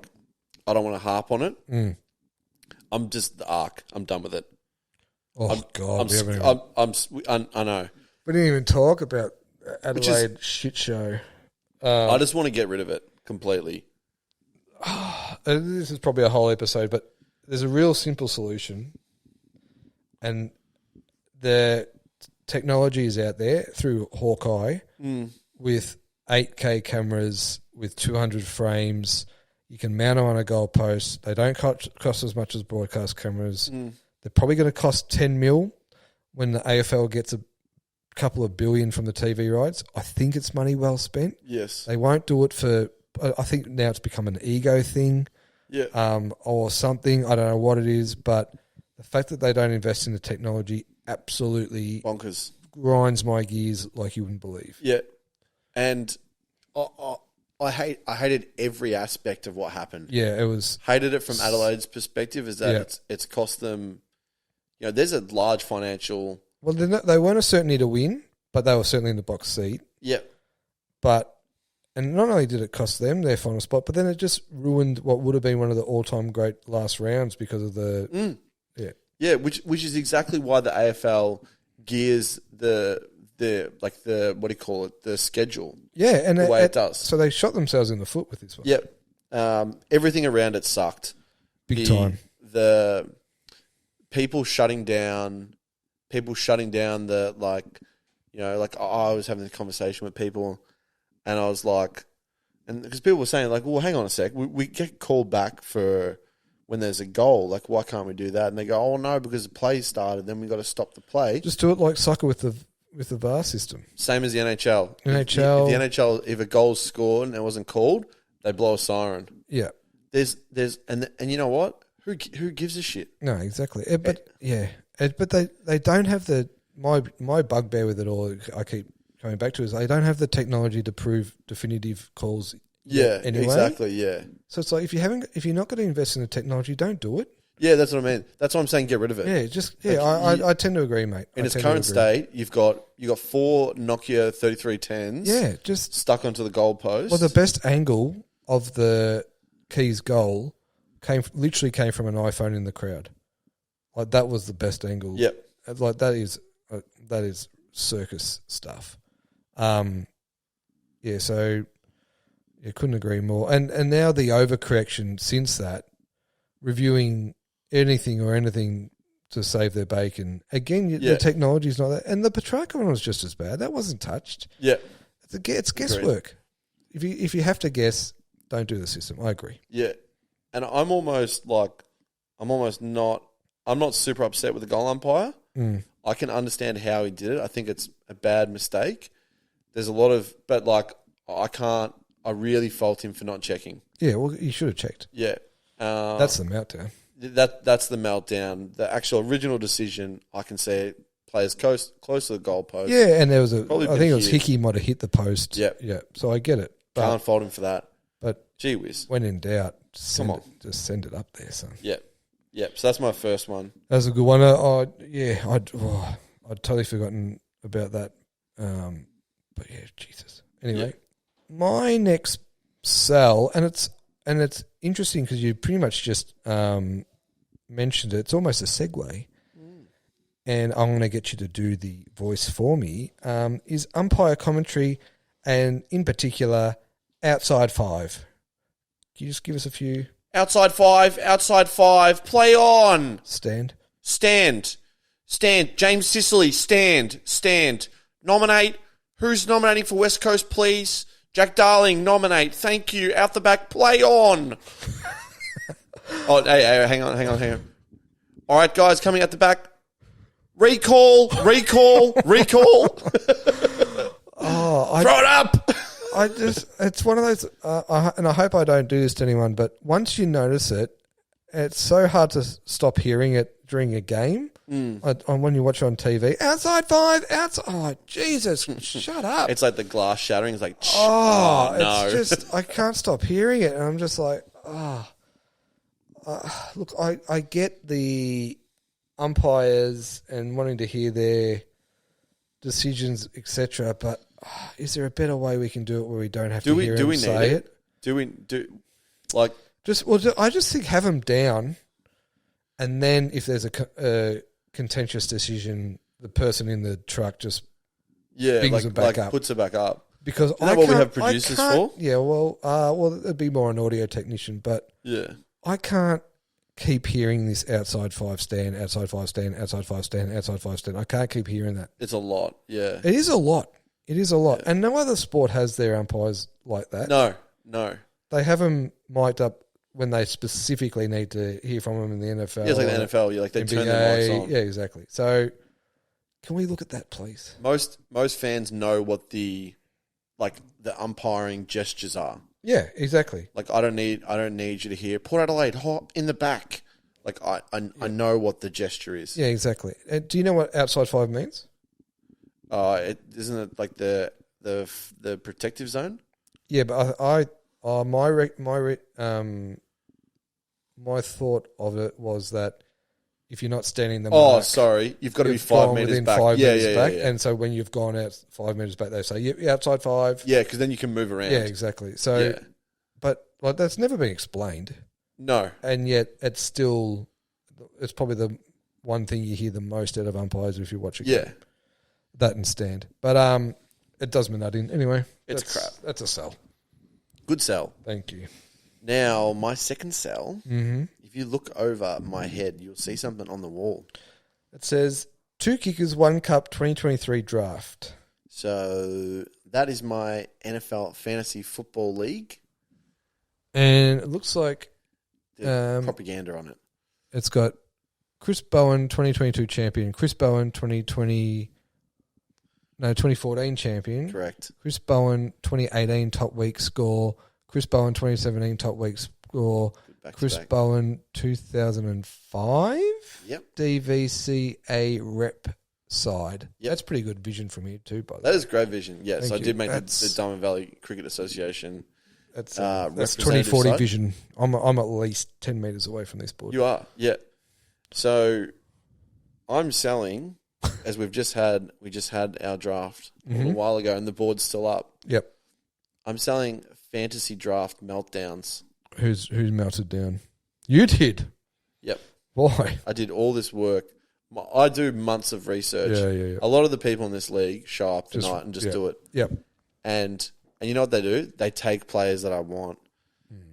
don't want to harp on it. I'm just the arc. I'm done with it. Oh God! I know. We didn't even talk about Adelaide shit show. I just want to get rid of it completely. This is probably a whole episode, but there's a real simple solution, and the technology is out there through Hawkeye with 8K cameras with 200 frames. You can mount them on a goalpost. They don't cost as much as broadcast cameras. They're probably going to cost 10 mil when the AFL gets a couple of billion from the TV rights. I think it's money well spent. Yes. They won't do it for... I think now it's become an ego thing or something. I don't know what it is, but the fact that they don't invest in the technology absolutely... bonkers. Grinds my gears like you wouldn't believe. Yeah. And I hated every aspect of what happened. Yeah, it was... Hated it from Adelaide's perspective is that it's cost them... there's a large financial... Well, they weren't a certainty to win, but they were certainly in the box seat. Yep. And not only did it cost them their final spot, but then it just ruined what would have been one of the all-time great last rounds because of the... Yeah, which is exactly why the AFL gears the what do you call it, the schedule. Yeah, and the way it does. So they shot themselves in the foot with this one. Yep. Everything around it sucked. Big time. The people shutting down the I was having a conversation with people and I was like, and because people were saying well, hang on a sec, we get called back for when there's a goal, why can't we do that? And they go, oh no, because the play started, then we got to stop the play. Just do it like soccer with the VAR system. Same as the NHL. If the NHL, if a goal's scored and it wasn't called, they blow a siren. Yeah. There's and you know what? Who gives a shit? No, exactly. But they don't have my bugbear with it all. I keep coming back to is they don't have the technology to prove definitive calls. Yeah, anyway. Exactly. Yeah. So it's like if you're not going to invest in the technology, don't do it. Yeah, that's what I mean. That's why I'm saying get rid of it. I tend to agree, mate. In its current state, you've got 4 Nokia 3310s. Yeah, just stuck onto the goalpost. Well, the best angle of the Keys goal came from an iPhone in the crowd. Like that was the best angle. Yep. Like that is circus stuff. So you couldn't agree more. And now the overcorrection since that, reviewing anything to save their bacon. Again, the technology's not that. And the Petrarca one was just as bad. That wasn't touched. Yeah. It's guesswork. If you have to guess, don't do the system. I agree. Yeah. And I'm not super upset with the goal umpire. I can understand how he did it. I think it's a bad mistake. There's a lot of, but I really fault him for not checking. Yeah, well, you should have checked. Yeah. That's the meltdown. That's the meltdown. The actual original decision, I can say, players close to the goalpost. Yeah, and there was I think it was Hickey might have hit the post. Yep. Yeah. So I get it. Can't fault him for that. But gee whiz. When in doubt, just send it up there, son. Yep. So that's my first one. That's a good one. I'd totally forgotten about that. But yeah, Jesus. Anyway, my next sell, and it's interesting because you pretty much just mentioned it. It's almost a segue. And I'm going to get you to do the voice for me, is umpire commentary and, in particular, outside five. Can you just give us a few? Outside five, play on. Stand. James Sicily, stand. Nominate. Who's nominating for West Coast, please? Jack Darling, nominate. Thank you. Out the back, play on. Hey, hang on. All right, guys, coming out the back. Recall. Oh, Throw it up. It's one of those, and I hope I don't do this to anyone, but once you notice it, it's so hard to stop hearing it during a game. When you watch it on TV, outside five, outside. Oh, Jesus, shut up. It's like the glass shattering. It's like, no. It's just, I can't stop hearing it. And I'm just like, look, I get the umpires and wanting to hear their decisions, etc., but is there a better way we can do it where we don't have to hear them say it? I just think have them down, and then if there's a contentious decision, the person in the truck just brings it back up. Puts it back up. Because Isn't that what we have producers for? Yeah, well, it'd be more an audio technician, but I can't keep hearing this outside five stand, outside five stand, outside five stand, outside five stand. I can't keep hearing that. It's a lot, yeah. It is a lot. Yeah. And no other sport has their umpires like that. No. They have them mic'd up when they specifically need to hear from them in the NFL. Yeah, it's like the NFL. They turn their mics on. Yeah, exactly. So can we look at that, please? Most fans know what the umpiring gestures are. Yeah, exactly. I don't need you to hear Port Adelaide in the back. I know what the gesture is. Yeah, exactly. Do you know what outside five means? Isn't it like the protective zone? Yeah, but my thought of it was that if you're not standing the mark, sorry, you've got to be 5 meters back. 5 meters back. And so when you've gone out 5 meters back, they say you're outside five. Yeah, because then you can move around. Yeah, exactly. So, but that's never been explained. No, and yet it's probably the one thing you hear the most out of umpires if you watch a game. Yeah, that and stand. But it does me nutting anyway. It's crap. That's a sell. Good sell. Thank you. Now, my second sell, if you look over my head, you'll see something on the wall. It says, 2 kickers, 1 cup, 2023 draft. So that is my NFL Fantasy Football League. And it looks like... propaganda on it. It's got Chris Bowen, 2022 champion. Chris Bowen, 2014 champion. Correct. Chris Bowen, 2018 top week score. Chris Bowen, 2017 top week score. Chris Bowen, 2005. Yep. DVCA rep side. Yep. That's pretty good vision from you too, by the way. That is great vision. Yes, Thank I you. did make the Diamond Valley Cricket Association. That's representative 2040 side. vision. I'm at least 10 metres away from this board. You are, yeah. So I'm selling, as we just had our draft a little while ago, and the board's still up. Yep. I'm selling fantasy draft meltdowns. Who's melted down? You did. Yep. Why? I did all this work. I do months of research. Yeah. A lot of the people in this league show up Just- tonight and just yeah. do it. Yep. And you know what they do? They take players that I want,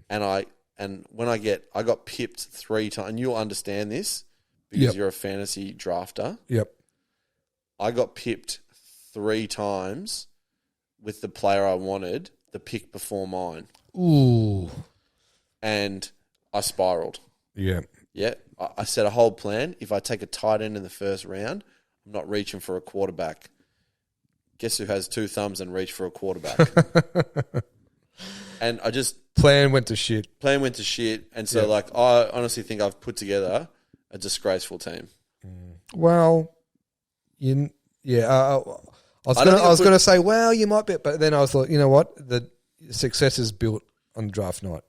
and when I got pipped 3 times. And you'll understand this because Yep. you're a fantasy drafter. Yep. I got pipped 3 times with the player I wanted, the pick before mine, Ooh. and I spiraled. Yeah. Yeah, I set a whole plan. If I take a tight end in the first round, I'm not reaching for a quarterback. Guess who has 2 thumbs and reach for a quarterback? And I just Plan went to shit. and so I honestly think I've put together a disgraceful team. Well, I was going to say, well, you might be, but then I was like, you know what? The success is built on draft night.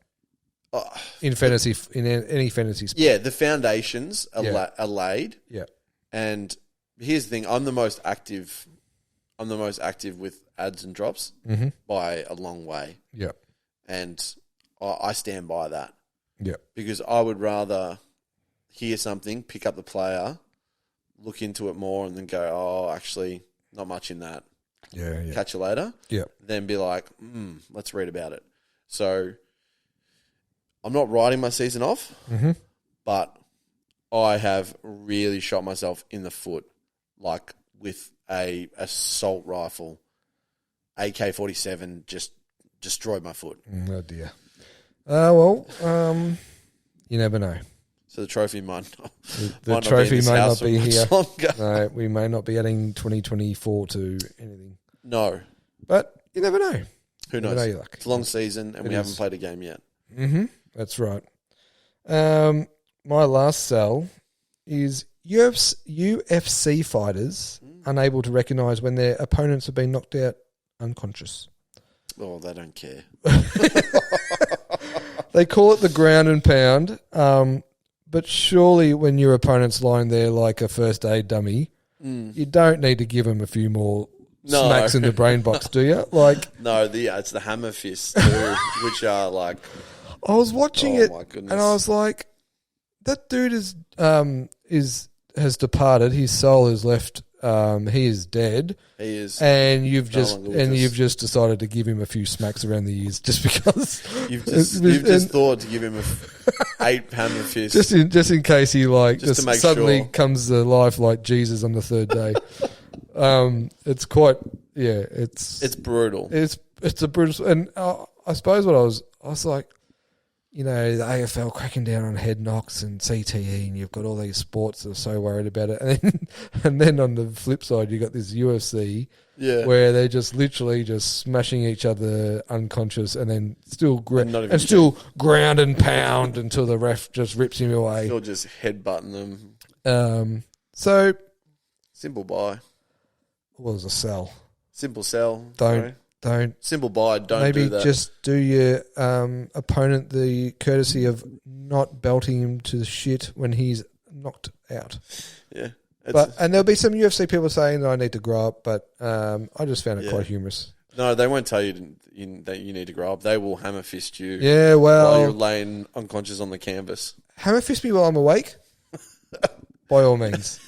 In fantasy, in any fantasy sport. Yeah, the foundations are laid. Yeah. And here's the thing: I'm the most active with ads and drops by a long way. Yeah. And I stand by that. Yeah. Because I would rather hear something, pick up the player, look into it more, and then go, oh, actually, not much in that. Yeah. Catch you later. Yeah. Then be like, let's read about it. So I'm not writing my season off, but I have really shot myself in the foot, like with a assault rifle, AK-47, just destroyed my foot. Oh dear. You never know. So the trophy might not. The trophy may not be here. Longer. No, we may not be adding 2024 to anything. No. But you never know. Who knows? Never know your luck. It's a long season, and we haven't played a game yet. Mm-hmm. That's right. My last sell is UFC fighters unable to recognise when their opponents have been knocked out unconscious. Oh, they don't care. They call it the ground and pound, but surely when your opponent's lying there like a first aid dummy, you don't need to give them a few more smacks in the brain box, do you? Like, no, it's the hammer fists too, which are like. I was watching it, my goodness. and I was like, that dude has departed. His soul is left. He is dead. He is, and you've no longer with us. you've just decided to give him a few smacks around the ears just because You've just thought to give him 8 hammer fists. just in case he Just to make suddenly sure. comes to life like Jesus on the third day. It's quite It's brutal. It's a brutal, and I suppose what I was like, you know, the AFL cracking down on head knocks and CTE, and you've got all these sports that are so worried about it, and then on the flip side, you got this UFC, where they're just literally just smashing each other unconscious, and then still still ground and pound until the ref just rips him away. Still just headbutting them. So Simple buy. what was a sell? Simple sell. Don't. Simple buy. Don't Maybe do that. just do your opponent the courtesy of not belting him to the shit when he's knocked out. Yeah. And there'll be some UFC people saying that I need to grow up, but I just found it quite humorous. No, they won't tell you that you need to grow up. They will hammer fist you. Yeah, while you're well, laying unconscious on the canvas. hammer fist me while I'm awake. By all means.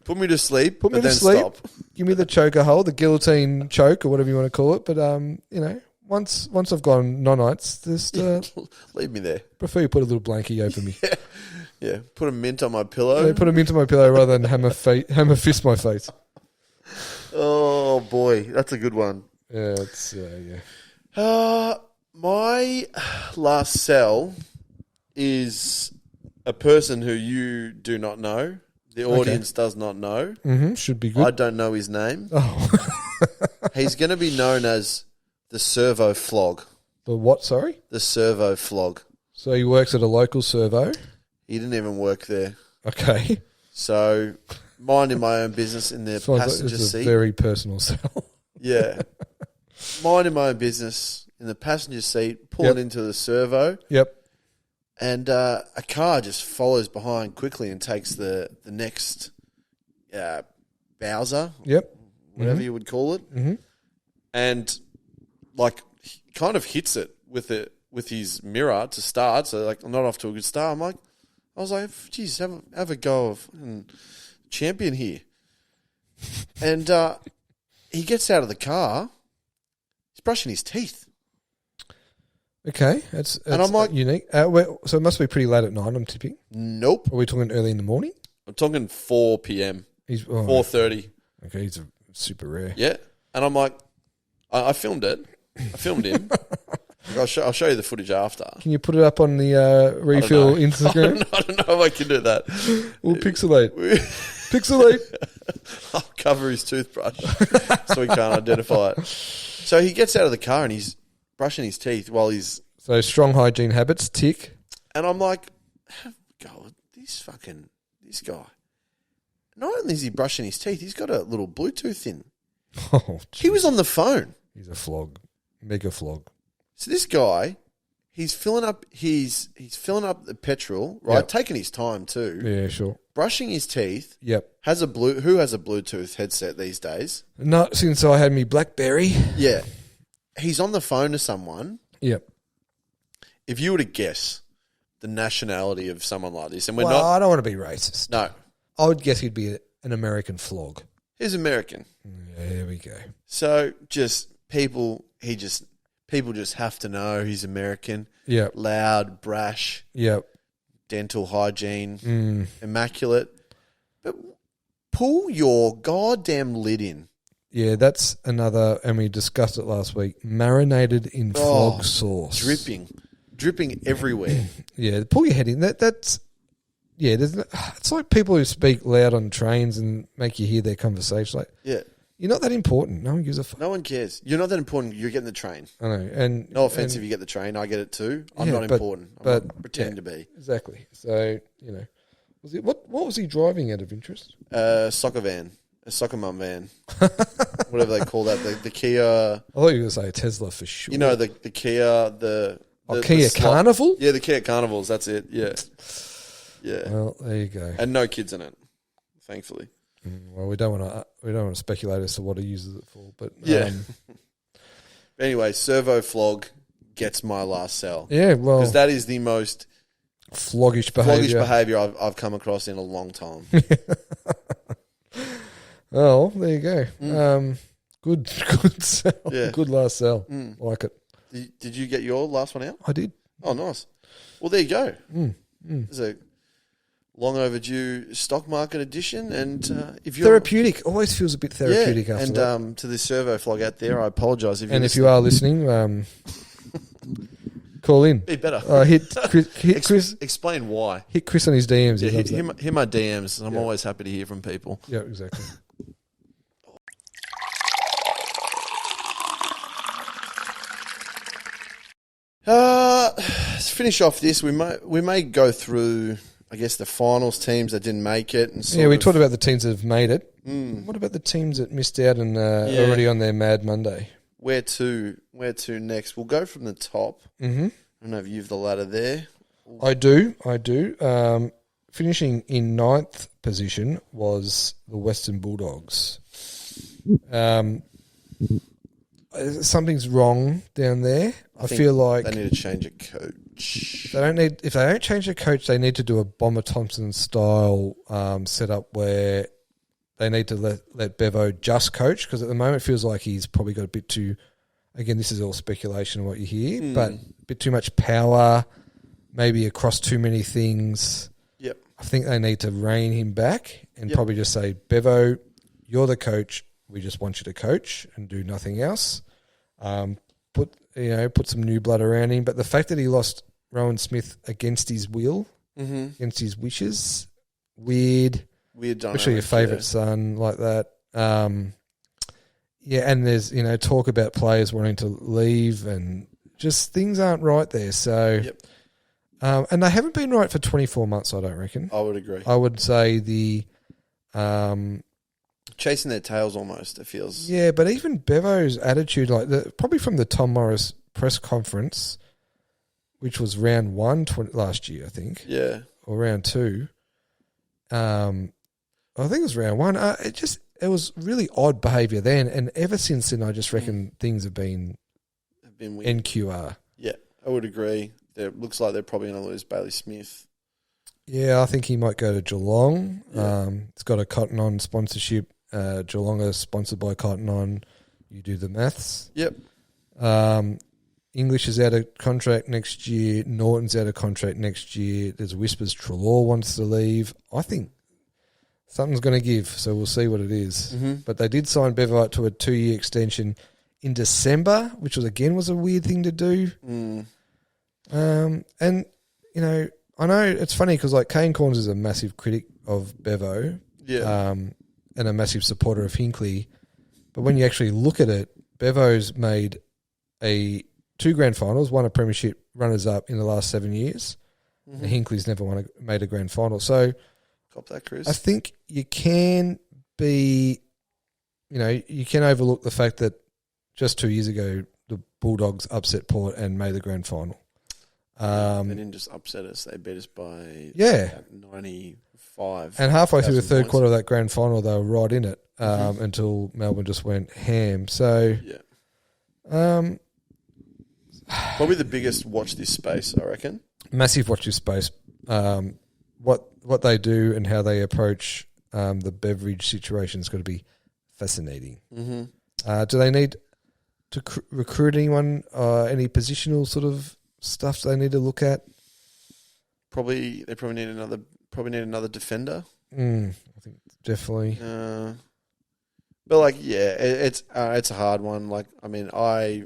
Put me to sleep. Put me to then sleep. Stop. Give me the choker hold, the guillotine choke, or whatever you want to call it. But you know, once I've gone non-nights, just Leave me there. prefer you put a little blankie over me. Yeah. Put a mint on my pillow. Yeah, put them into my pillow rather than hammer fist my face. Oh boy, that's a good one. Yeah, it's yeah. My last sell is a person who you do not know. The audience does not know. Mm-hmm, should be good. I don't know his name. Oh, He's going to be known as the Servo Flog. the what? Sorry, The Servo Flog. So he works at a local servo. He didn't even work there. Okay. So, minding my own business in the passenger it's seat. a very personal sell. Yeah. Minding my own business in the passenger seat, pulling into the servo. Yep. And a car just follows behind quickly and takes the next Bowser. Yep. Whatever you would call it. Mm-hmm. And, like, he kind of hits it with his mirror to start. So, like, I'm not off to a good start. I was like, geez, have a go of champion here. And he gets out of the car. He's brushing his teeth. Okay, that's and I'm like, unique. So it must be pretty late at night, I'm tipping. Nope. Are we talking early in the morning? I'm talking 4 p.m. 4:30. Okay, he's super rare. Yeah. And I'm like, I filmed it. I filmed him. I'll show you the footage after. Can you put it up on the Refill Instagram? I don't know if I can do that. We'll pixelate. Pixelate. I'll cover his toothbrush so he can't identify it. So he gets out of the car and he's brushing his teeth while he's... So strong hygiene habits, tick. And I'm like, God, this guy. Not only is he brushing his teeth, he's got a little Bluetooth in. Oh, he was on the phone. He's a flog. Mega flog. So this guy, he's filling up the petrol, right? Yep. Taking his time too. Yeah, sure. Brushing his teeth. Yep. Who has a Bluetooth headset these days? Not since I had me BlackBerry. Yeah. He's on the phone to someone. Yep. If you were to guess the nationality of someone like this, and we're well, not... I don't want to be racist. No. I would guess he'd be an American flog. He's American. Yeah, there we go. So people just have to know he's American. Yep. Loud, brash. Yep. Dental hygiene. Immaculate. But pull your goddamn lid in. Yeah, that's another, and we discussed it last week, marinated in flog sauce. Dripping everywhere. Yeah, pull your head in. That's... Yeah, it's like people who speak loud on trains and make you hear their conversation. Like, yeah. You're not that important. No one gives a fuck. No one cares. You're not that important. You're getting the train. I know. And no offense if you get the train. I get it too. I'm not important. I'm not pretending to be. Exactly. So, what was he driving out of interest? Soccer van. A soccer mum van. Whatever they call that. The Kia. I thought you were going to say a Tesla for sure. You know, the Kia, the Kia Carnival? Yeah, the Kia Carnivals. That's it. Yeah. Yeah. Well, there you go. And no kids in it, thankfully. Well, we don't want to speculate as to what he uses it for, but yeah. Anyway, servo flog gets my last sell. Yeah, well, because that is the most floggish behaviour I've come across in a long time. Oh, there you go. Good sell. Yeah. Good last sell. Like it. Did you get your last one out? I did. Oh, nice. Well, there you go. There's a long overdue stock market edition, and if you're therapeutic, always feels a bit therapeutic after that. And to the servo flog out there, I apologise if if you are listening, call in. Be better. Hit Chris. Explain why. Hit Chris on his DMs. Yeah, hit my DMs. I'm always happy to hear from people. Yeah, exactly. Let's finish off this. We may go through, I guess, the finals teams that didn't make it. And we talked about the teams that have made it. What about the teams that missed out and already on their Mad Monday? Where to next? We'll go from the top. Mm-hmm. I don't know if you've the ladder there. I do. Finishing in 9th position was the Western Bulldogs. Something's wrong down there. I feel like they need to change a coach. If they don't change the coach, they need to do a Bomber Thompson style setup where they need to let Bevo just coach, because at the moment it feels like he's probably got a bit too. Again, this is all speculation what you hear, but a bit too much power, maybe across too many things. Yep. I think they need to rein him back and probably just say, Bevo, you're the coach. We just want you to coach and do nothing else. Put some new blood around him. But the fact that he lost Rowan Smith against his will, against his wishes, weird dynamic, especially your favourite son like that. And there's talk about players wanting to leave, and just things aren't right there. So And they haven't been right for 24 months, I don't reckon. I would agree. I would say chasing their tails almost, it feels. Yeah, but even Bevo's attitude, probably from the Tom Morris press conference, which was round 1 last year, I think. Yeah. Or round 2. I think it was round 1. It was really odd behaviour then, and ever since then, I just reckon things have been weird. NQR. Yeah, I would agree. It looks like they're probably going to lose Bailey Smith. Yeah, I think he might go to Geelong. Yeah. It's got a Cotton On sponsorship. Geelong is sponsored by Cotton On. You do the maths. Yep. English is out of contract next year. Norton's out of contract next year. There's whispers Treloar wants to leave. I think something's going to give, so we'll see what it is. Mm-hmm. But they did sign Bevo to a 2-year extension in December, which was a weird thing to do. Mm. And, you know, I know it's funny because, like, Kane Corns is a massive critic of Bevo. Yeah. And a massive supporter of Hinkley. But when you actually look at it, Bevo's made 2 grand finals, won a premiership runners-up in the last 7 years. Mm-hmm. And Hinkley's never made a grand final. So cop that, Chris. I think you can be, you know, you can overlook the fact that just 2 years ago, the Bulldogs upset Port and made the grand final. They didn't just upset us; they beat us by 95. And halfway through the third points. quarter of that grand final, they were right in it until Melbourne just went ham. So, probably the biggest watch this space, I reckon. Massive watch this space. What they do and how they approach the beverage situation is going to be fascinating. Mm-hmm. Do they need to recruit anyone? Any positional sort of stuff they need to look at? They probably need another defender. I think definitely. But like, yeah, it's a hard one. Like, I mean, I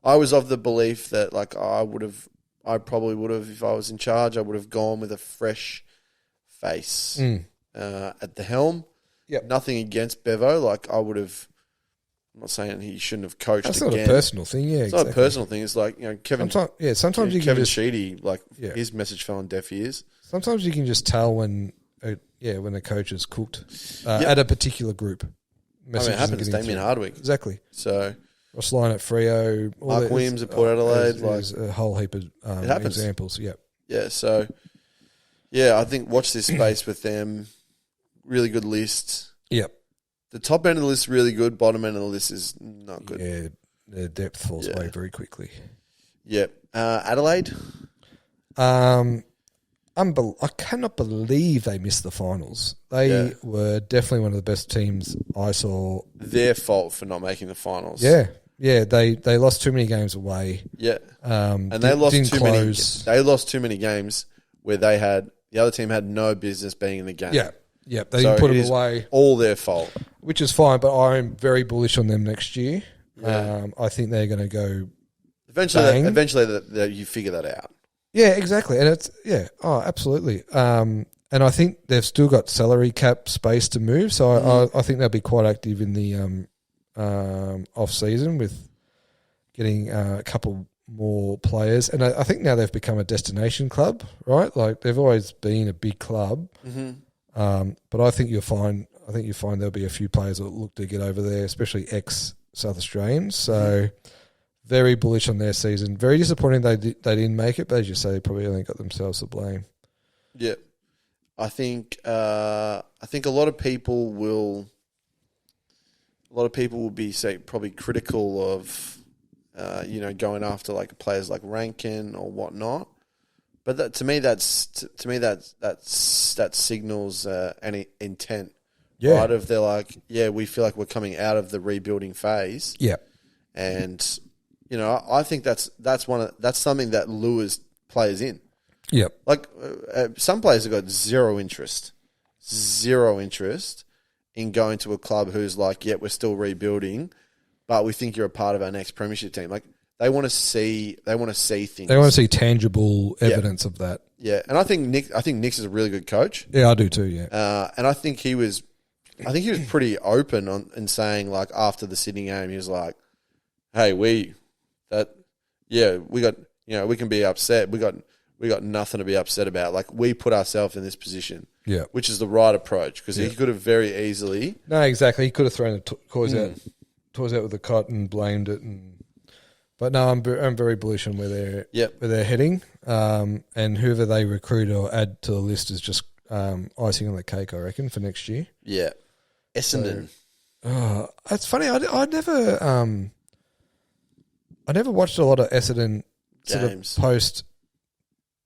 was of the belief that like I probably would have, if I was in charge, I would have gone with a fresh face at the helm. Yep. Nothing against Bevo. Like, I would have. I'm not saying he shouldn't have coached. That's again. not a personal thing. Yeah, it's not a personal thing. It's like, you know, Kevin. Sometimes you can Kevin just Sheedy, like his message fell on deaf ears. Sometimes you can just tell when a coach is cooked at a particular group. I mean, it happens. Damien Hardwick, exactly. So Ross Lyon at Freo, Mark Williams at Port Adelaide. There's a whole heap of examples. Yeah, yeah. So yeah, I think watch this space with them. Really good list. Yep. The top end of the list is really good. Bottom end of the list is not good. Yeah, the depth falls away very quickly. Yep. Adelaide? I cannot believe they missed the finals. They were definitely one of the best teams I saw. Their fault for not making the finals. Yeah. Yeah, they lost too many games away. Yeah. And they lost too many. They lost too many games where the other team had no business being in the game. Yeah. Yep, they didn't put them away. All their fault. Which is fine, but I'm very bullish on them next year. Yeah. I think they're going to go Eventually you figure that out. Yeah, exactly. And absolutely. And I think they've still got salary cap space to move, so I think they'll be quite active in the off-season with getting a couple more players. And I think now they've become a destination club, right? Like, they've always been a big club. Mm-hmm. But I think you'll find there'll be a few players that look to get over there, especially ex-South Australians. So very bullish on their season. Very disappointing they didn't make it, but as you say, they probably only got themselves to blame. Yeah, I think a lot of people will be probably critical of going after like players like Rankin or whatnot. But that signals any intent, right? If they're like, we feel like we're coming out of the rebuilding phase, and I think that's something that lures players in. Yep. Like some players have got zero interest in going to a club who's like, we're still rebuilding, but we think you're a part of our next premiership team. Like, they want to see things. They want to see tangible evidence of that. Yeah, and I think Nick's is a really good coach. Yeah, I do too. Yeah, and I think he was pretty open in saying, like, after the Sydney game, he was like, "Hey, we can be upset. We got we got nothing to be upset about. Like, we put ourselves in this position, which is the right approach, because he could have very easily. No, exactly. He could have thrown the toys out with the cot and blamed it. But no, I'm very bullish on where they're heading. And whoever they recruit or add to the list is just icing on the cake, I reckon, for next year. Yeah, Essendon. It's funny. I never watched a lot of Essendon sort of post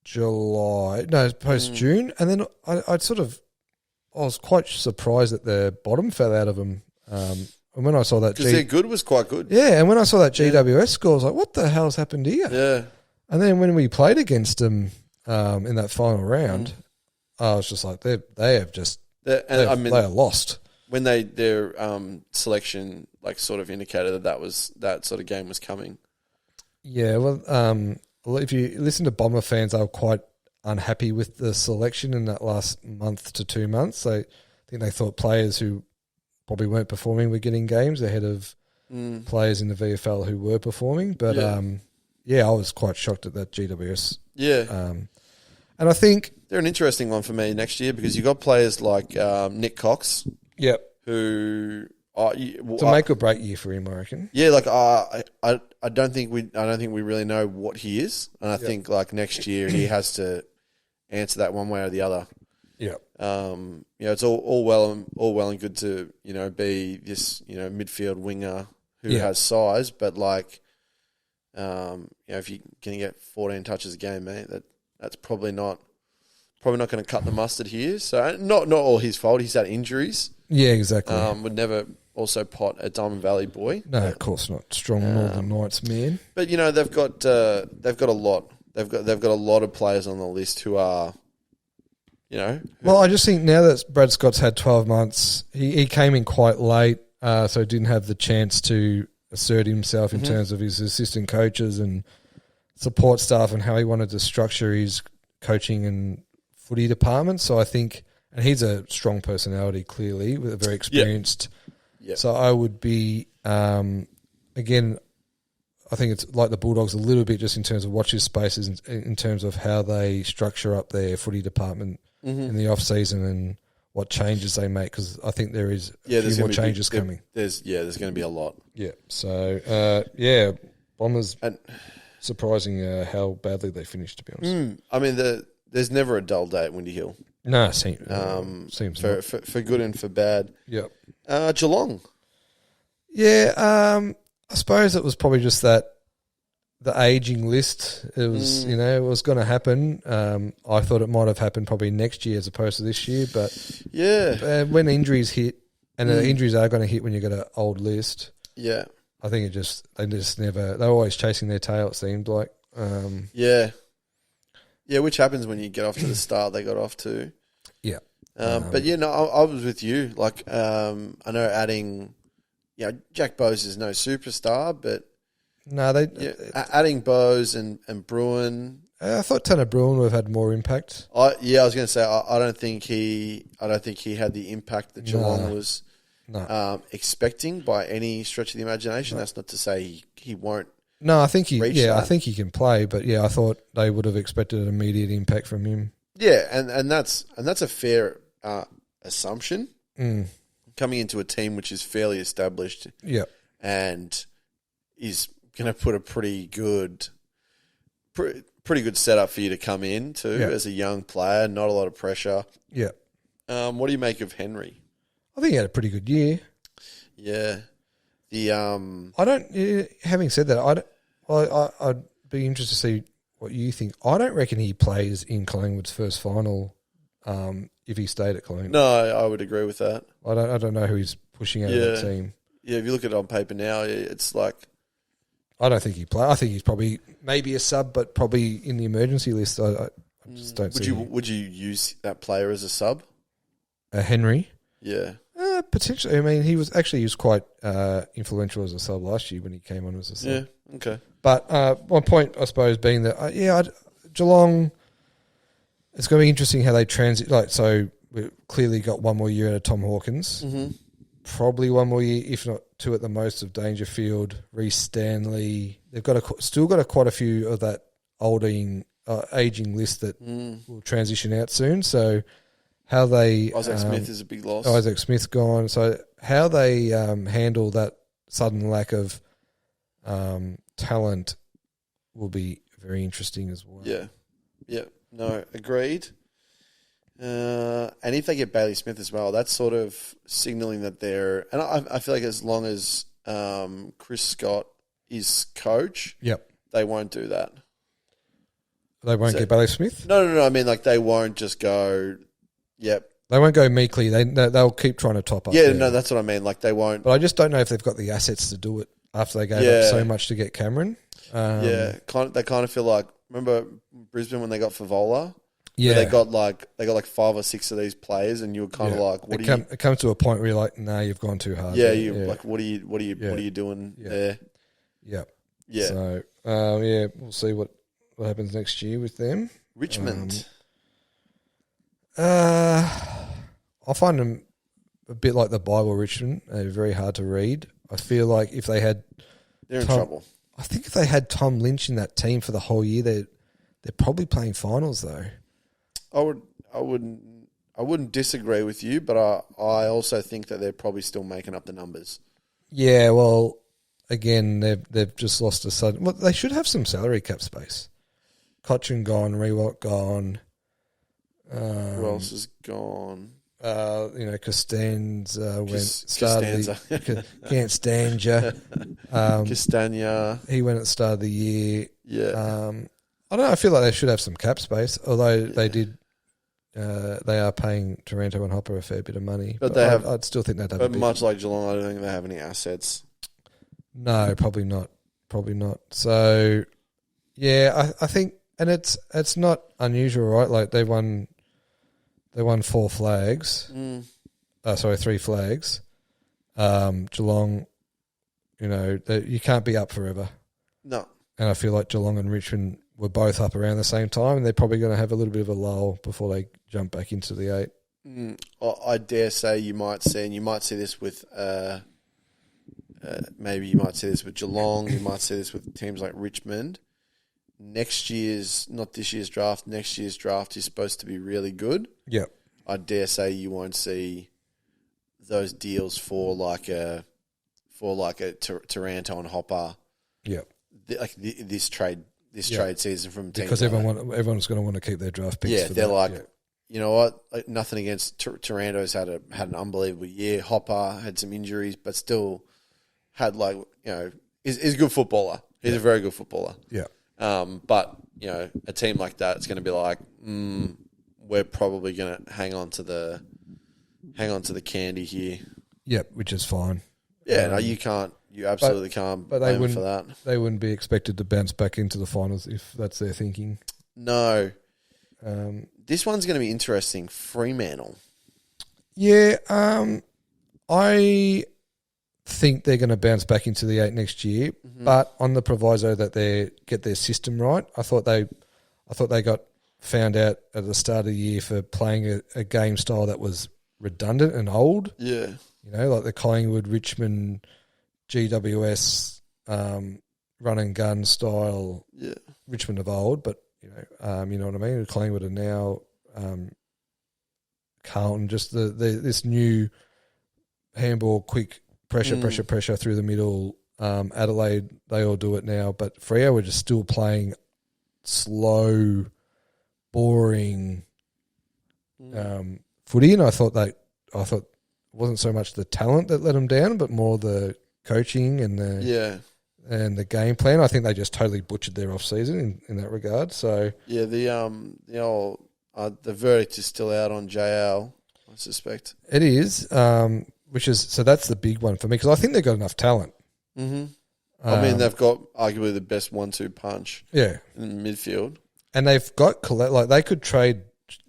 June, and then I was quite surprised that the bottom fell out of them. And when I saw that, because their good was quite good. Yeah, and when I saw that GWS score, I was like, "What the hell's happened here?" Yeah. And then when we played against them in that final round, I was just like, "They are lost." When their selection like sort of indicated that sort of game was coming. Yeah, well, if you listen to Bomber fans, they were quite unhappy with the selection in that last month to 2 months. I think they thought players who probably weren't performing were getting games ahead of players in the VFL who were performing. But I was quite shocked at that GWS. Yeah, and I think they're an interesting one for me next year, because you got players like Nick Cox. Yep. Who it's a make or break year for him, I reckon. Yeah, like I don't think we really know what he is, and I think like next year he has to answer that one way or the other. Yeah. It's all well and good to be this midfield winger who has size, but like if you're going to get 14 touches a game, mate, that's probably not going to cut the mustard here. So not all his fault. He's had injuries. Yeah, exactly. Would never also pot a Diamond Valley boy. No, of course not. Strong Northern Knights man. But they've got a lot. They've got a lot of players on the list who are, Well, I just think now that Brad Scott's had 12 months, he came in quite late, so didn't have the chance to assert himself in terms of his assistant coaches and support staff and how he wanted to structure his coaching and footy department. So I think. And he's a strong personality, clearly, with a very experienced. Yep. So I would be, again, I think it's like the Bulldogs a little bit just in terms of watch his spaces, in terms of how they structure up their footy department in the off-season and what changes they make, because I think there is a few more changes coming. There's going to be a lot. Yeah. So, Bombers, surprising how badly they finished, to be honest. I mean, there's never a dull day at Windy Hill. No, seems for good and for bad. Yep. Geelong. Yeah, I suppose it was probably just that the aging list. It was it was going to happen. I thought it might have happened probably next year as opposed to this year, but when injuries hit, and the injuries are going to hit when you got an old list. Yeah, I think they just never. They're always chasing their tail. It seemed like. Yeah, which happens when you get off to the start they got off to. Yeah. But I was with you. Like, I know adding, Jack Bowes is no superstar, but adding Bowes and Bruin. I thought Tanner Bruin would have had more impact. I was going to say I don't think he had the impact that Geelong was expecting by any stretch of the imagination. That's not to say he won't. No, I think I think he can play, but I thought they would have expected an immediate impact from him. Yeah, and that's a fair assumption coming into a team which is fairly established. Yeah, and is going to put a pretty good setup for you to come in to as a young player. Not a lot of pressure. Yeah. What do you make of Henry? I think he had a pretty good year. Yeah. I don't. Having said that, I'd be interested to see what you think. I don't reckon he plays in Collingwood's first final if he stayed at Collingwood. No, I would agree with that. I don't know who he's pushing out of that team. Yeah, if you look at it on paper now, it's like I don't think he plays. I think he's probably maybe a sub, but probably in the emergency list. I just don't see. Would you use that player as a sub? Henry? Yeah. Potentially. I mean, he was quite influential as a sub last year when he came on as a sub. Yeah, okay. But one point, I suppose, being that, Geelong, it's going to be interesting how they transit. So we've clearly got one more year out of Tom Hawkins. Mm-hmm. Probably one more year, if not two at the most, of Dangerfield, Reece Stanley. They've still got quite a few of that older aging list that will transition out soon. So how they Isaac Smith is a big loss. Isaac Smith gone. So how they handle that sudden lack of talent will be very interesting as well. Yeah. No, agreed. And if they get Bailey Smith as well, that's sort of signalling that they're. And I feel like as long as Chris Scott is coach, they won't do that. They won't get Bailey Smith? No. I mean, like they won't just go. Yep. They won't go meekly. They'll keep trying to top up. Yeah, no, that's what I mean. Like they won't. But I just don't know if they've got the assets to do it after they gave up so much to get Cameron. They kind of feel like, remember Brisbane when they got Favola? Yeah, they got like 5 or 6 of these players, and you were kind of like, it comes to a point where you're like, nah, you've gone too hard. Yeah, like, what are you doing there? Yeah. So we'll see what happens next year with them. Richmond. I find them a bit like the Bible. Richmond, they're very hard to read. I feel like if they had, they're in trouble. I think if they had Tom Lynch in that team for the whole year, they're probably playing finals though. I wouldn't disagree with you, but I also think that they're probably still making up the numbers. Yeah, well, again, they've just lost a sudden. Well, they should have some salary cap space. Cochin gone, Rewalt gone. Who else is gone? Costanza went Costanza. Can't stand you. Castagna. He went at the start of the year. Yeah. I don't know. I feel like they should have some cap space, although they did. They are paying Taranto and Hopper a fair bit of money, but I'd still think they'd have. But much like Geelong, I don't think they have any assets. No, probably not. So, yeah, I think, and it's not unusual, right? Like they won 4 flags. 3 flags. Geelong, you can't be up forever. No. And I feel like Geelong and Richmond were both up around the same time, and they're probably going to have a little bit of a lull before they jump back into the 8. I dare say you might see this with maybe you might see this with Geelong, you might see this with teams like Richmond. Next year's draft is supposed to be really good. Yep. I dare say you won't see those deals for like a Taranto and Hopper. Yep. This trade season from teams because everyone's going to want to keep their draft picks. Yeah, they're you know what? Like, nothing against Taranto's had an unbelievable year. Hopper had some injuries, but still had is a good footballer. He's a very good footballer. Yeah. But a team like that, it's going to be like, we're probably going to hang on to the candy here. Yep, which is fine. Yeah, no, you can't. You absolutely can't. But blame them for that. They wouldn't be expected to bounce back into the finals if that's their thinking. No. This one's going to be interesting. Fremantle. Yeah, I think they're going to bounce back into the 8 next year, but on the proviso that they get their system right. I thought they got found out at the start of the year for playing a game style that was redundant and old. Yeah. Like the Collingwood, Richmond, GWS, run and gun style. Yeah. Richmond of old, but you know what I mean. Collingwood are now Carlton. Just this new handball, quick pressure through the middle. Adelaide, they all do it now, but Freo were just still playing slow, boring footy, and I thought it wasn't so much the talent that let them down, but more the coaching and the game plan. I think they just totally butchered their off season in that regard. So yeah, the verdict is still out on JL, I suspect. It is, so that's the big one for me because I think they've got enough talent. Mm-hmm. I mean, they've got arguably the best 1-2 punch. Yeah, in midfield, and they've got they could trade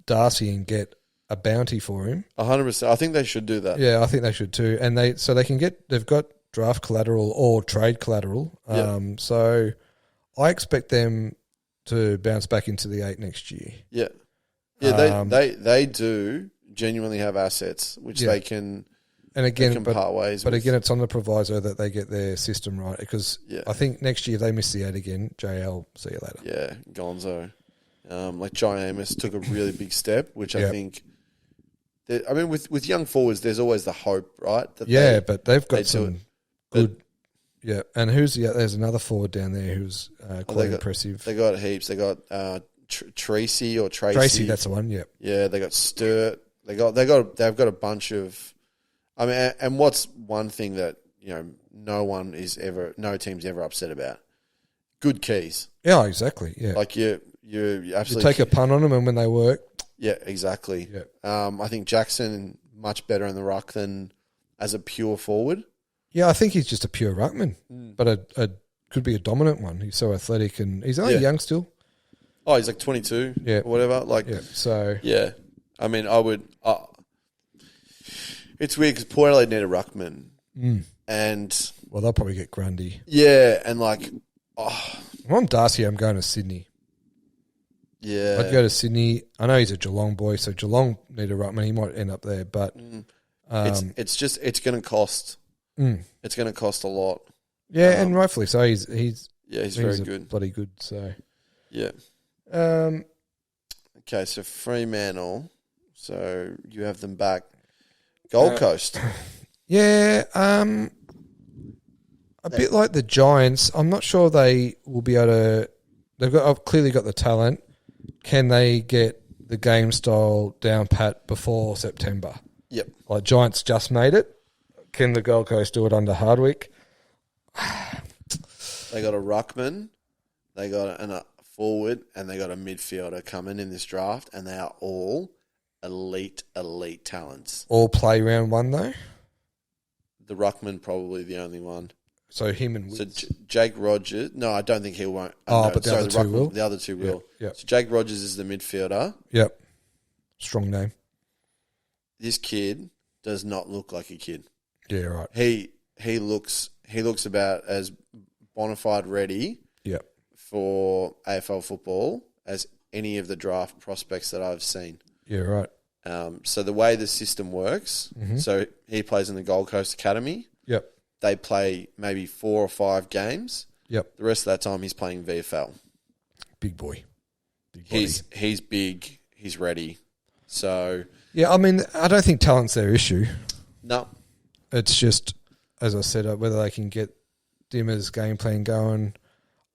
Darcy and get a bounty for him. 100%. I think they should do that. Yeah, I think they should too. And they've got draft collateral or trade collateral. Yep. So I expect them to bounce back into the 8 next year. Yeah. Yeah, they do genuinely have assets which they can part ways with. Again, it's on the proviso that they get their system right because I think next year if they miss the 8 again, JL, see you later. Yeah, gonzo. Like John Amos took a really big step, which I Yep. think. I mean, with young forwards, there's always the hope, right? That But they've they got do some it. good. Yeah, and there's another forward down there who's quite impressive. They got heaps. They got Tracy or Tracy. Tracy, that's the one. Yeah, Yeah, they got Sturt. They've got a bunch of. I mean, and what's one thing that no team's ever upset about? Good keys. Yeah, exactly. Yeah, Like you absolutely you take a punt on them, and when they work, yeah, exactly. Yeah. I think Jackson much better in the ruck than as a pure forward. yeah, I think he's just a pure ruckman, but a could be a dominant one. He's so athletic, and he's only young still. Oh, he's like 22, Yeah. or whatever. Like, Yeah, so yeah. I mean, I would. It's weird because Port Adelaide need a ruckman, and well, they'll probably get Grundy. yeah, and like, If I'm Darcy, I'm going to Sydney. yeah, I'd go to Sydney. I know he's a Geelong boy, so Geelong need a ruckman. He might end up there, but it's going to cost. It's going to cost a lot. yeah, and rightfully so. He's very good. bloody good. So Yeah. Okay, so Fremantle. So you have them back. Gold Coast. yeah, a bit like the Giants. I'm not sure they will be able to. I've clearly got the talent. Can they get the game style down pat before September? Yep. Like Giants just made it. Can the Gold Coast do it under Hardwick? They got a ruckman, they got a forward, and they got a midfielder coming in this draft, and they are all elite talents. All play round one though. The ruckman probably the only one. So him and So Witts. Jake Rogers. No, I don't think he won't. But the other two ruckman, will? The other two will. Yep. So Jake Rogers is the midfielder. Yep. Strong name. This kid does not look like a kid. Yeah, right. He looks about as bona fide ready Yep. for AFL football as any of the draft prospects that I've seen. Yeah, right. So the way the system works, so he plays in the Gold Coast Academy. Yep. They play maybe 4 or 5 games. Yep. The rest of that time he's playing VFL. Big boy. Big body. He's big. He's ready. So Yeah, I mean, I don't think talent's their issue. no, It's just, as I said, whether they can get Dimmer's game plan going.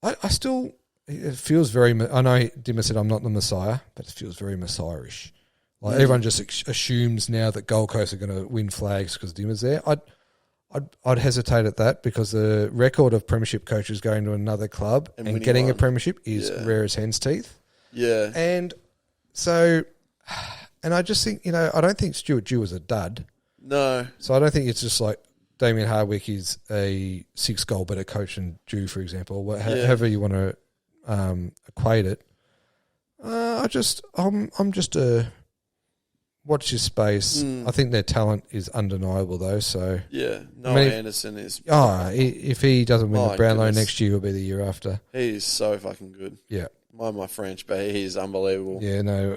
I still, it feels very, I know Dimmer said I'm not the Messiah, but it feels very Messiah-ish. Like everyone just assumes now that Gold Coast are going to win flags because Dimmer's there. I'd hesitate at that because the record of premiership coaches going to another club and getting a premiership is rare as hen's teeth. yeah, And so, and I just think, I don't think Stuart Dew was a dud. no, So I don't think it's just like Damien Hardwick is a 6-goal better coach than Dew, for example, however you want to equate it. I'm just a watch your space. I think their talent is undeniable though. So yeah. Noah Anderson is. if he doesn't win the My Brownlow goodness. next year, it'll be the year after. He is so fucking good. Yeah, Mind my French, but he is unbelievable. yeah, no,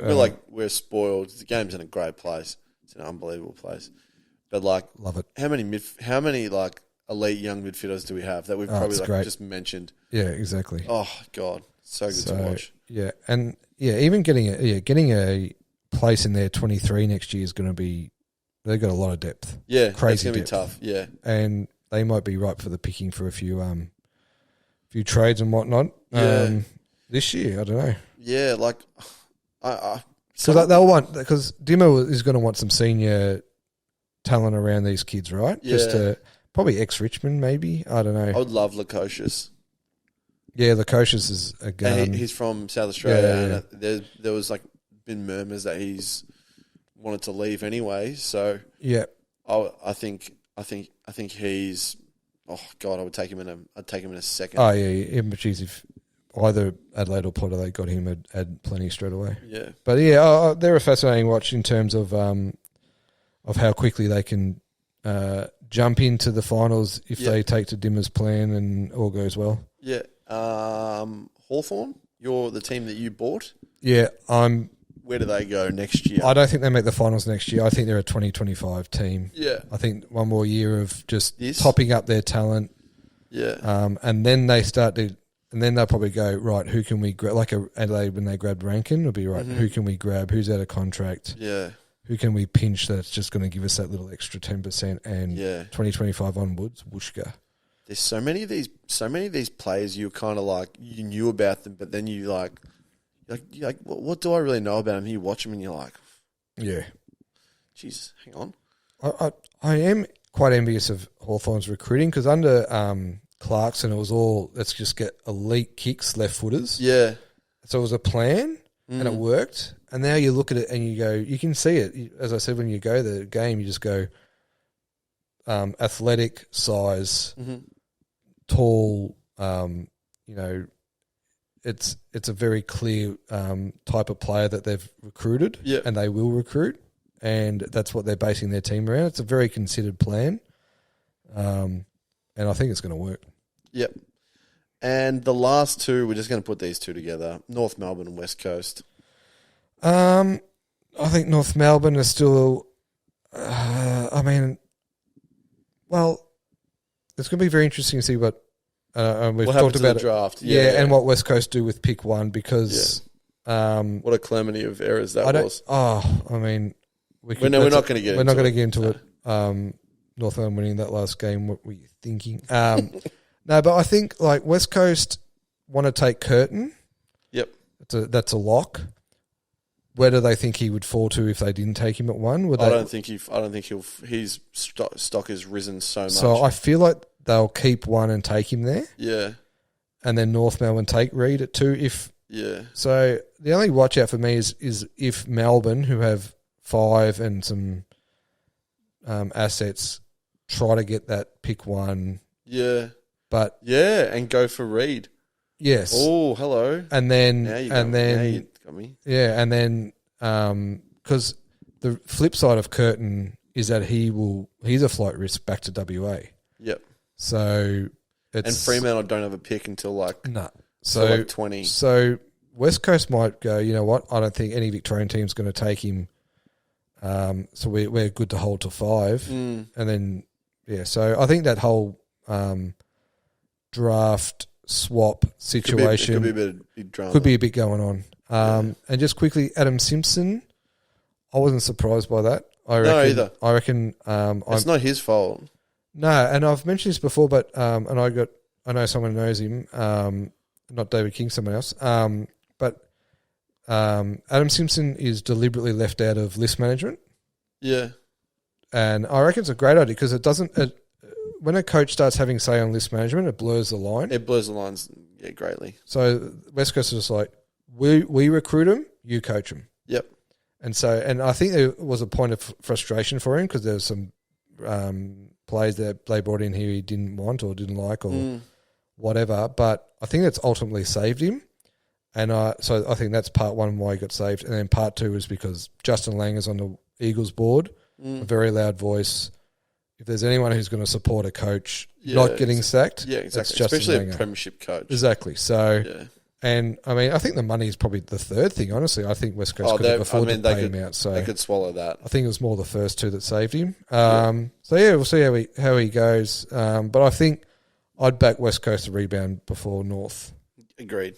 We're spoiled. The game's in a great place. It's an unbelievable place. But like, love it. how many like elite young midfielders do we have that we've probably it's great. just mentioned? Yeah, exactly. Oh God, so good to watch. Yeah, and even getting a place in their 23 next year is going to be. They've got a lot of depth. Yeah, crazy it's gonna depth. be tough. Yeah, And they might be ripe for the picking for a few trades and whatnot. Yeah. This year, I don't know. yeah. Like, Because Dimmer is going to want some senior talent around these kids, right? Just Yeah. probably ex-Richmond, maybe. I don't know. I would love Lukosius. Yeah, Lukosius is a And gun. he's from South Australia, Yeah. and there was like been murmurs that he's wanted to leave anyway. So Yeah, I think he's. Oh God, I'd take him in a second. oh yeah. But geez, if either Adelaide or Port Adelaide got him, I'd plenty straight away. Yeah, But yeah, they're a fascinating watch in terms of how quickly they can jump into the finals if they take to Dimmer's plan and all goes well. yeah. Hawthorn, you're the team that you bought. Yeah, Where do they go next year? I don't think they make the finals next year. I think they're a 2025 team. Yeah, I think one more year of just This? topping up their talent, yeah, and then they start to And then they'll probably go, right, who can we grab? Like Adelaide, when they grabbed Rankin, it'll be, right, who can we grab? Who's out of contract? Yeah. Who can we pinch that's just going to give us that little extra 10%? And 2025 onwards, Wooshka. There's so many of these players you kind of like, you knew about them, but then you're like, what do I really know about them? You watch them and you're like, yeah. Jesus, hang on. I am quite envious of Hawthorn's recruiting because under Clarkson, it was all, let's just get elite kicks, left footers. Yeah. So it was a plan and it worked. And now you look at it and you go, you can see it. As I said, when you go to the game, you just go athletic, size, tall, it's a very clear type of player that they've recruited and they will recruit. And that's what they're basing their team around. It's a very considered plan. And I think it's going to work. Yep. And the last two, we're just going to put these two together, North Melbourne and West Coast. I think North Melbourne is still, it's going to be very interesting to see what we've talked about the draft. Yeah, and what West Coast do with pick one because what a calamity of errors that was. We're not going to get into it. North Melbourne winning that last game. What were you thinking? No, but I think like West Coast want to take Curtin. Yep, that's a lock. Where do they think he would fall to if they didn't take him at one? I don't think he'll. His stock has risen so much. So I feel like they'll keep one and take him there. Yeah, and then North Melbourne take Reed at 2. So the only watch out for me is if Melbourne, who have 5 and some assets, try to get that pick 1. Yeah, but and go for Reed. Yes. Oh, hello. And then now you got me. Yeah, and then because the flip side of Curtin is that he's a flight risk back to WA. Yep. So and Fremantle don't have a pick until like 20. So West Coast might go, you know what? I don't think any Victorian team's going to take him. So we're good to hold to 5, and then so I think that whole draft swap situation could be a bit drama. Could be a bit going on. And just quickly, Adam Simpson, I wasn't surprised by that. No, either. I reckon it's not his fault. No, and I've mentioned this before, but I know someone knows him, not David King, someone else. But Adam Simpson is deliberately left out of list management. Yeah. And I reckon it's a great idea because it doesn't. When a coach starts having say on list management, it blurs the line. It blurs the lines, greatly. So West Coast is just like, we recruit him, you coach him. Yep. And I think there was a point of frustration for him because there was some players that they brought in here he didn't want or didn't like or whatever. But I think that's ultimately saved him. And so I think that's part one why he got saved. And then part 2 is because Justin Lang is on the Eagles board, a very loud voice. If there's anyone who's going to support a coach not getting sacked, exactly. Especially a premiership coach. Exactly. So, and I mean, I think the money is probably the third thing. Honestly, I think West Coast could have afforded to pay him out. So they could swallow that. I think it was more the first 2 that saved him. So we'll see how he goes. But I think I'd back West Coast to rebound before North. Agreed.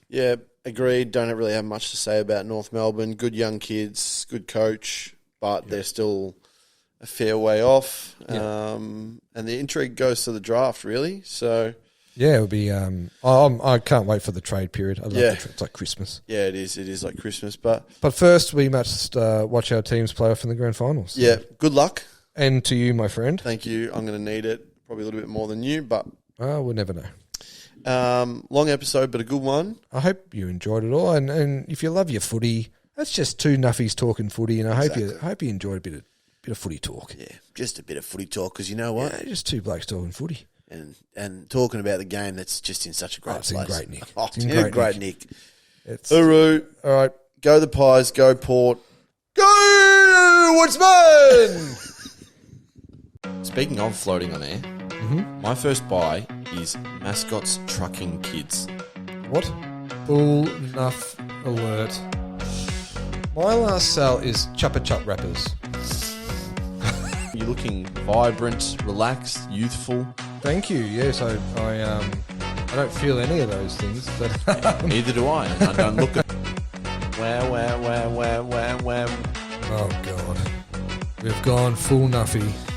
Yeah, agreed. Don't really have much to say about North Melbourne. Good young kids, good coach, but they're still a fair way off. And the intrigue goes to the draft, really. So yeah, it'll be. I can't wait for the trade period. I love it's like Christmas. Yeah, it is. It is like Christmas. But first, we must watch our teams play off in the grand finals. Yeah, good luck. And to you, my friend. Thank you. I'm going to need it. Probably a little bit more than you, but we'll never know. Long episode, but a good one. I hope you enjoyed it all, and if you love your footy, that's just 2 nuffies talking footy, and I hope you enjoyed a bit of footy talk. Yeah, just a bit of footy talk, because you know what? Yeah, just 2 blokes talking footy. And talking about the game that's just in such a great place. It's in great nick. Oh, it's in great nick. All right. Go the Pies, go Port. Go Woodsman! Speaking of floating on air, my first buy is Mascots Trucking Kids. What? Bull Nuff alert. My last sale is Chuppa Chup wrappers. You're looking vibrant, relaxed, youthful. Thank you. Yes, I I don't feel any of those things, but Neither do I. I don't look at. Wham. oh god, we've gone full nuffy.